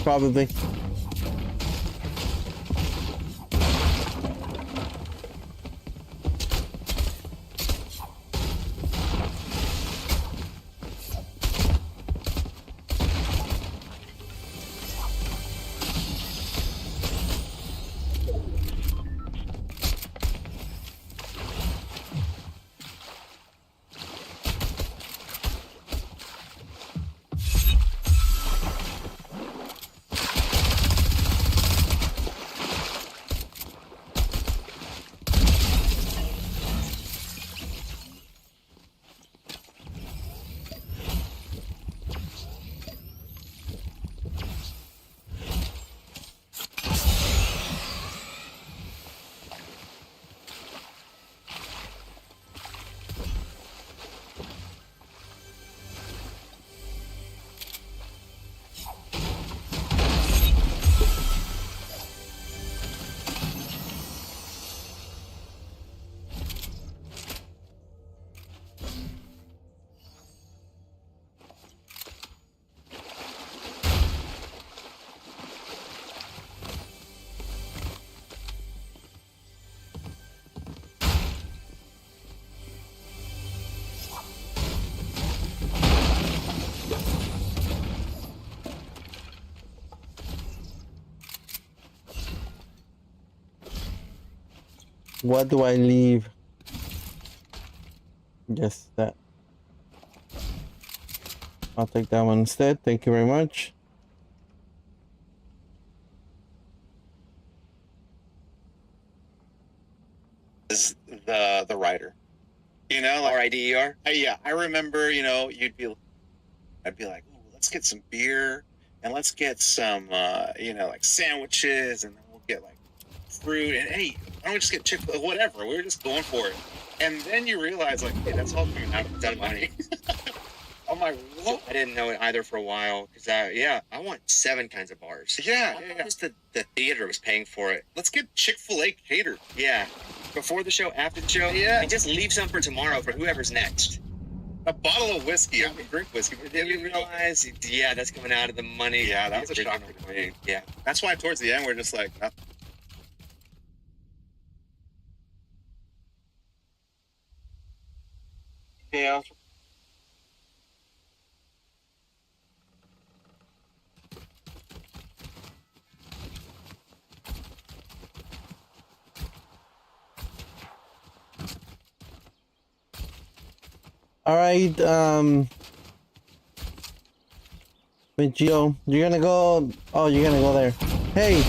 Probably. What do I leave? Yes, that. I'll take that one instead. Thank you very much. Is the writer, you know, like, RIDER. Yeah, I remember. You know, I'd be like, ooh, let's get some beer and let's get some, you know, like sandwiches, and then we'll get like fruit, and hey, why don't we just get Chick-fil-A, whatever. We were just going for it, and then you realize, like, hey, that's all coming out of that money. I'm like, what? I didn't know it either for a while, because I want 7 kinds of bars. Yeah. Just the theater was paying for it. Let's get Chick-fil-A catered. Yeah. Before the show, after the show. Yeah. And just leave some for tomorrow for whoever's next. A bottle of whiskey. I don't drink whiskey. But then we realize, yeah, that's coming out of the money. Yeah, that was a shocker to me. Yeah. That's why towards the end, we're just like, nothing. Chaos. All right, wait, Gio, you're gonna go. Oh, you're gonna go there. Hey,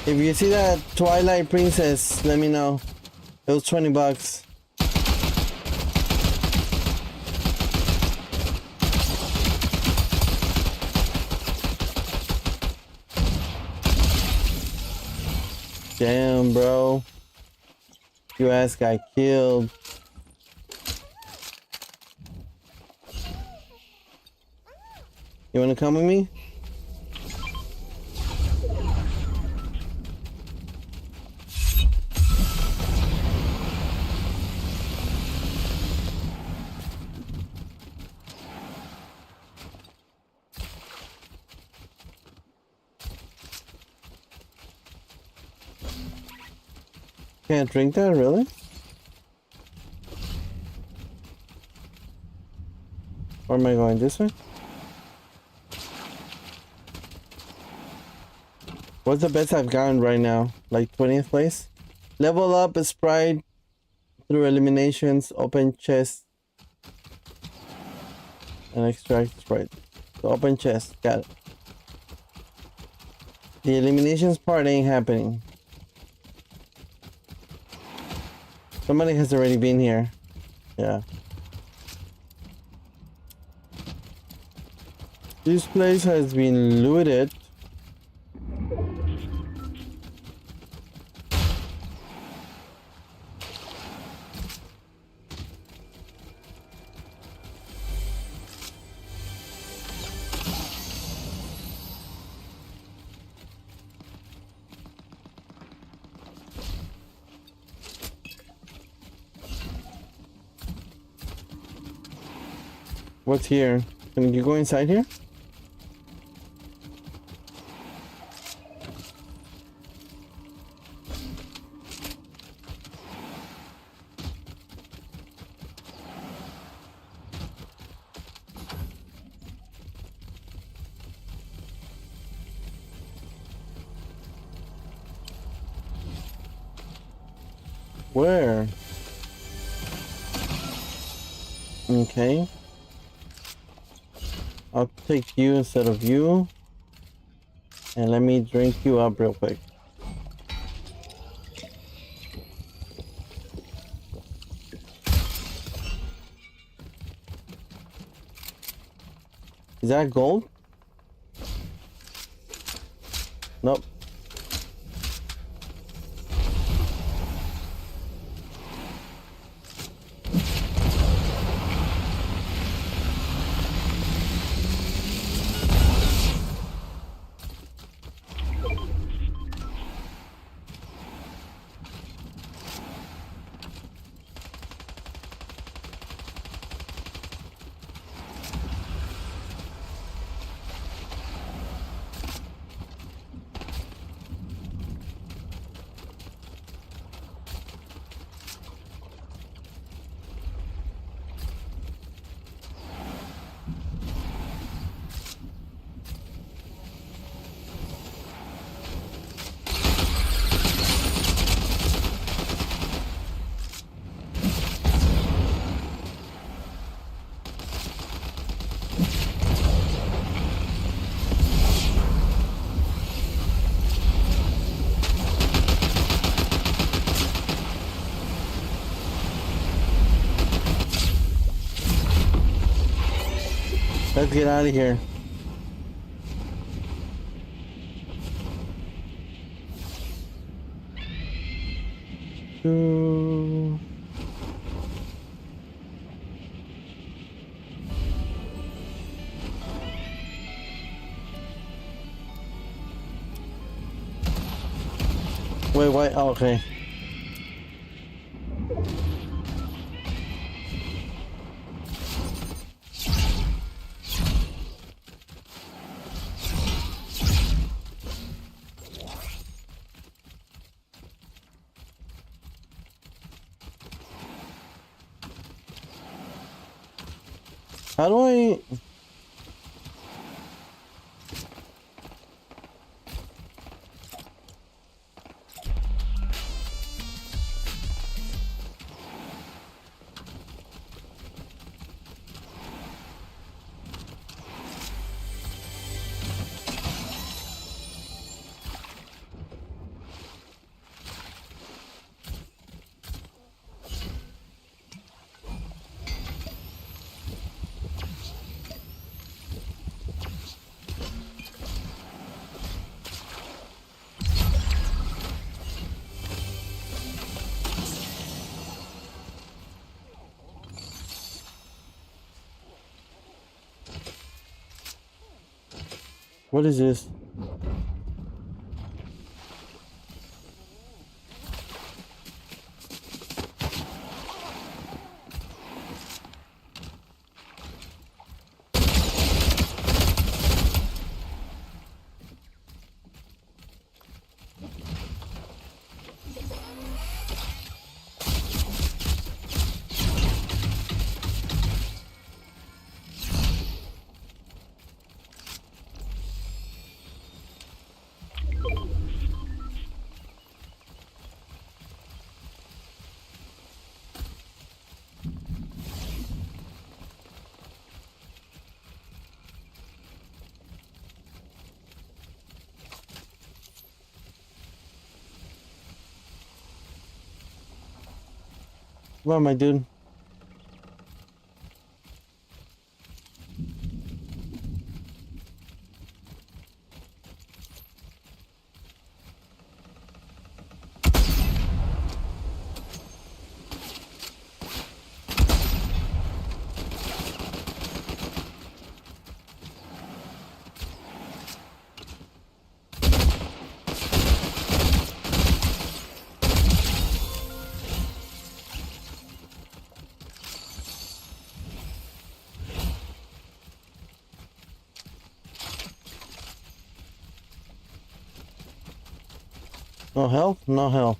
if you see that Twilight Princess, let me know. It was $20. Damn, bro. Your ass got killed. You wanna come with me? Can't drink that, really? Or am I going this way? What's the best I've gotten right now? Like 20th place? Level up a sprite through eliminations, open chest, and extract sprite. So open chest, got it. The eliminations part ain't happening. Somebody has already been here. Yeah. This place has been looted. What's here? Can you go inside here? Where? Okay. I'll take you instead of you. And let me drink you up real quick. Is that gold? Nope. Let's get out of here. Wait, wait, oh, okay. How do I... What is this? Come on, my dude. No health? No health.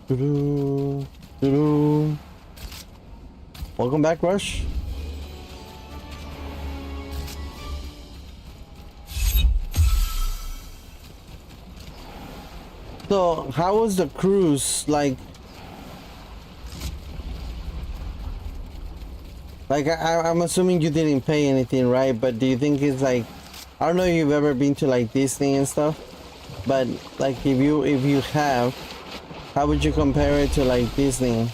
Doo-doo, doo-doo. Welcome back, Rush. So, how was the cruise? Like I'm assuming you didn't pay anything, right? But do you think it's like, I don't know if you've ever been to like Disney and stuff, but like if you have, how would you compare it to like Disney?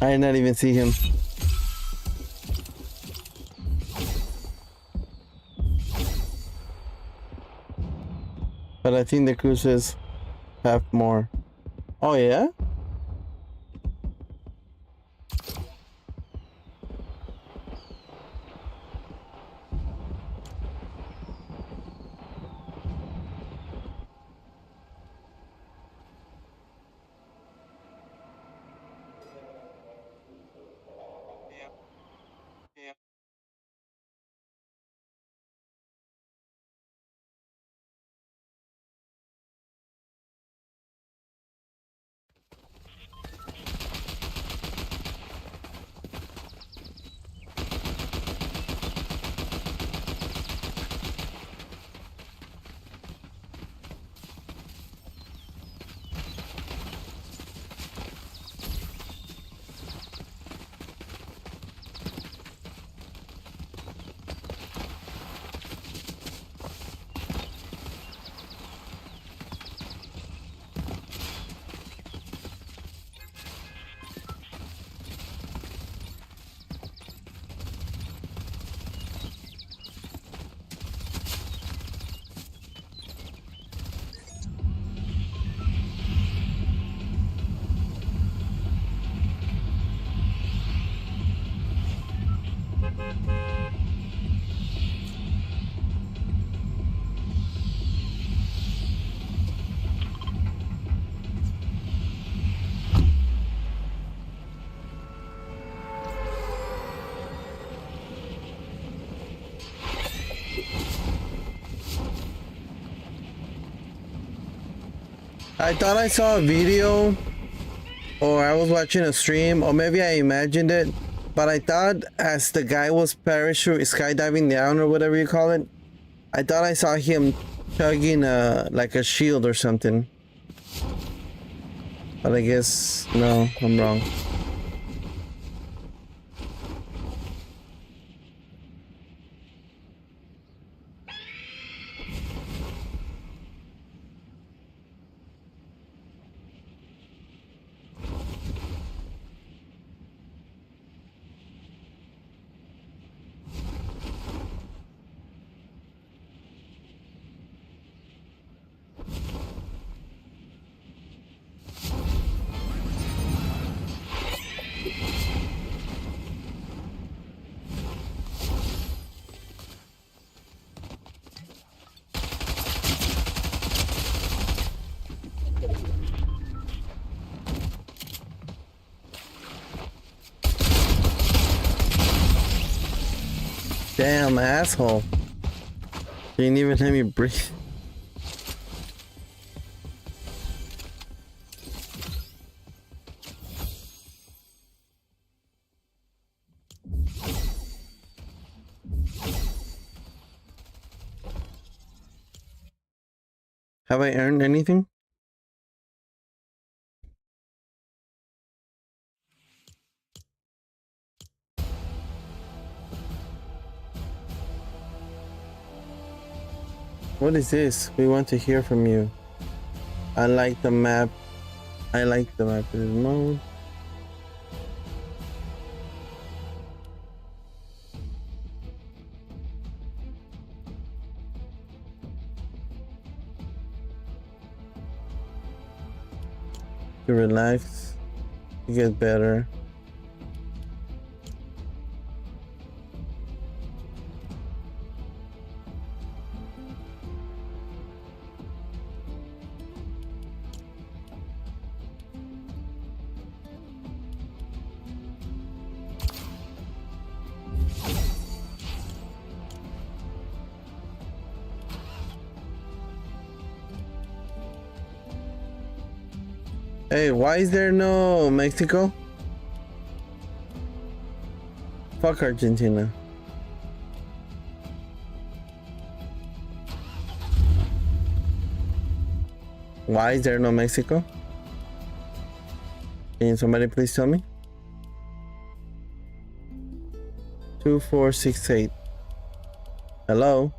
I did not even see him. But I think the cruises have more. Oh yeah? I thought I saw a video, or I was watching a stream, or maybe I imagined it, but I thought as the guy was parachute skydiving down or whatever you call it, I thought I saw him chugging like a shield or something. But I guess no, I'm wrong. Damn asshole. You didn't even let me breathe. Have I earned anything? What is this? We want to hear from you. I like the map. I like the map in mode. To relax, to get better. Hey, why is there no Mexico? Fuck Argentina. Why is there no Mexico? Can somebody please tell me? 2468. Hello?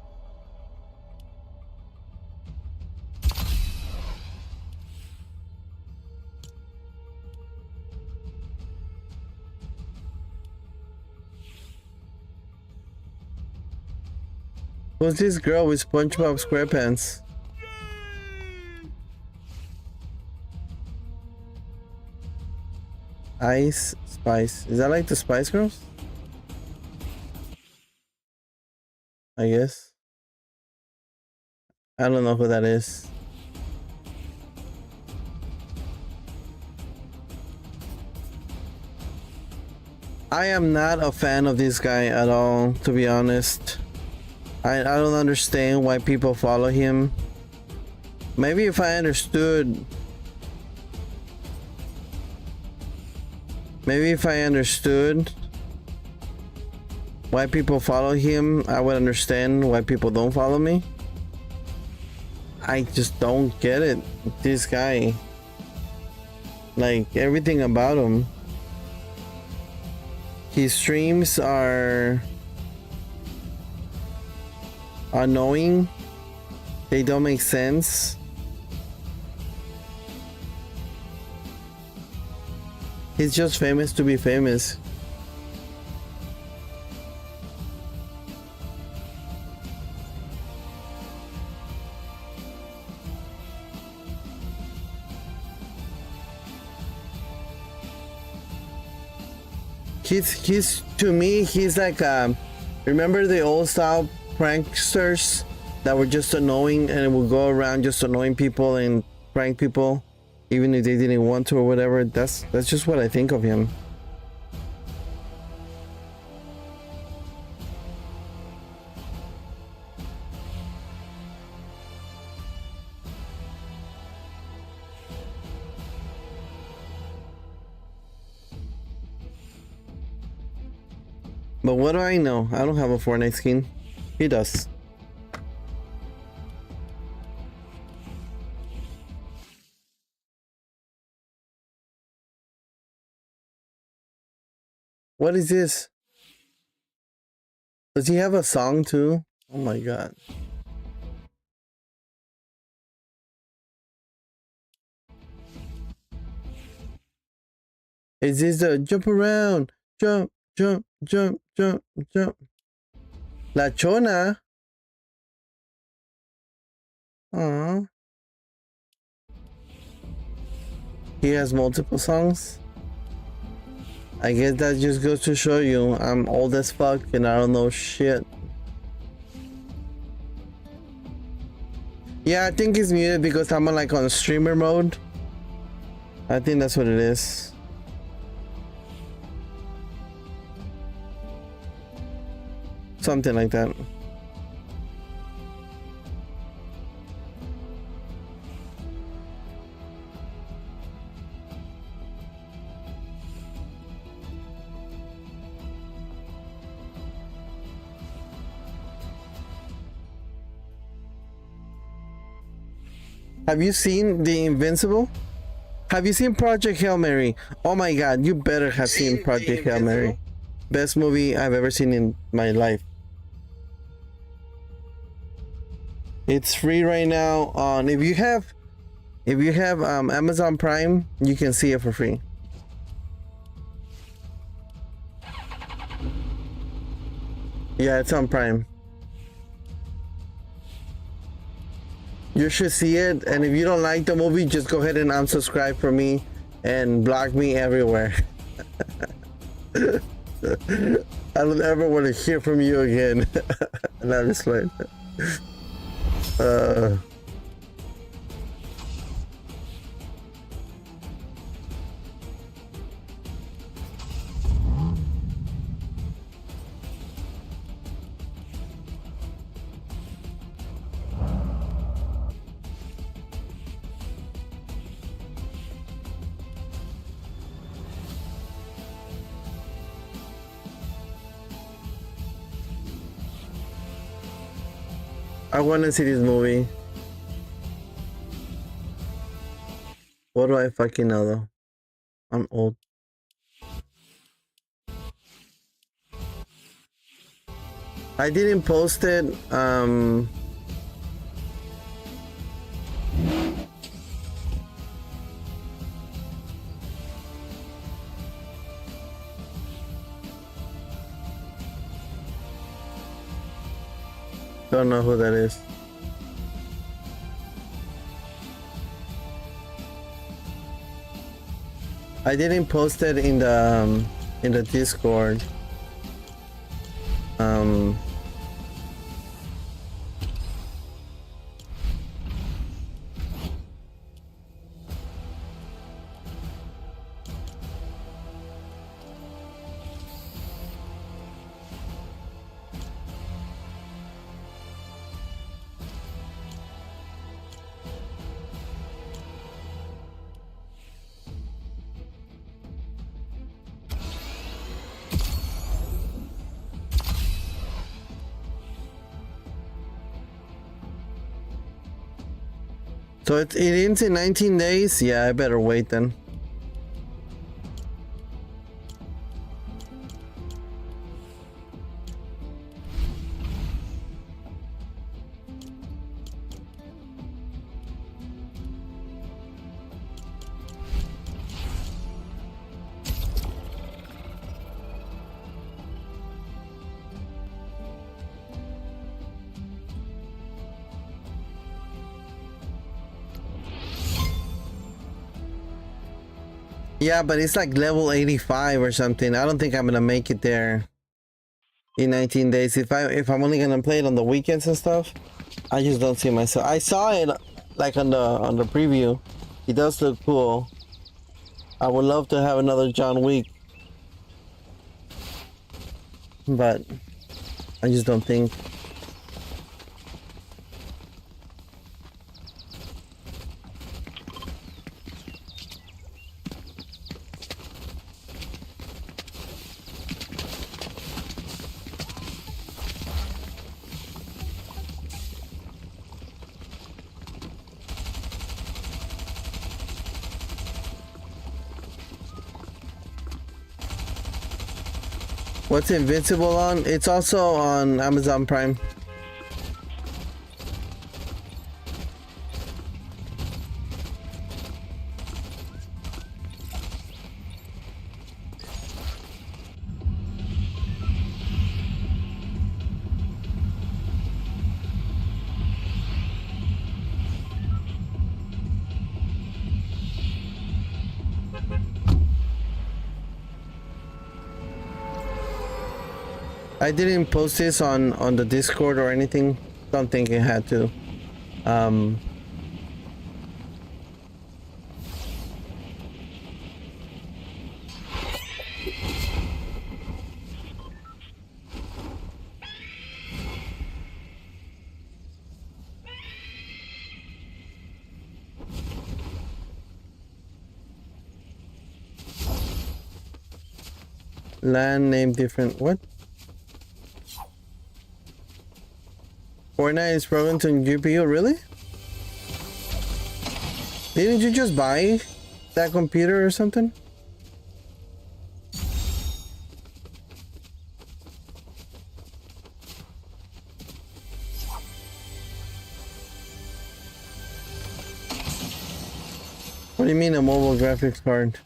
Who's this girl with SpongeBob SquarePants? Ice Spice. Is that like the Spice Girls? I guess. I don't know who that is. I am not a fan of this guy at all, to be honest. I don't understand why people follow him. Maybe if I understood... Maybe if I understood why people follow him, I would understand why people don't follow me. I just don't get it. This guy. Like, everything about him. His streams are annoying. They don't make sense. He's just famous to be famous. He's to me, he's like remember the old style pranksters that were just annoying and would go around just annoying people and prank people even if they didn't want to or whatever. That's just what I think of him. But what do I know? I don't have a Fortnite skin. He does. What is this? Does he have a song too? Oh my god. Is this the jump around? Jump, jump, jump, jump, jump. La Chona. Aww. He has multiple songs. I guess that just goes to show you I'm old as fuck and I don't know shit. Yeah, I think he's muted because I'm like on streamer mode. I think that's what it is. something like that. Have you seen The Invincible? Have you seen Project Hail Mary? Oh my god, you better have seen Project Hail Mary. Best movie I've ever seen in my life. It's free right now on, if you have Amazon Prime, you can see it for free. Yeah, it's on Prime. You should see it, and if you don't like the movie, just go ahead and unsubscribe from me and block me everywhere. I don't ever want to hear from you again. And I'm just like, I want to see this movie. What do I fucking know though? I'm old. I didn't post it. Don't know who that is. I didn't post it in the Discord. So it ends in 19 days? Yeah, I better wait then. Yeah, but it's like level 85 or something. I don't think I'm gonna make it there in 19 days. If I'm only gonna play it on the weekends and stuff, I just don't see myself. I saw it like on the preview. It does look cool. I would love to have another John Wick, but I just don't think. What's Invincible on? It's also on Amazon Prime. I didn't post this on the Discord or anything. Don't think it had to. LAN name different. What? Fortnite is programmed to GPU, really? Didn't you just buy that computer or something? What do you mean a mobile graphics card?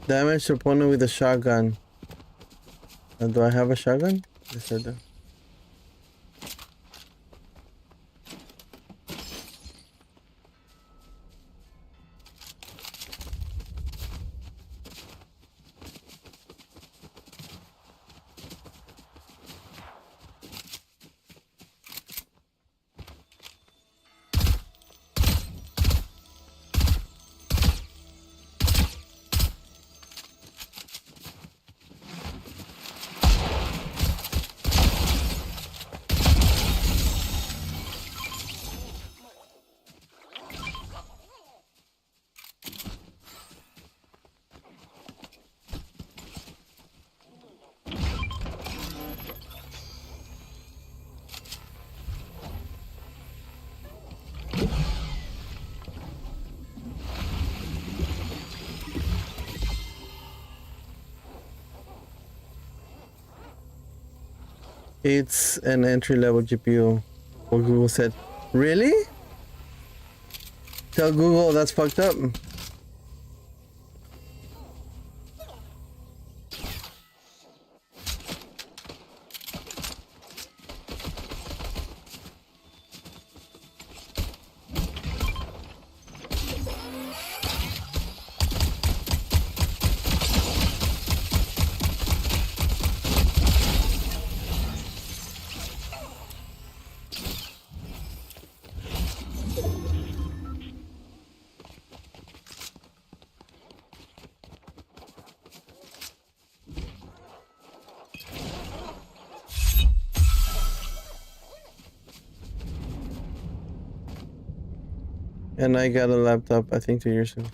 Damage to opponent with a shotgun. Do I have a shotgun? Yes, I do. It's an entry-level GPU. What Google said. Really? Tell Google that's fucked up. And I got a laptop, I think 2 years ago.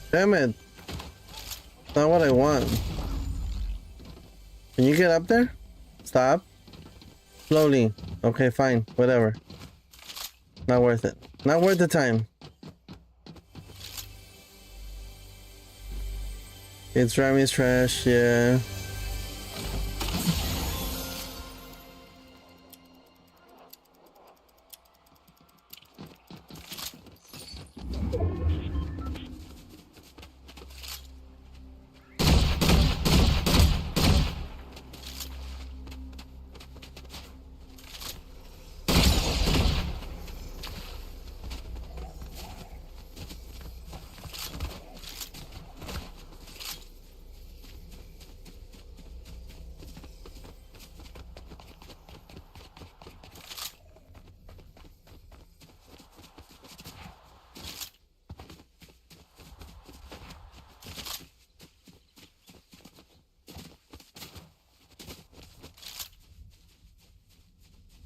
Damn it. Not what I want. Can you get up there? Stop. Slowly. Okay, fine. Whatever. Not worth it. Not worth the time. It's Rami's trash, yeah.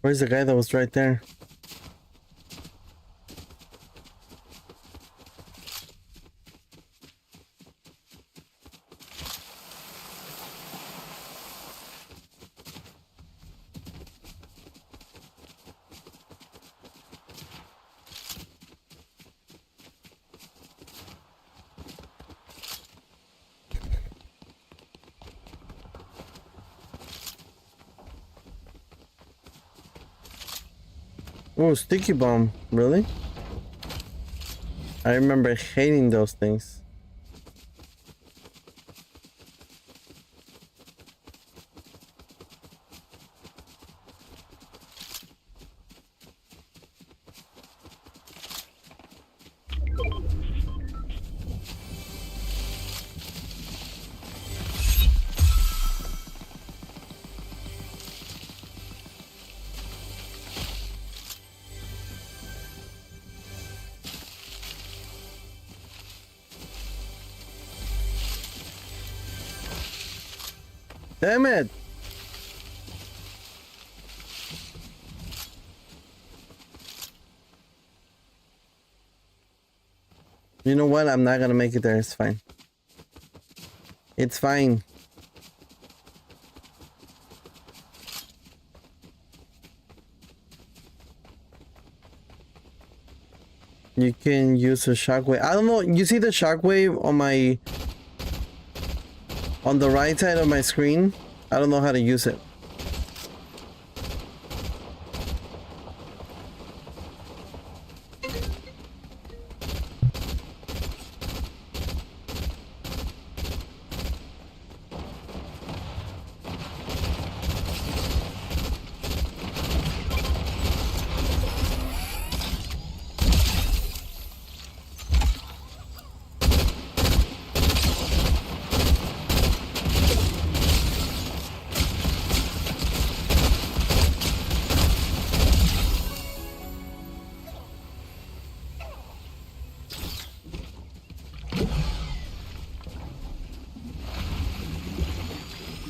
Where's the guy that was right there? Oh, sticky bomb. Really? I remember hating those things. Damn it! You know what? I'm not gonna make it there. It's fine. It's fine. You can use a shockwave. I don't know. You see the shockwave on my... on the right side of my screen? I don't know how to use it.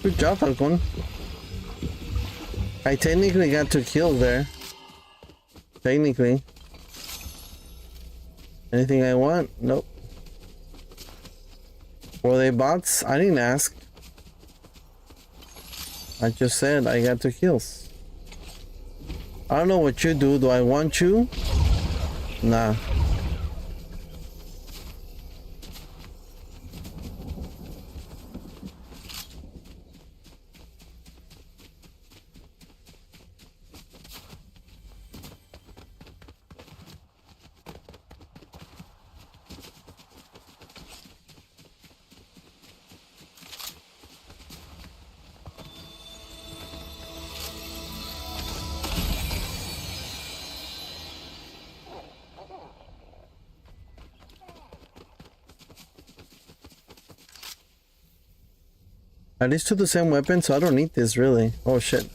Good job, Falcon. I technically got 2 kills there. Technically. Anything I want? Nope. Were they bots? I didn't ask. I just said I got 2 kills. I don't know what you do. Do I want you? Nah. At least 2 the same weapon, so I don't need this really. Oh shit.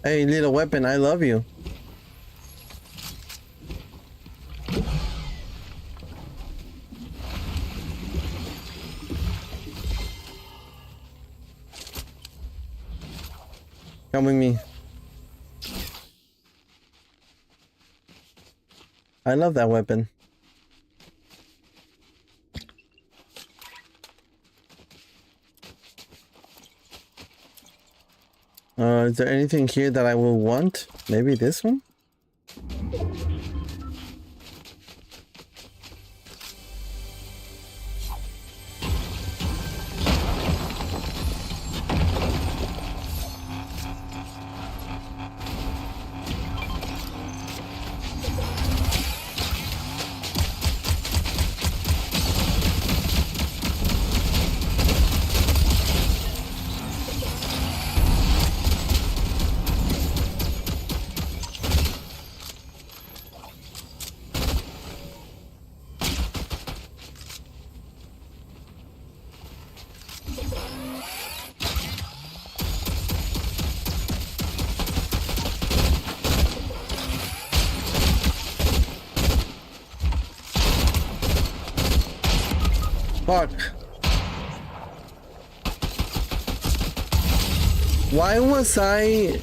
Hey, little weapon, I love you. Come with me. I love that weapon. Is there anything here that I will want? Maybe this one? Fuck. Why was I...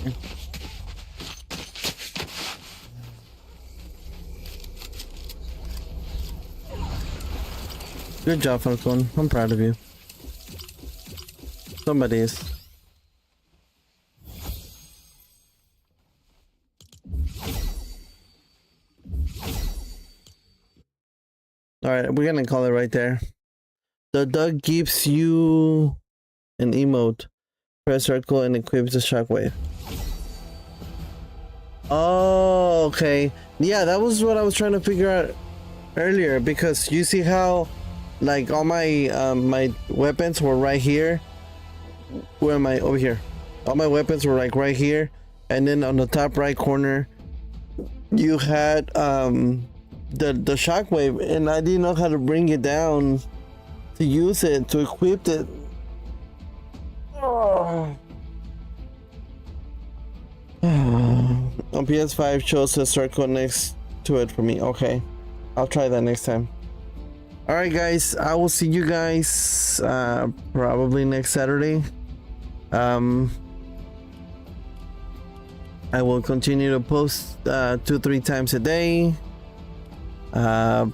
Good job, Falcon. I'm proud of you. Somebody is. Alright, we're gonna call it right there. The dog gives you an emote. Press circle and equips the shockwave. Oh, okay. Yeah, that was what I was trying to figure out earlier, because you see how like all my my weapons were right here. Where am I? Over here. All my weapons were like right here, and then on the top right corner you had the shockwave, and I didn't know how to bring it down to use it, to equip it. Oh. On PS5 shows a circle next to it for me. Okay, I'll try that next time. All right, guys, I will see you guys probably next Saturday. I will continue to post 2-3 times a day.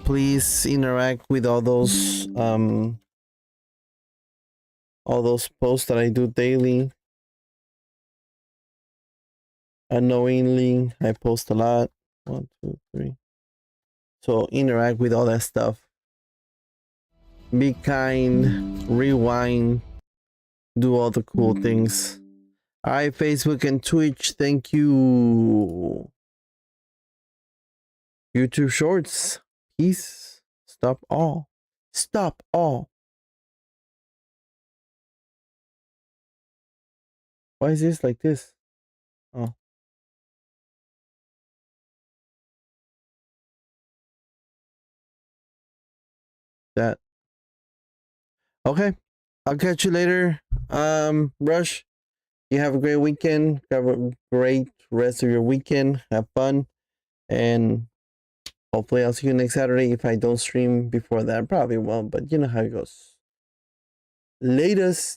Please interact with all those posts that I do daily. Unknowingly, I post a lot. 1, 2, 3. So interact with all that stuff. Be kind, rewind, do all the cool things. All right, Facebook and Twitch, thank you. YouTube Shorts, peace. Stop all. Stop all. Why is this like this? Oh. That. Okay. I'll catch you later. Rush, you have a great weekend. Have a great rest of your weekend. Have fun. And hopefully I'll see you next Saturday. If I don't stream before that, I probably won't, but you know how it goes. Latest.